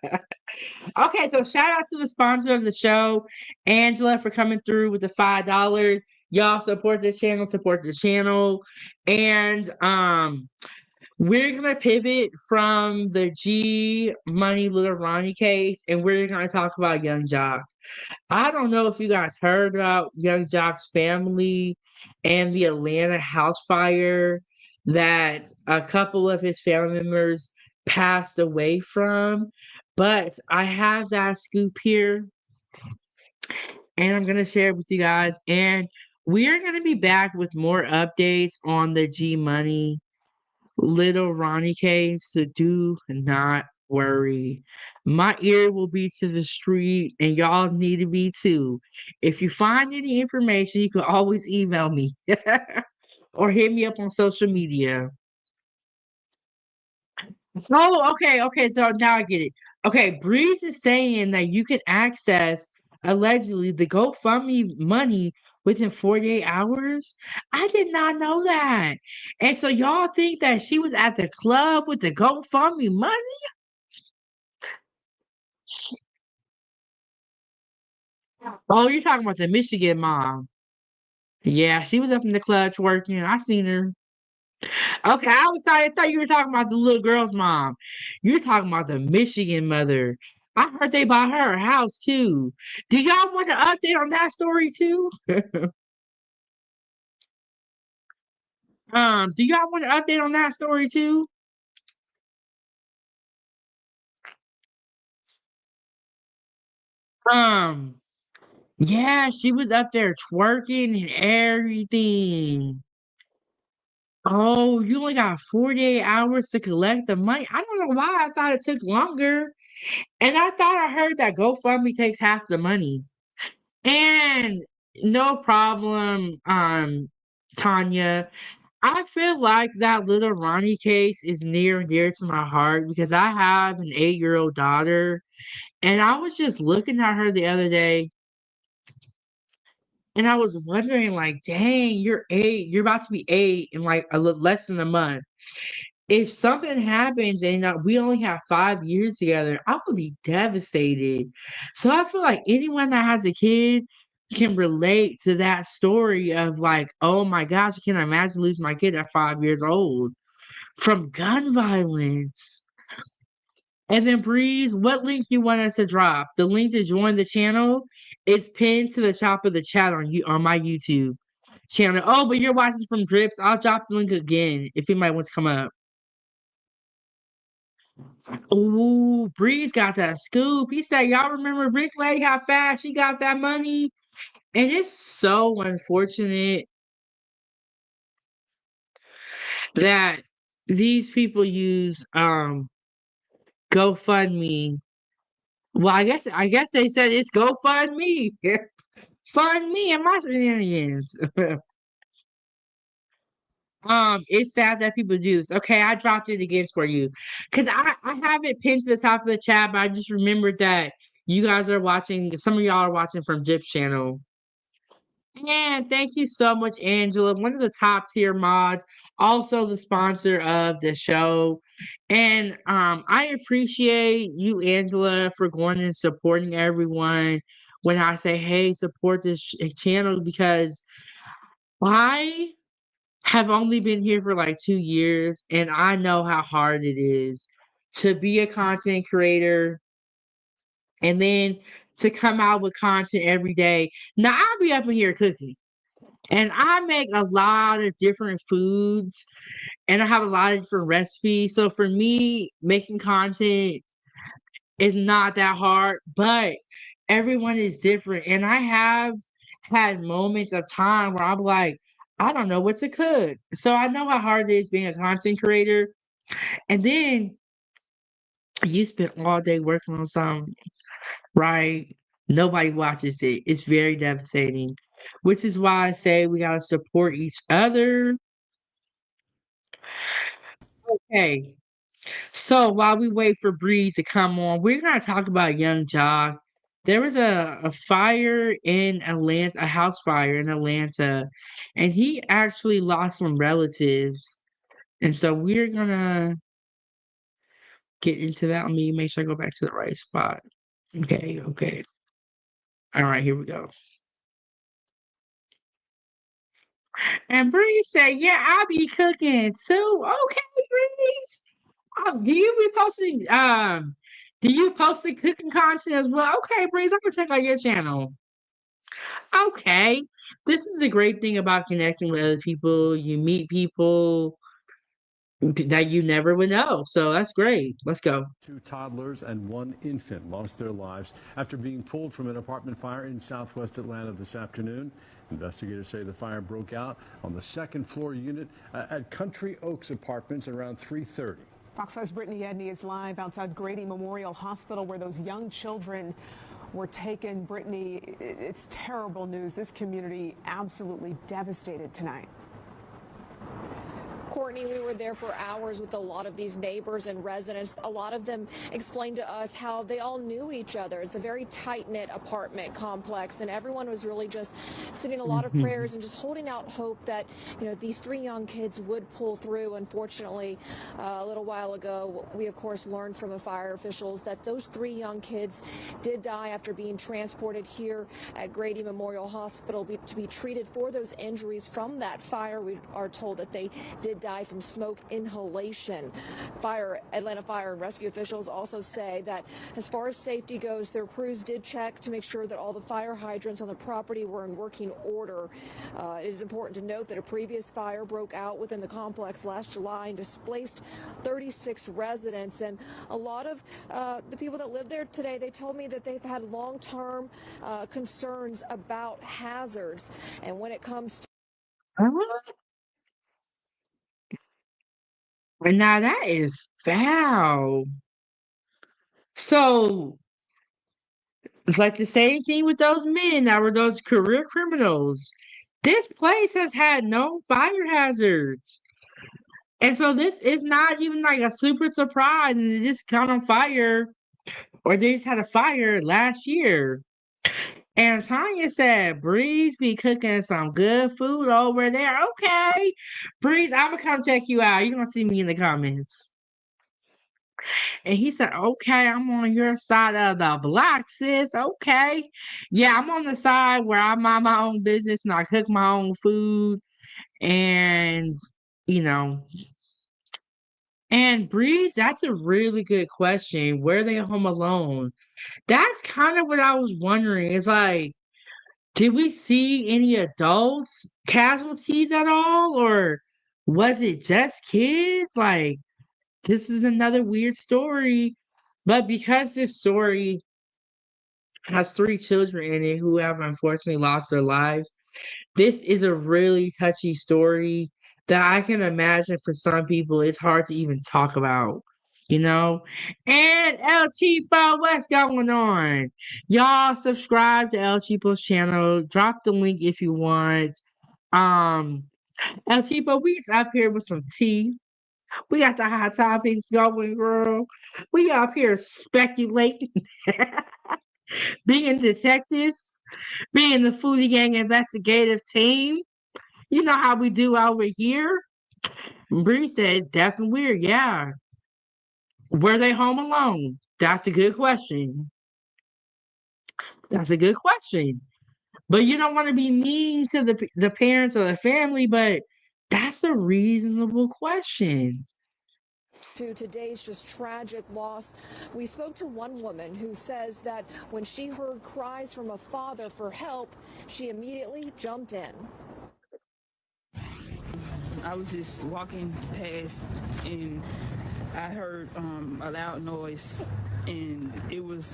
Okay, so shout out to the sponsor of the show, Angela, for coming through with the $5. Y'all support this channel, And we're gonna pivot from the G Money Lil Ronnie case, and we're gonna talk about Young Jock. I don't know if you guys heard about Young Jock's family and the Atlanta house fire that a couple of his family members passed away from, but I have that scoop here and I'm going to share it with you guys. And we're going to be back with more updates on the G Money Lil Ronnie case, so do not worry. My ear will be to the street, and y'all need to be too. If you find any information, you can always email me or hit me up on social media. Oh, okay, so now I get it. Okay, Breeze is saying that you can access allegedly the GoFundMe money within 48 hours? I did not know that. And so y'all think that she was at the club with the GoFundMe money? Oh, you're talking about the Michigan mom. Yeah, she was up in the club twerking. I seen her. Okay, I was sorry. I thought you were talking about the little girl's mom. You're talking about the Michigan mother. I heard they bought her a house too. Do y'all want an update on that story too? Do y'all want an update on that story too? Um, yeah, she was up there twerking and everything. Oh, you only got 48 hours to collect the money. I don't know why I thought it took longer. And I thought I heard that GoFundMe takes half the money. And no problem, Tanya. I feel like that Little Ronnie case is near and dear to my heart because I have an 8-year-old daughter. And I was just looking at her the other day and I was wondering, like, dang, you're 8, you're about to be 8 in like less than a month. If something happens and we only have 5 years together, I would be devastated. So I feel like anyone that has a kid can relate to that story of like, oh my gosh, I can't imagine losing my kid at 5 years old from gun violence. And then Breeze, what link you want us to drop? The link to join the channel is pinned to the top of the chat on my YouTube channel. Oh, but you're watching from Drips. I'll drop the link again if anybody wants to come up. Ooh, Breeze got that scoop. He said, y'all remember Rick Lake, how fast she got that money? And it's so unfortunate that these people use GoFundMe. Well, I guess they said it's GoFundMe. Fund me and my shenanigans. It's sad that people do this. Okay, I dropped it again for you. Cause I have it pinned to the top of the chat, but I just remembered that you guys are watching, some of y'all are watching from Jip's channel. And thank you so much, Angela, one of the top tier mods, also the sponsor of the show. And I appreciate you, Angela, for going and supporting everyone when I say, hey, support this channel because I have only been here for like 2 years and I know how hard it is to be a content creator and then to come out with content every day. Now I'll be up in here cooking. And I make a lot of different foods and I have a lot of different recipes. So for me, making content is not that hard, but everyone is different. And I have had moments of time where I'm like, I don't know what to cook. So I know how hard it is being a content creator. And then you spend all day working on something, right? Nobody watches it. It's very devastating, which is why I say we got to support each other. Okay. So while we wait for Breeze to come on, we're gonna talk about young Jock. There was a fire in Atlanta, a house fire in Atlanta, and he actually lost some relatives. And so we're gonna get into that. Let me make sure I go back to the right spot. Okay, okay. All right, here we go. And Breeze said, "Yeah, I'll be cooking too." Okay, Breeze. Do you be posting? Do you post the cooking content as well? Okay, Breeze, I'm gonna check out your channel. Okay, this is a great thing about connecting with other people. You meet people that you never would know, so that's great. Let's go. 2 toddlers and 1 infant lost their lives after being pulled from an apartment fire in southwest Atlanta this afternoon. Investigators say the fire broke out on the 2nd floor unit at Country Oaks Apartments around 3:30. Fox 5's Brittany Edney is live outside Grady Memorial Hospital where those young children were taken. Brittany, it's terrible news. This community absolutely devastated tonight. Courtney, we were there for hours with a lot of these neighbors and residents. A lot of them explained to us how they all knew each other. It's a very tight-knit apartment complex, and everyone was really just sending a lot of prayers and just holding out hope that, you know, these 3 young kids would pull through. Unfortunately, a little while ago, we of course learned from the fire officials that those 3 young kids did die after being transported here at Grady Memorial Hospital to be treated for those injuries from that fire. We are told that they did die from smoke inhalation. Atlanta Fire and Rescue officials also say that as far as safety goes, their crews did check to make sure that all the fire hydrants on the property were in working order. It is important to note that a previous fire broke out within the complex last July and displaced 36 residents. And a lot of the people that live there today, they told me that they've had long-term concerns about hazards. And when it comes to And now that is foul. So it's like the same thing with those men that were those career criminals. This place has had no fire hazards. And so this is not even like a super surprise, and it just caught on fire, or they just had a fire last year. And Tanya said, Breeze be cooking some good food over there. Okay, Breeze, I'm gonna come check you out. You're gonna see me in the comments. And he said, okay, I'm on your side of the block, sis. Okay. Yeah, I'm on the side where I mind my own business and I cook my own food. And, you know, and Breeze, that's a really good question. Were they home alone? That's kind of what I was wondering. It's like, did we see any adults casualties at all? Or was it just kids? Like, this is another weird story. But because this story has 3 children in it who have unfortunately lost their lives, this is a really touchy story that I can imagine for some people it's hard to even talk about, you know? And El Cheapo, what's going on? Y'all subscribe to El Cheapo's channel. Drop the link if you want. El Cheapo, we just up here with some tea. We got the hot topics going, girl. We up here speculating, being detectives, being the Foodie Gang investigative team. You know how we do over here. Bree said, definitely weird. Yeah. Were they home alone? That's a good question. That's a good question. But you don't want to be mean to the parents or the family, but that's a reasonable question. to today's just tragic loss, we spoke to one woman who says that when she heard cries from a father for help, she immediately jumped in. I was just walking past and I heard a loud noise, and it was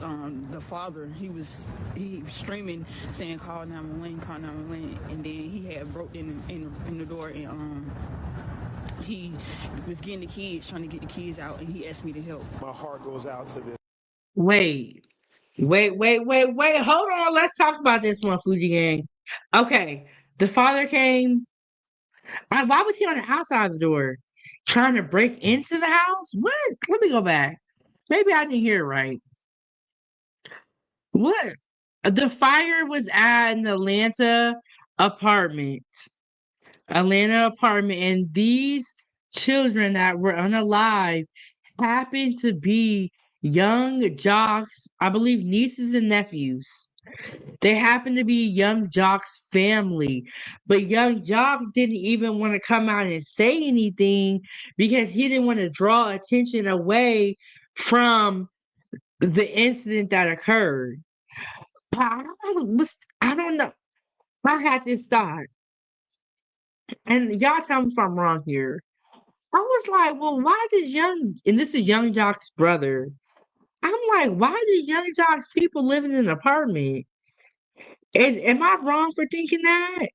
the father. He was screaming, saying, "Call 911, call 911," and then he had broke in the door, and he was getting the kids, trying to get the kids out, and he asked me to help. My heart goes out to this. Wait. Hold on. Let's talk about this one, Fuji Gang. Okay. The father came. Why was he on the outside of the door? Trying to break into the house? What? Let me go back. Maybe I didn't hear it right. What? The fire was at an apartment. Atlanta apartment, and these children that were unalive happened to be young Jock's, I believe, nieces and nephews. They happened to be young Jock's family, but young Jock didn't even want to come out and say anything because he didn't want to draw attention away from the incident that occurred. I don't know. I had this thought, and y'all tell me if I'm wrong here. I was like, well, why does and this is young Jock's brother. I'm like, why do young Jock's people live in an apartment? Am I wrong for thinking that?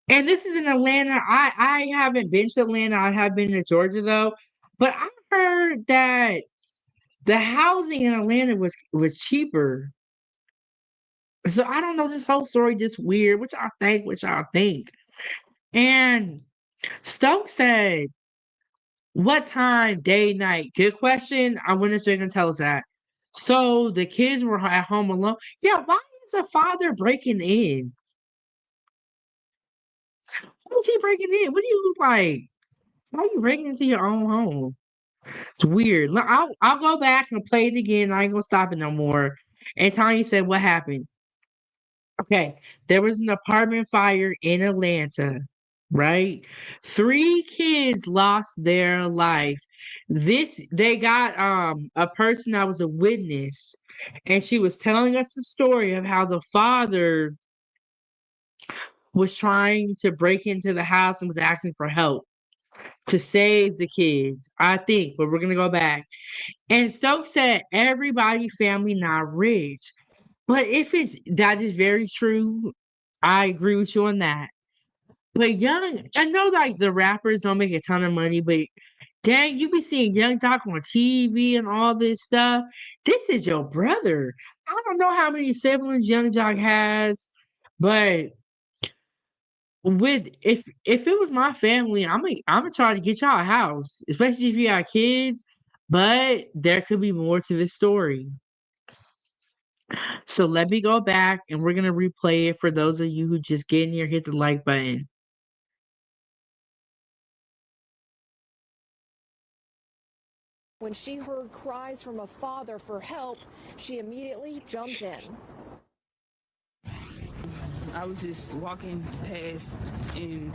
And this is in Atlanta. I haven't been to Atlanta. I have been to Georgia though. But I heard that the housing in Atlanta was cheaper. So I don't know, this whole story just weird. What y'all think? And Stokes said What time, day, night? Good question. I wonder if they're gonna tell us that. So the kids were at home alone. Yeah, why is a father breaking in? Why is he breaking in? What do you look like? Why are you breaking into your own home? It's weird. I'll go back and play it again. I ain't gonna stop it no more. And Tanya said, "What happened?" Okay, there was an apartment fire in Atlanta, right? 3 kids lost their life. They got a person that was a witness, and she was telling us the story of how the father was trying to break into the house and was asking for help to save the kids, I think, but we're gonna go back. And Stokes said everybody family not rich. But if it's that is very true, I agree with you on that. But I know like the rappers don't make a ton of money, but dang, you be seeing Young Doc on TV and all this stuff. This is your brother. I don't know how many siblings Young Doc has, but if it was my family, I'm gonna try to get y'all a house, especially if you got kids. But there could be more to this story. So let me go back and we're gonna replay it for those of you who just get in here, hit the like button. When she heard cries from a father for help, she immediately jumped in. I was just walking past and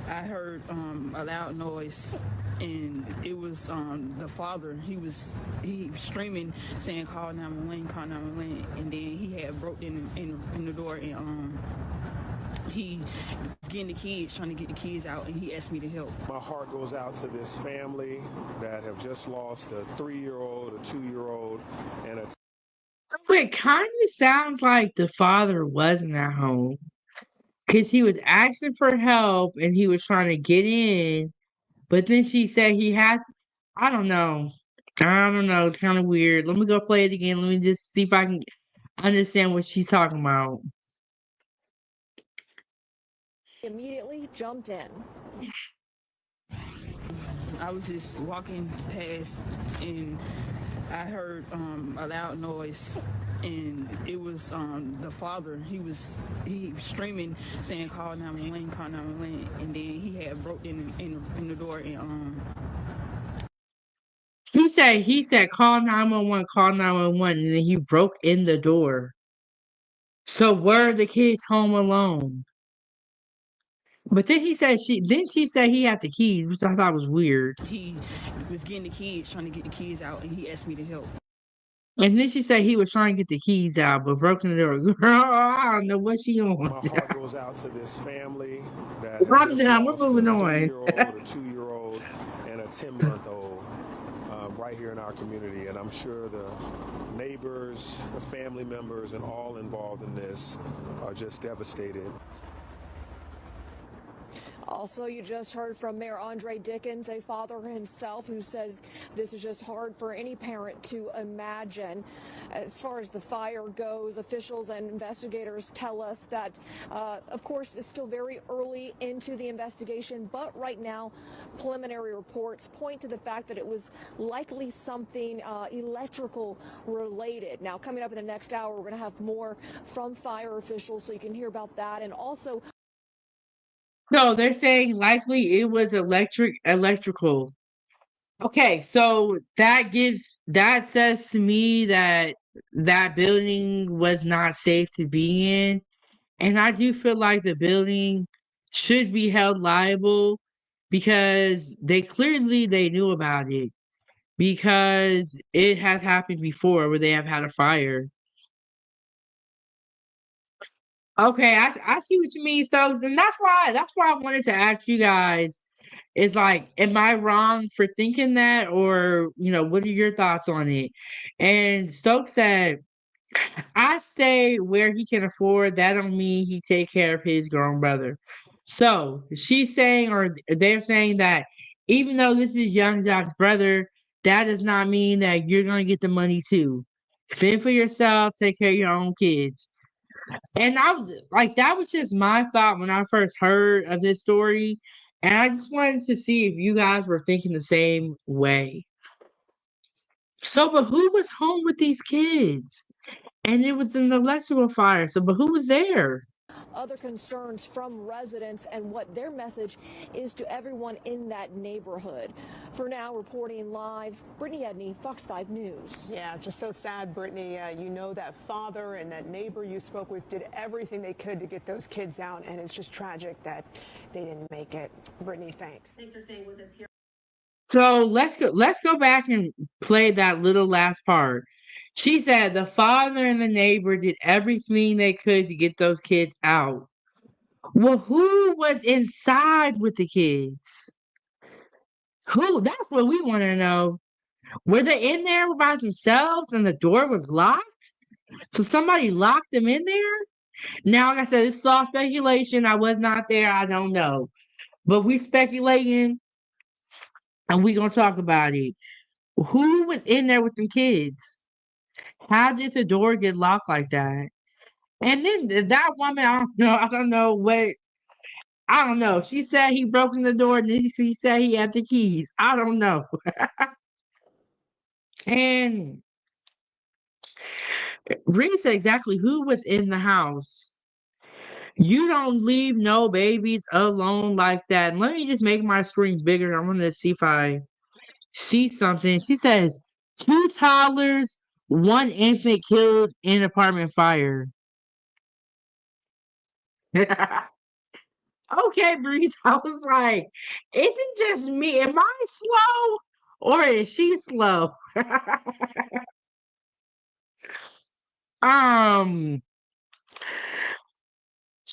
I heard a loud noise, and it was the father. He was screaming, saying, "Call 911, call 911," and then he had broke in the door, and he was getting the kids, trying to get the kids out, and he asked me to help. My heart goes out to this family that have just lost a 3-year-old, a 2-year-old, and a It kind of sounds like the father wasn't at home because he was asking for help and he was trying to get in, but then she said he had. I don't know. I don't know. It's kind of weird. Let me go play it again. Let me just see if I can understand what she's talking about. Immediately jumped in. I was just walking past and I heard a loud noise, and it was the father. He was screaming, saying, "Call 911, call 911," and then he had broke in the door, and He said call 911, call 911, and then he broke in the door. So were the kids home alone? But then she said he had the keys, which I thought was weird. he was getting the kids, trying to get the kids out, and he asked me to help. And then she said he was trying to get the keys out, but broke in the door. Girl, I don't know what she on. My heart goes out to this family that have Calm just down, we're lost a moving on. 3-year-old, a 2-year-old, and a 10-month-old right here in our community. And I'm sure the neighbors, the family members, and all involved in this are just devastated. Also, you just heard from Mayor Andre Dickens, a father himself, who says this is just hard for any parent to imagine. As far as the fire goes, officials and investigators tell us that, of course, it's still very early into the investigation, but right now, preliminary reports point to the fact that it was likely something electrical related. Now, coming up in the next hour, we're going to have more from fire officials, so you can hear about that. And also, No, they're saying likely it was electrical. Okay, so that says to me that that building was not safe to be in. And I do feel like the building should be held liable because they knew about it because it has happened before where they have had a fire. Okay, I see what you mean, Stokes, and that's why I wanted to ask you guys is like, am I wrong for thinking that, or what are your thoughts on it? And Stokes said, I stay where he can afford. That don't mean he take care of his grown brother. So she's saying, or they're saying that even though this is Young Jock's brother, that does not mean that you're gonna get the money too. Fend for yourself, take care of your own kids. And I was like, that was just my thought when I first heard of this story. And I just wanted to see if you guys were thinking the same way. So, but who was home with these kids? And it was an electrical fire. So, but who was there? Other concerns from residents and what their message is to everyone in that neighborhood. For now, reporting live, Brittany Edney, Fox 5 News. Yeah, just so sad, Brittany. You know that father and that neighbor you spoke with did everything they could to get those kids out, and it's just tragic that they didn't make it. Brittany, thanks. Thanks for staying with us here. So let's go back and play that little last part. She said the father and the neighbor did everything they could to get those kids out. Well, who was inside with the kids? Who? That's what we want to know. Were they in there by themselves and the door was locked? So somebody locked them in there? Now, like I said, it's all speculation. I was not there. I don't know. But we speculating and we gonna talk about it. Who was in there with them kids? How did the door get locked like that? And then that woman, I don't know. I don't know what. I don't know. She said he broke in the door, and then she said he had the keys. I don't know. And Reed said exactly who was in the house. You don't leave no babies alone like that. Let me just make my screen bigger. I want to see if I see something. She says 2 toddlers, 1 infant killed in apartment fire. Okay, Breeze. I was like, is it just me? Am I slow? Or is she slow? um,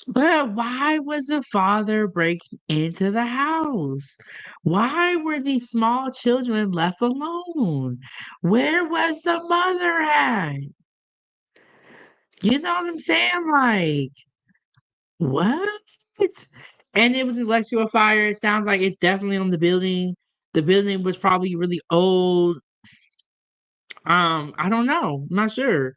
but why was the father breaking into the house? Why were these small children left alone? Where was the mother at? You know what I'm saying? Like, what? And it was an electrical fire. It sounds like it's definitely on the building. The building was probably really old. I don't know. I'm not sure.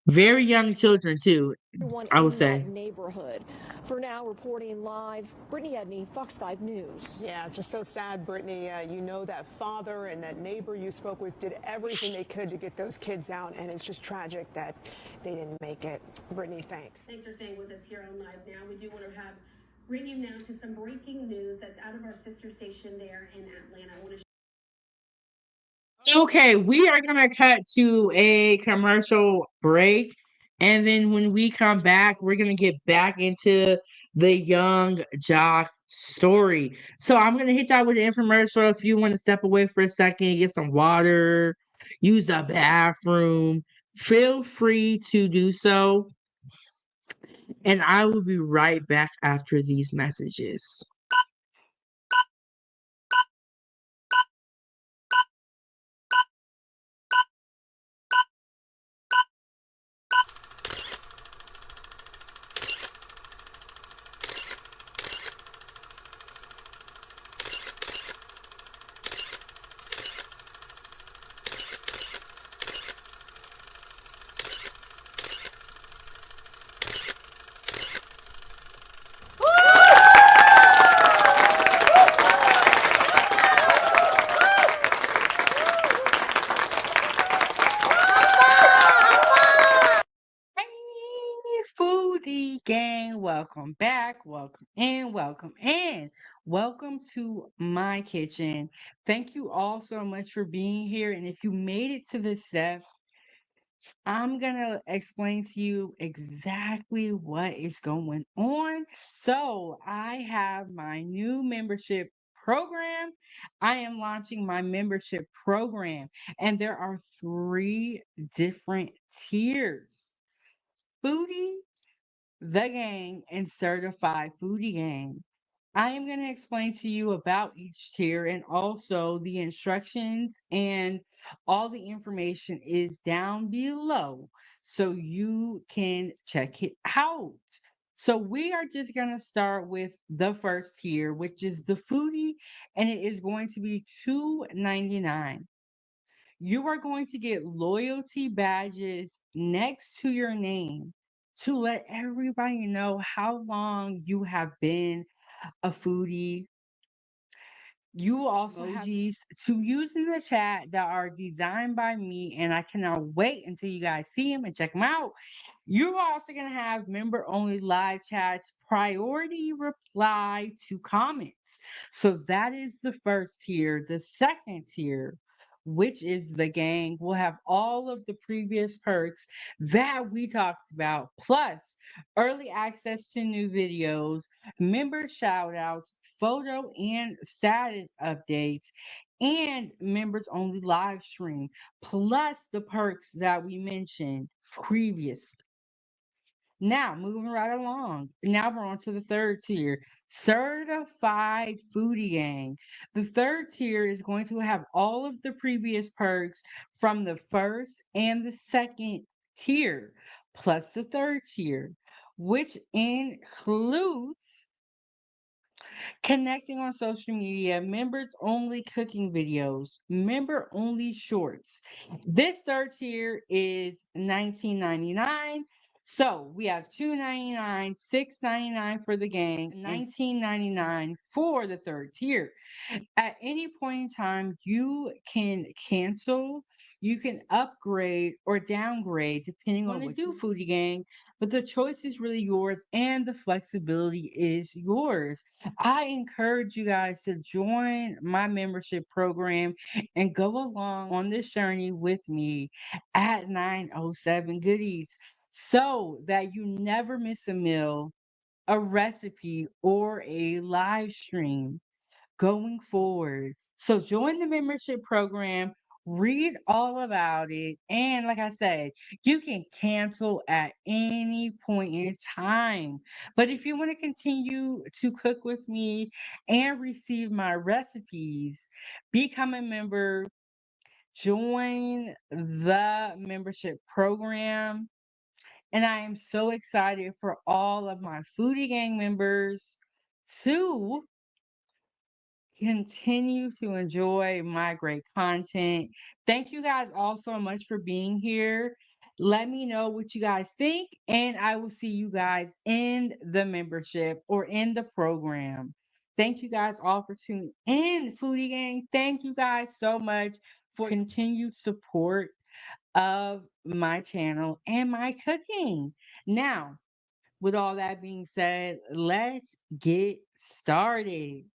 Very young children too, Everyone I would in that say. neighborhood. For now, reporting live, Brittany Edney, Fox 5 News. Yeah, just so sad, Brittany. You know that father and that neighbor you spoke with did everything they could to get those kids out, and it's just tragic that they didn't make it. Brittany, thanks. Thanks for staying with us here on Live Now. We do want to bring you now to some breaking news that's out of our sister station there in Atlanta. I want to Okay, we are gonna cut to a commercial break, and then when we come back, we're gonna get back into the young Jock story. So I'm gonna hit y'all with the infomercial. If you want to step away for a second, get some water, use a bathroom, feel free to do so. And I will be right back after these messages. Foodie gang, welcome back, welcome in, welcome in, welcome to my kitchen. Thank you all so much for being here. And if you made it to this step, I'm gonna explain to you exactly what is going on. So, I have my new membership program. I am launching my membership program, and there are 3 different tiers: Foodie, the gang, and certified foodie gang. I am going to explain to you about each tier and also the instructions, and all the information is down below so you can check it out. So we are just going to start with the first tier, which is the foodie, and it is going to be $2.99. You are going to get loyalty badges next to your name to let everybody know how long you have been a foodie You will also have emojis to use in the chat that are designed by me, and I cannot wait until you guys see them and check them out. You're also going to have member only live chats, priority reply to comments. So that is the first tier. The second tier, which is the gang, will have all of the previous perks that we talked about, plus early access to new videos, member shout outs, photo and status updates, and members only live stream, plus the perks that we mentioned previously. Now, moving right along. Now we're on to the third tier, certified foodie gang. The third tier is going to have all of the previous perks from the first and the second tier, plus the third tier, which includes connecting on social media, members only cooking videos, member only shorts. This third tier is $19.99. So we have $2.99, $6.99 for the gang, $19.99 for the third tier. At any point in time, you can cancel, you can upgrade or downgrade depending on what you do, Foodie Gang. But the choice is really yours and the flexibility is yours. I encourage you guys to join my membership program and go along on this journey with me at 907 Goodies so that you never miss a meal, a recipe, or a live stream going forward. So join the membership program, read all about it, and like I said, you can cancel at any point in time. But if you want to continue to cook with me and receive my recipes, become a member, join the membership program. And I am so excited for all of my Foodie Gang members to continue to enjoy my great content. Thank you guys all so much for being here. Let me know what you guys think, and I will see you guys in the membership or in the program. Thank you guys all for tuning in, Foodie Gang. Thank you guys so much for continued support of my channel and my cooking. Now, with all that being said, let's get started.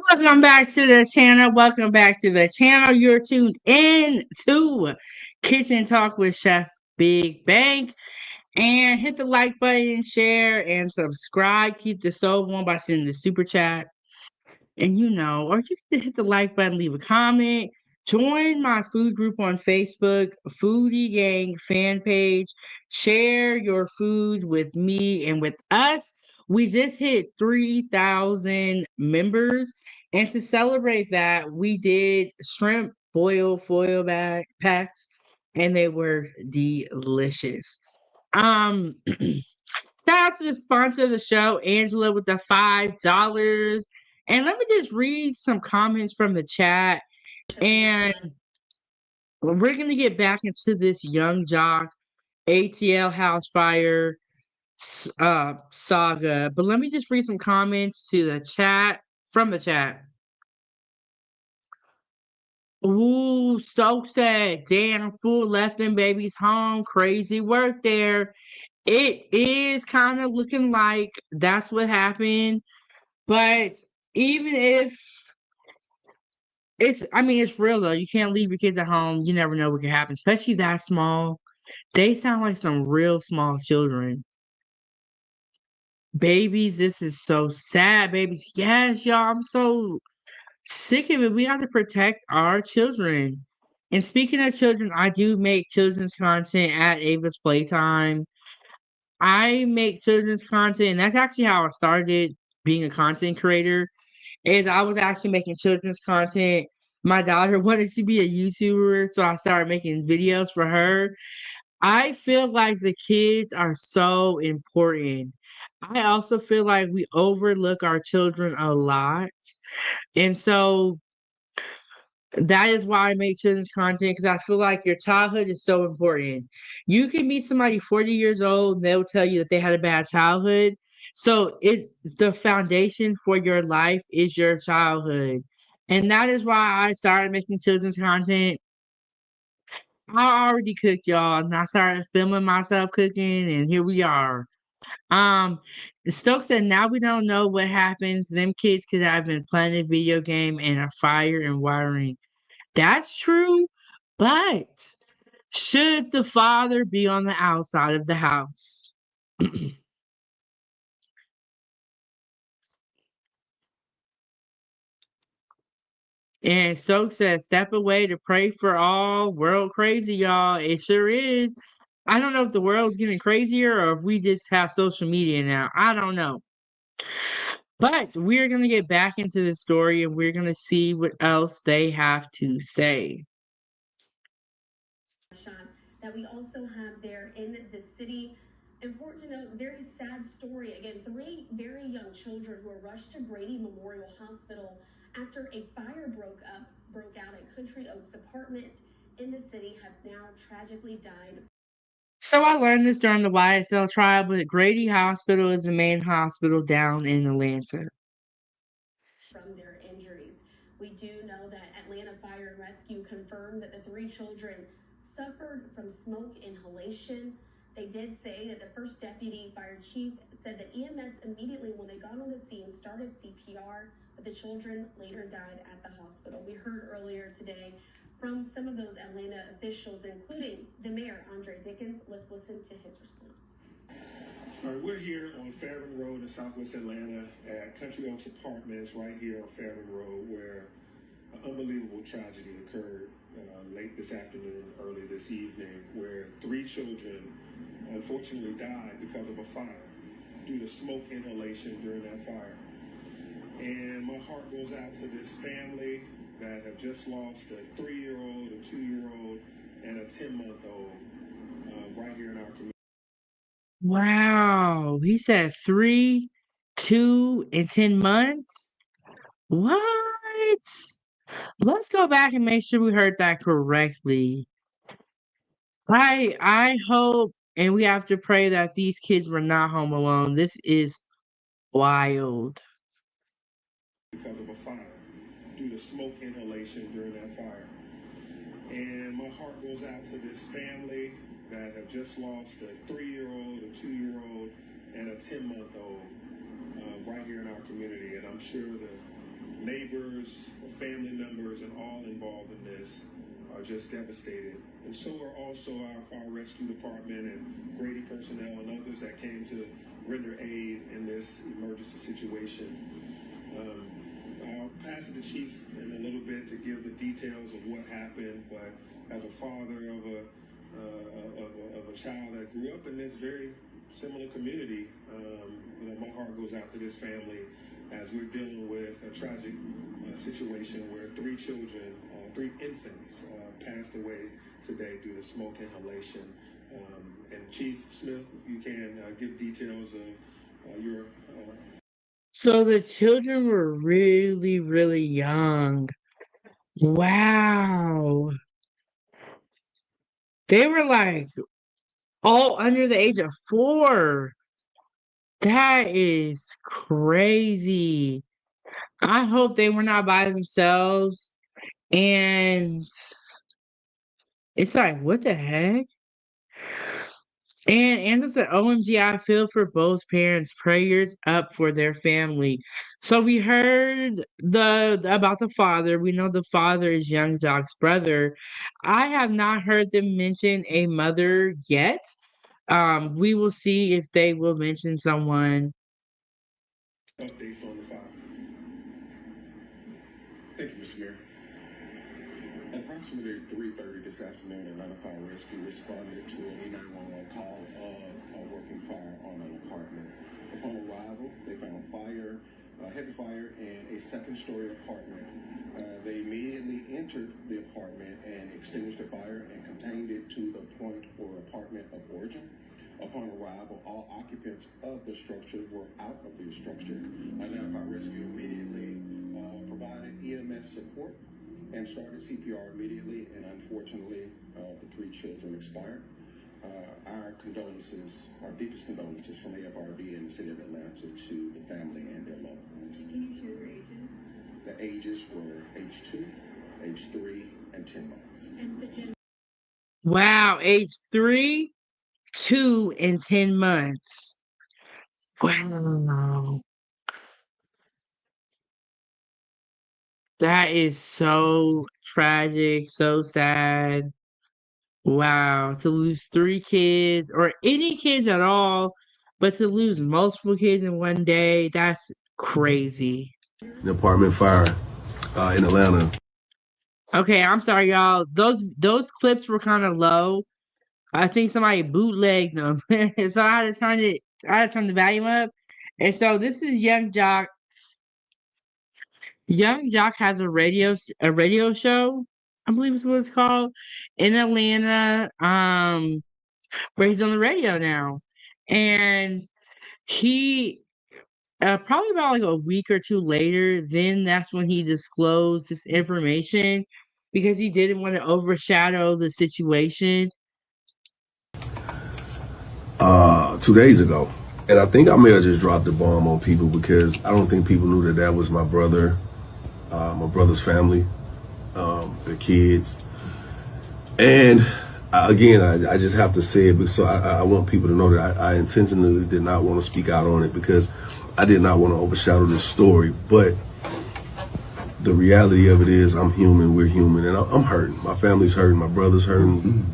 Welcome back to the channel. Welcome back to the channel. You're tuned in to Kitchen Talk with Chef Big Bang. And hit the like button, share, and subscribe. Keep the stove on by sending the super chat. And or you can hit the like button, leave a comment. Join my food group on Facebook, Foodie Gang fan page. Share your food with me and with us. We just hit 3,000 members. And to celebrate that, we did shrimp foil packs, and they were delicious. Shout out to the sponsor of the show, Angela, with the $5. And let me just read some comments from the chat. And we're going to get back into this Young Jock ATL house fire saga. But let me just read some comments to the chat, from the chat. Ooh, Stokes said, damn, fool left them babies home. Crazy work there. It is kind of looking like that's what happened. But even if it's real though. You can't leave your kids at home. You never know what can happen, especially that small. They sound like some real small children. Babies, this is so sad, babies. Yes, y'all, I'm so sick of it. We have to protect our children. And speaking of children, I do make children's content at Ava's Playtime. I make children's content, and that's actually how I started being a content creator. Is I was actually making children's content. My daughter wanted to be a YouTuber, so I started making videos for her. I feel like the kids are so important. I also feel like we overlook our children a lot. And so that is why I make children's content because I feel like your childhood is so important. You can meet somebody 40 years old and they'll tell you that they had a bad childhood. So it's the foundation for your life is your childhood. And that is why I started making children's content. I already cooked, y'all, and I started filming myself cooking, and here we are. Um, Stokes said, now we don't know what happens. Them kids could have been playing a video game and a fire and wiring. That's true, but should the father be on the outside of the house? And Stokes says, step away to pray for all world crazy, y'all. It sure is. I don't know if the world's getting crazier or if we just have social media now. I don't know. But we're going to get back into the story and we're going to see what else they have to say. That we also have there in the city. Important to note, very sad story. Again, 3 very young children were rushed to Grady Memorial Hospital after a fire broke out at Country Oaks apartment in the city have now tragically died. So I learned this during the YSL trial, but Grady Hospital is the main hospital down in Atlanta. From their injuries. We do know that Atlanta Fire and Rescue confirmed that the 3 children suffered from smoke inhalation. They did say that the first deputy fire chief said that EMS immediately when they got on the scene started CPR, but the children later died at the hospital. We heard earlier today from some of those Atlanta officials, including the mayor, Andre Dickens. Let's listen to his response. All right, we're here on Fairburn Road in Southwest Atlanta at Country Oaks Apartments right here on Fairburn Road where an unbelievable tragedy occurred late this afternoon, early this evening, where 3 children unfortunately died because of a fire due to smoke inhalation during that fire. And my heart goes out to this family that have just lost a 3-year-old, a 2-year-old, and a 10-month-old right here in our community. Wow, he said 3, 2, and 10 months? What? Let's go back and make sure we heard that correctly. I hope and we have to pray that these kids were not home alone. This is wild. Because of a fire due to smoke inhalation during that fire. And my heart goes out to this family that have just lost a 3-year-old, a 2-year-old, and a 10-month-old right here in our community. And I'm sure the neighbors, the family members, and all involved in this are just devastated. And so are also our fire rescue department and Grady personnel and others that came to render aid in this emergency situation. I'll pass it to Chief in a little bit to give the details of what happened, but as a father of a child that grew up in this very similar community, my heart goes out to this family as we're dealing with a tragic situation where 3 children, 3 infants passed away today due to smoke inhalation. And Chief Smith, if you can give details of your So the children were really, really young. Wow. They were like all under the age of 4. That is crazy. I hope they were not by themselves. And it's like, what the heck? And Anderson said, OMG, I feel for both parents. Prayers up for their family. So we heard about the father. We know the father is young Jock's brother. I have not heard them mention a mother yet. We will see if they will mention someone. Updates on the file. Thank you, Mr. Mayor. Approximately 3:30 this afternoon, Atlanta Fire Rescue responded to a 911 call of a working fire on an apartment. Upon arrival, they found fire, heavy fire in a second-story apartment. They immediately entered the apartment and extinguished the fire and contained it to the point or apartment of origin. Upon arrival, all occupants of the structure were out of the structure. Atlanta Fire Rescue immediately provided EMS support and started CPR immediately, and unfortunately, the 3 children expired. Our condolences, our deepest condolences from AFRD and the city of Atlanta to the family and their loved ones. Can you share their ages? The ages were age 2, age 3, and 10 months. And the gender. Wow, age 3, 2, and 10 months. Wow. That is so tragic, so sad. Wow, to lose 3 kids or any kids at all, but to lose multiple kids in one day, that's crazy. An apartment fire in Atlanta. Okay, I'm sorry, y'all. Those clips were kind of low. I think somebody bootlegged them, so I had to turn the volume up. And so this is Young Jock. Young Jock has a radio show, I believe is what it's called, in Atlanta, where he's on the radio now. And he probably about like a week or 2 later, then that's when he disclosed this information because he didn't want to overshadow the situation. 2 days ago. And I think I may have just dropped the bomb on people because I don't think people knew that that was my brother, my brother's family, their kids. And again, I just have to say it because I want people to know that I intentionally did not want to speak out on it because I did not want to overshadow this story. But the reality of it is I'm human, we're human, and I'm hurting. My family's hurting, my brother's hurting,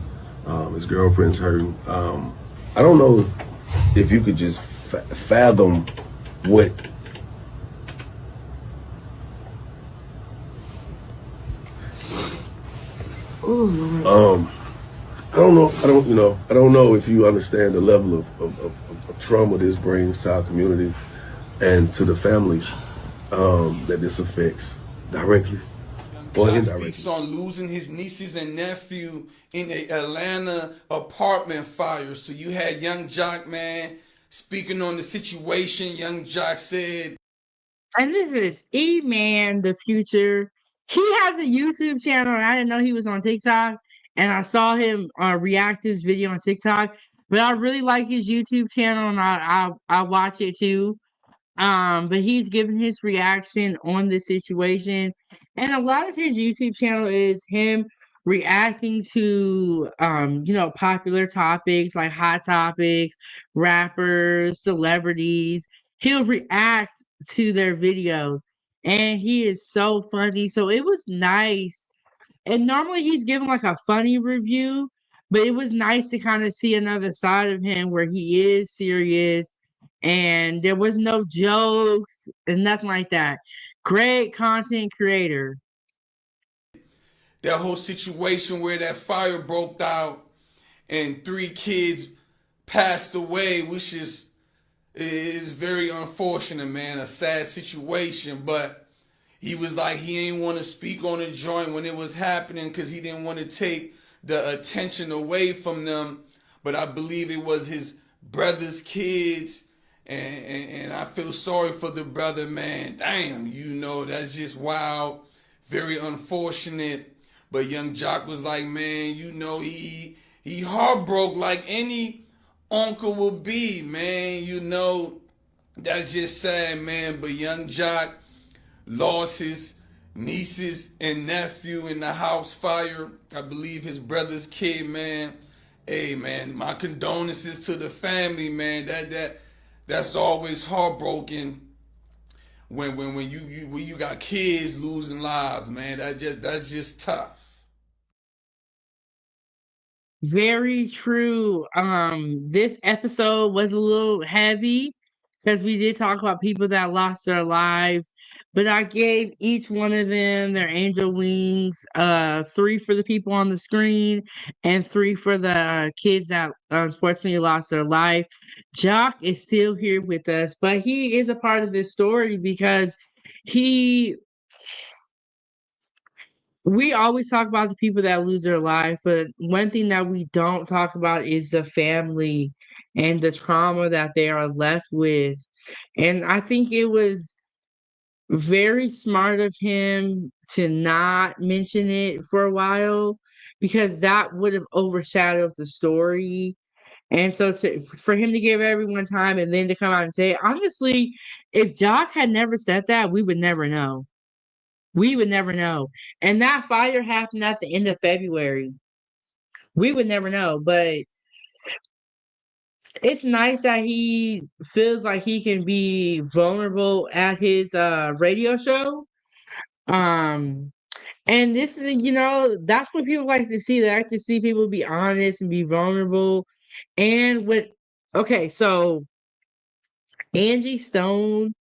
his girlfriend's hurting. I don't know if you could just fathom what I don't know if you understand the level of trauma this brings to our community and to the families that this affects directly or Jock indirectly. speaks on losing his nieces and nephew in a Atlanta apartment fire. So you had Young Jock, man, speaking on the situation. Young Jock said, And this is E-Man, the future. He has a YouTube channel, and I didn't know he was on TikTok. And I saw him react to this video on TikTok. But I really like his YouTube channel, and I watch it too. But he's giving his reaction on the situation. And a lot of his YouTube channel is him reacting to popular topics like hot topics, rappers, celebrities. He'll react to their videos. And he is so funny. So it was nice. And normally he's giving like a funny review, but it was nice to kind of see another side of him where he is serious and there was no jokes and nothing like that. Great content creator. that whole situation where that fire broke out and 3 kids passed away, which is very unfortunate, man. A sad situation, but he was like he ain't want to speak on the joint when it was happening because he didn't want to take the attention away from them. But I believe it was his brother's kids, and I feel sorry for the brother, man. Damn, that's just wild, very unfortunate. But Young Jock was like, man, he heartbroken like any uncle would be, man. That's just sad, man. But Young Jock lost his nieces and nephew in the house fire. I believe his brother's kid, man. Hey, man, my condolences to the family, man. That's always heartbroken when you got kids losing lives, man. That's just tough. Very true. This episode was a little heavy because we did talk about people that lost their lives, but I gave each one of them their angel wings, 3 for the people on the screen and 3 for the kids that unfortunately lost their life. Jock is still here with us, but he is a part of this story because he we always talk about the people that lose their life, but one thing that we don't talk about is the family and the trauma that they are left with. And I think it was very smart of him to not mention it for a while because that would have overshadowed the story. And so for him to give everyone time and then to come out and say, honestly, if Jock had never said that, we would never know. We would never know. And that fire happened at the end of February. We would never know. But it's nice that he feels like he can be vulnerable at his radio show. Um and this is, that's what people like to see. They like to see people be honest and be vulnerable. And with okay, so Angie Stone,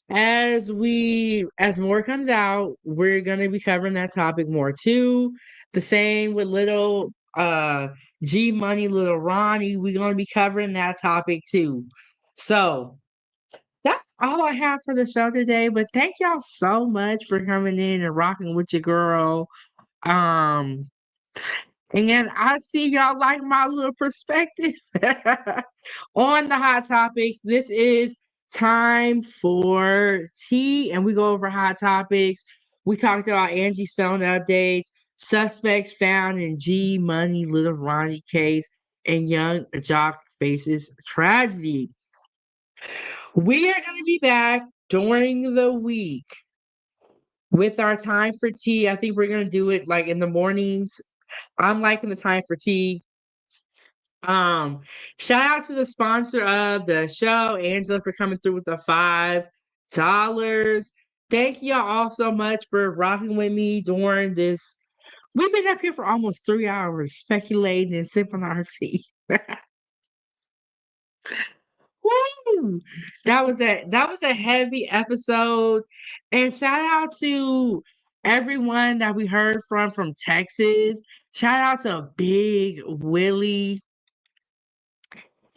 as more comes out, we're gonna be covering that topic more too. The same with little G Money, Lil Ronnie, we're gonna be covering that topic too. So that's all I have for the show today. But thank y'all so much for coming in and rocking with your girl. Um and I see y'all like my little perspective on the hot topics. This is time for tea, and we go over hot topics. We talked about Angie Stone updates, suspects found in G Money Little Ronnie case, and young Jock faces tragedy. We are going to be back during the week with our time for tea. I think we're going to do it like in the mornings. I'm liking the time for tea. Shout out to the sponsor of the show, Angela, for coming through with the $5. Thank y'all all so much for rocking with me during this. We've been up here for almost 3 hours speculating and sipping our tea. Woo! That was a heavy episode. And shout out to everyone that we heard from Texas. Shout out to Big Willie.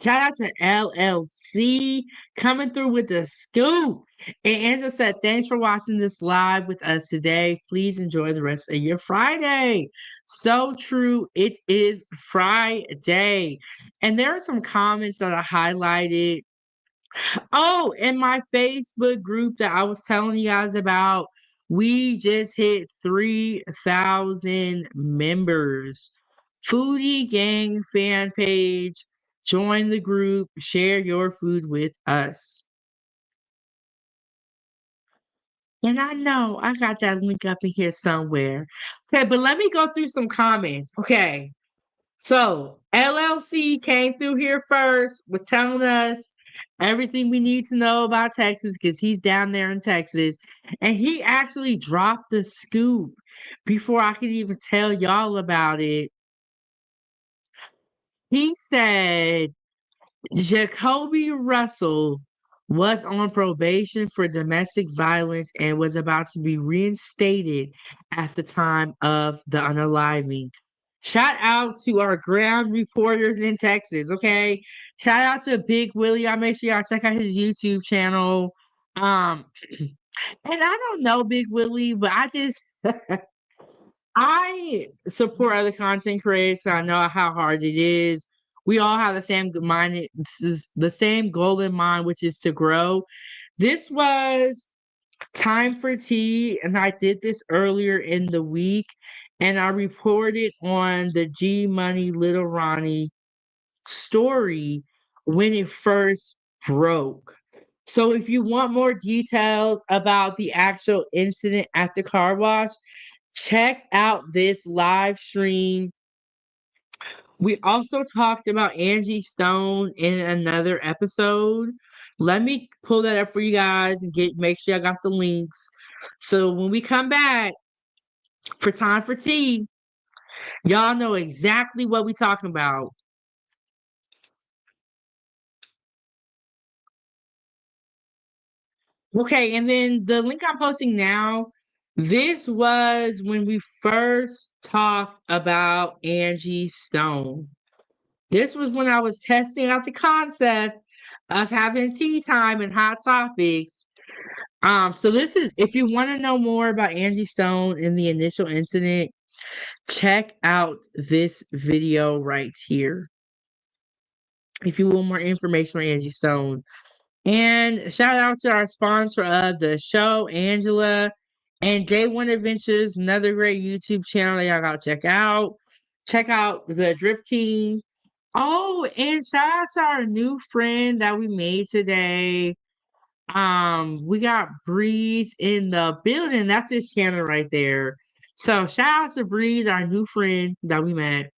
Shout out to LLC coming through with the scoop. And Angela said, thanks for watching this live with us today. Please enjoy the rest of your Friday. So true. It is Friday. And there are some comments that I highlighted. Oh, in my Facebook group that I was telling you guys about, we just hit 3,000 members. Foodie Gang fan page. Join the group. Share your food with us. And I know I got that link up in here somewhere. Okay, but let me go through some comments. Okay. So LLC came through here first, was telling us everything we need to know about Texas because he's down there in Texas. And he actually dropped the scoop before I could even tell y'all about it. He said Jacoby Russell was on probation for domestic violence and was about to be reinstated at the time of the unaliving. Shout out to our ground reporters in Texas, okay? Shout out to Big Willie. Y'all make sure y'all check out his YouTube channel. And I don't know Big Willie, but I support other content creators, so I know how hard it is. We all have the same mind. This is the same goal in mind, which is to grow. This was time for tea, and I did this earlier in the week, and I reported on the G Money Little Ronnie story when it first broke. So if you want more details about the actual incident at the car wash, check out this live stream. We also talked about Angie Stone in another episode. Let me pull that up for you guys and make sure I got the links. So when we come back for time for tea, y'all know exactly what we talking about. Okay, and then the link I'm posting now, this was when we first talked about Angie Stone. This was when I was testing out the concept of having tea time and hot topics. So this is, if you want to know more about Angie Stone and the initial incident, check out this video right here. If you want more information on Angie Stone. And shout out to our sponsor of the show, Angela, and Day One Adventures, another great YouTube channel that y'all gotta check out. Check out the Drip King. Oh, and shout out to our new friend that we made today. We got Breeze in the building. That's his channel right there. So shout out to Breeze, our new friend that we met.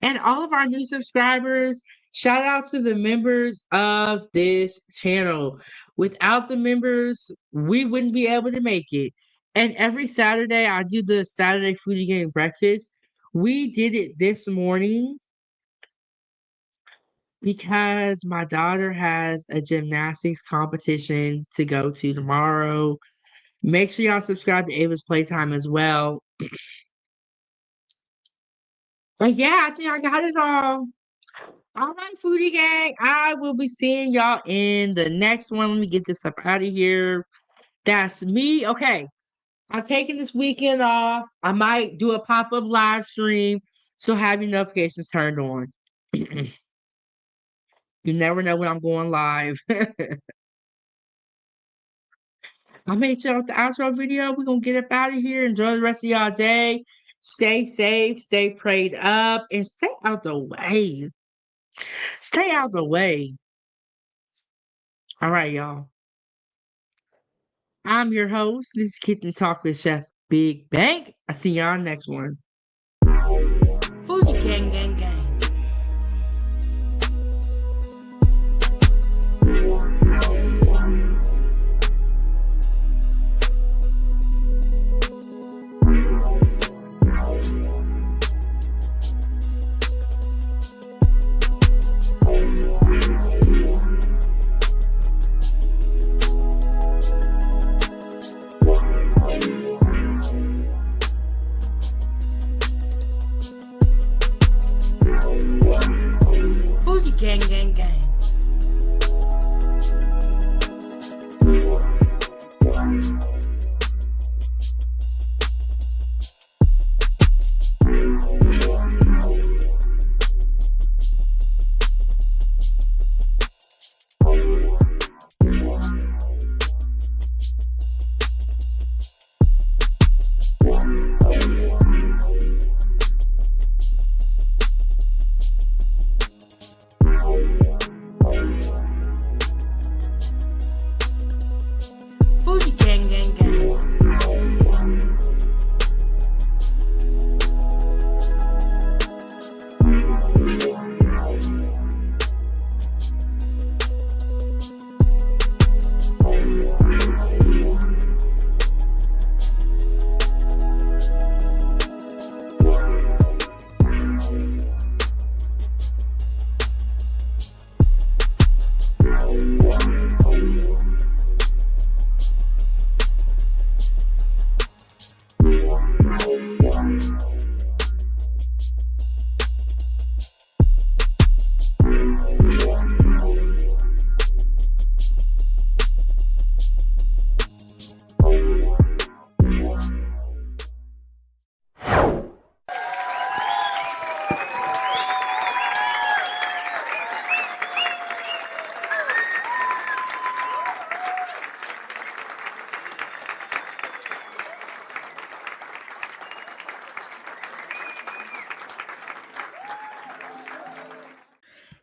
And all of our new subscribers, shout out to the members of this channel. Without the members, we wouldn't be able to make it. And every Saturday, I do the Saturday Foodie Gang breakfast. We did it this morning because my daughter has a gymnastics competition to go to tomorrow. Make sure y'all subscribe to Ava's Playtime as well. But yeah, I think I got it all. All right, Foodie Gang. I will be seeing y'all in the next one. Let me get this up out of here. That's me. Okay. I'm taking this weekend off. I might do a pop-up live stream, so have your notifications turned on. You never know when I'm going live. I made y'all with the outro video. We're going to get up out of here. Enjoy the rest of y'all day. Stay safe, stay prayed up, and stay out the way. Stay out the way. All right, y'all. I'm your host. This is Kitchen Talk with Chef Big Bang. I see y'all next one. Foodie gang, gang, gang. Foodie gang, gang, gang. Foodie gang, gang, gang.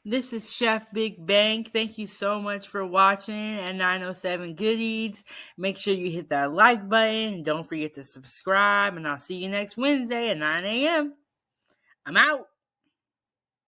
This is Chef Big Bang. Thank you so much for watching at 907 Good Eats. Make sure you hit that like button. Don't forget to subscribe, and I'll see you next Wednesday at 9 a.m. I'm out.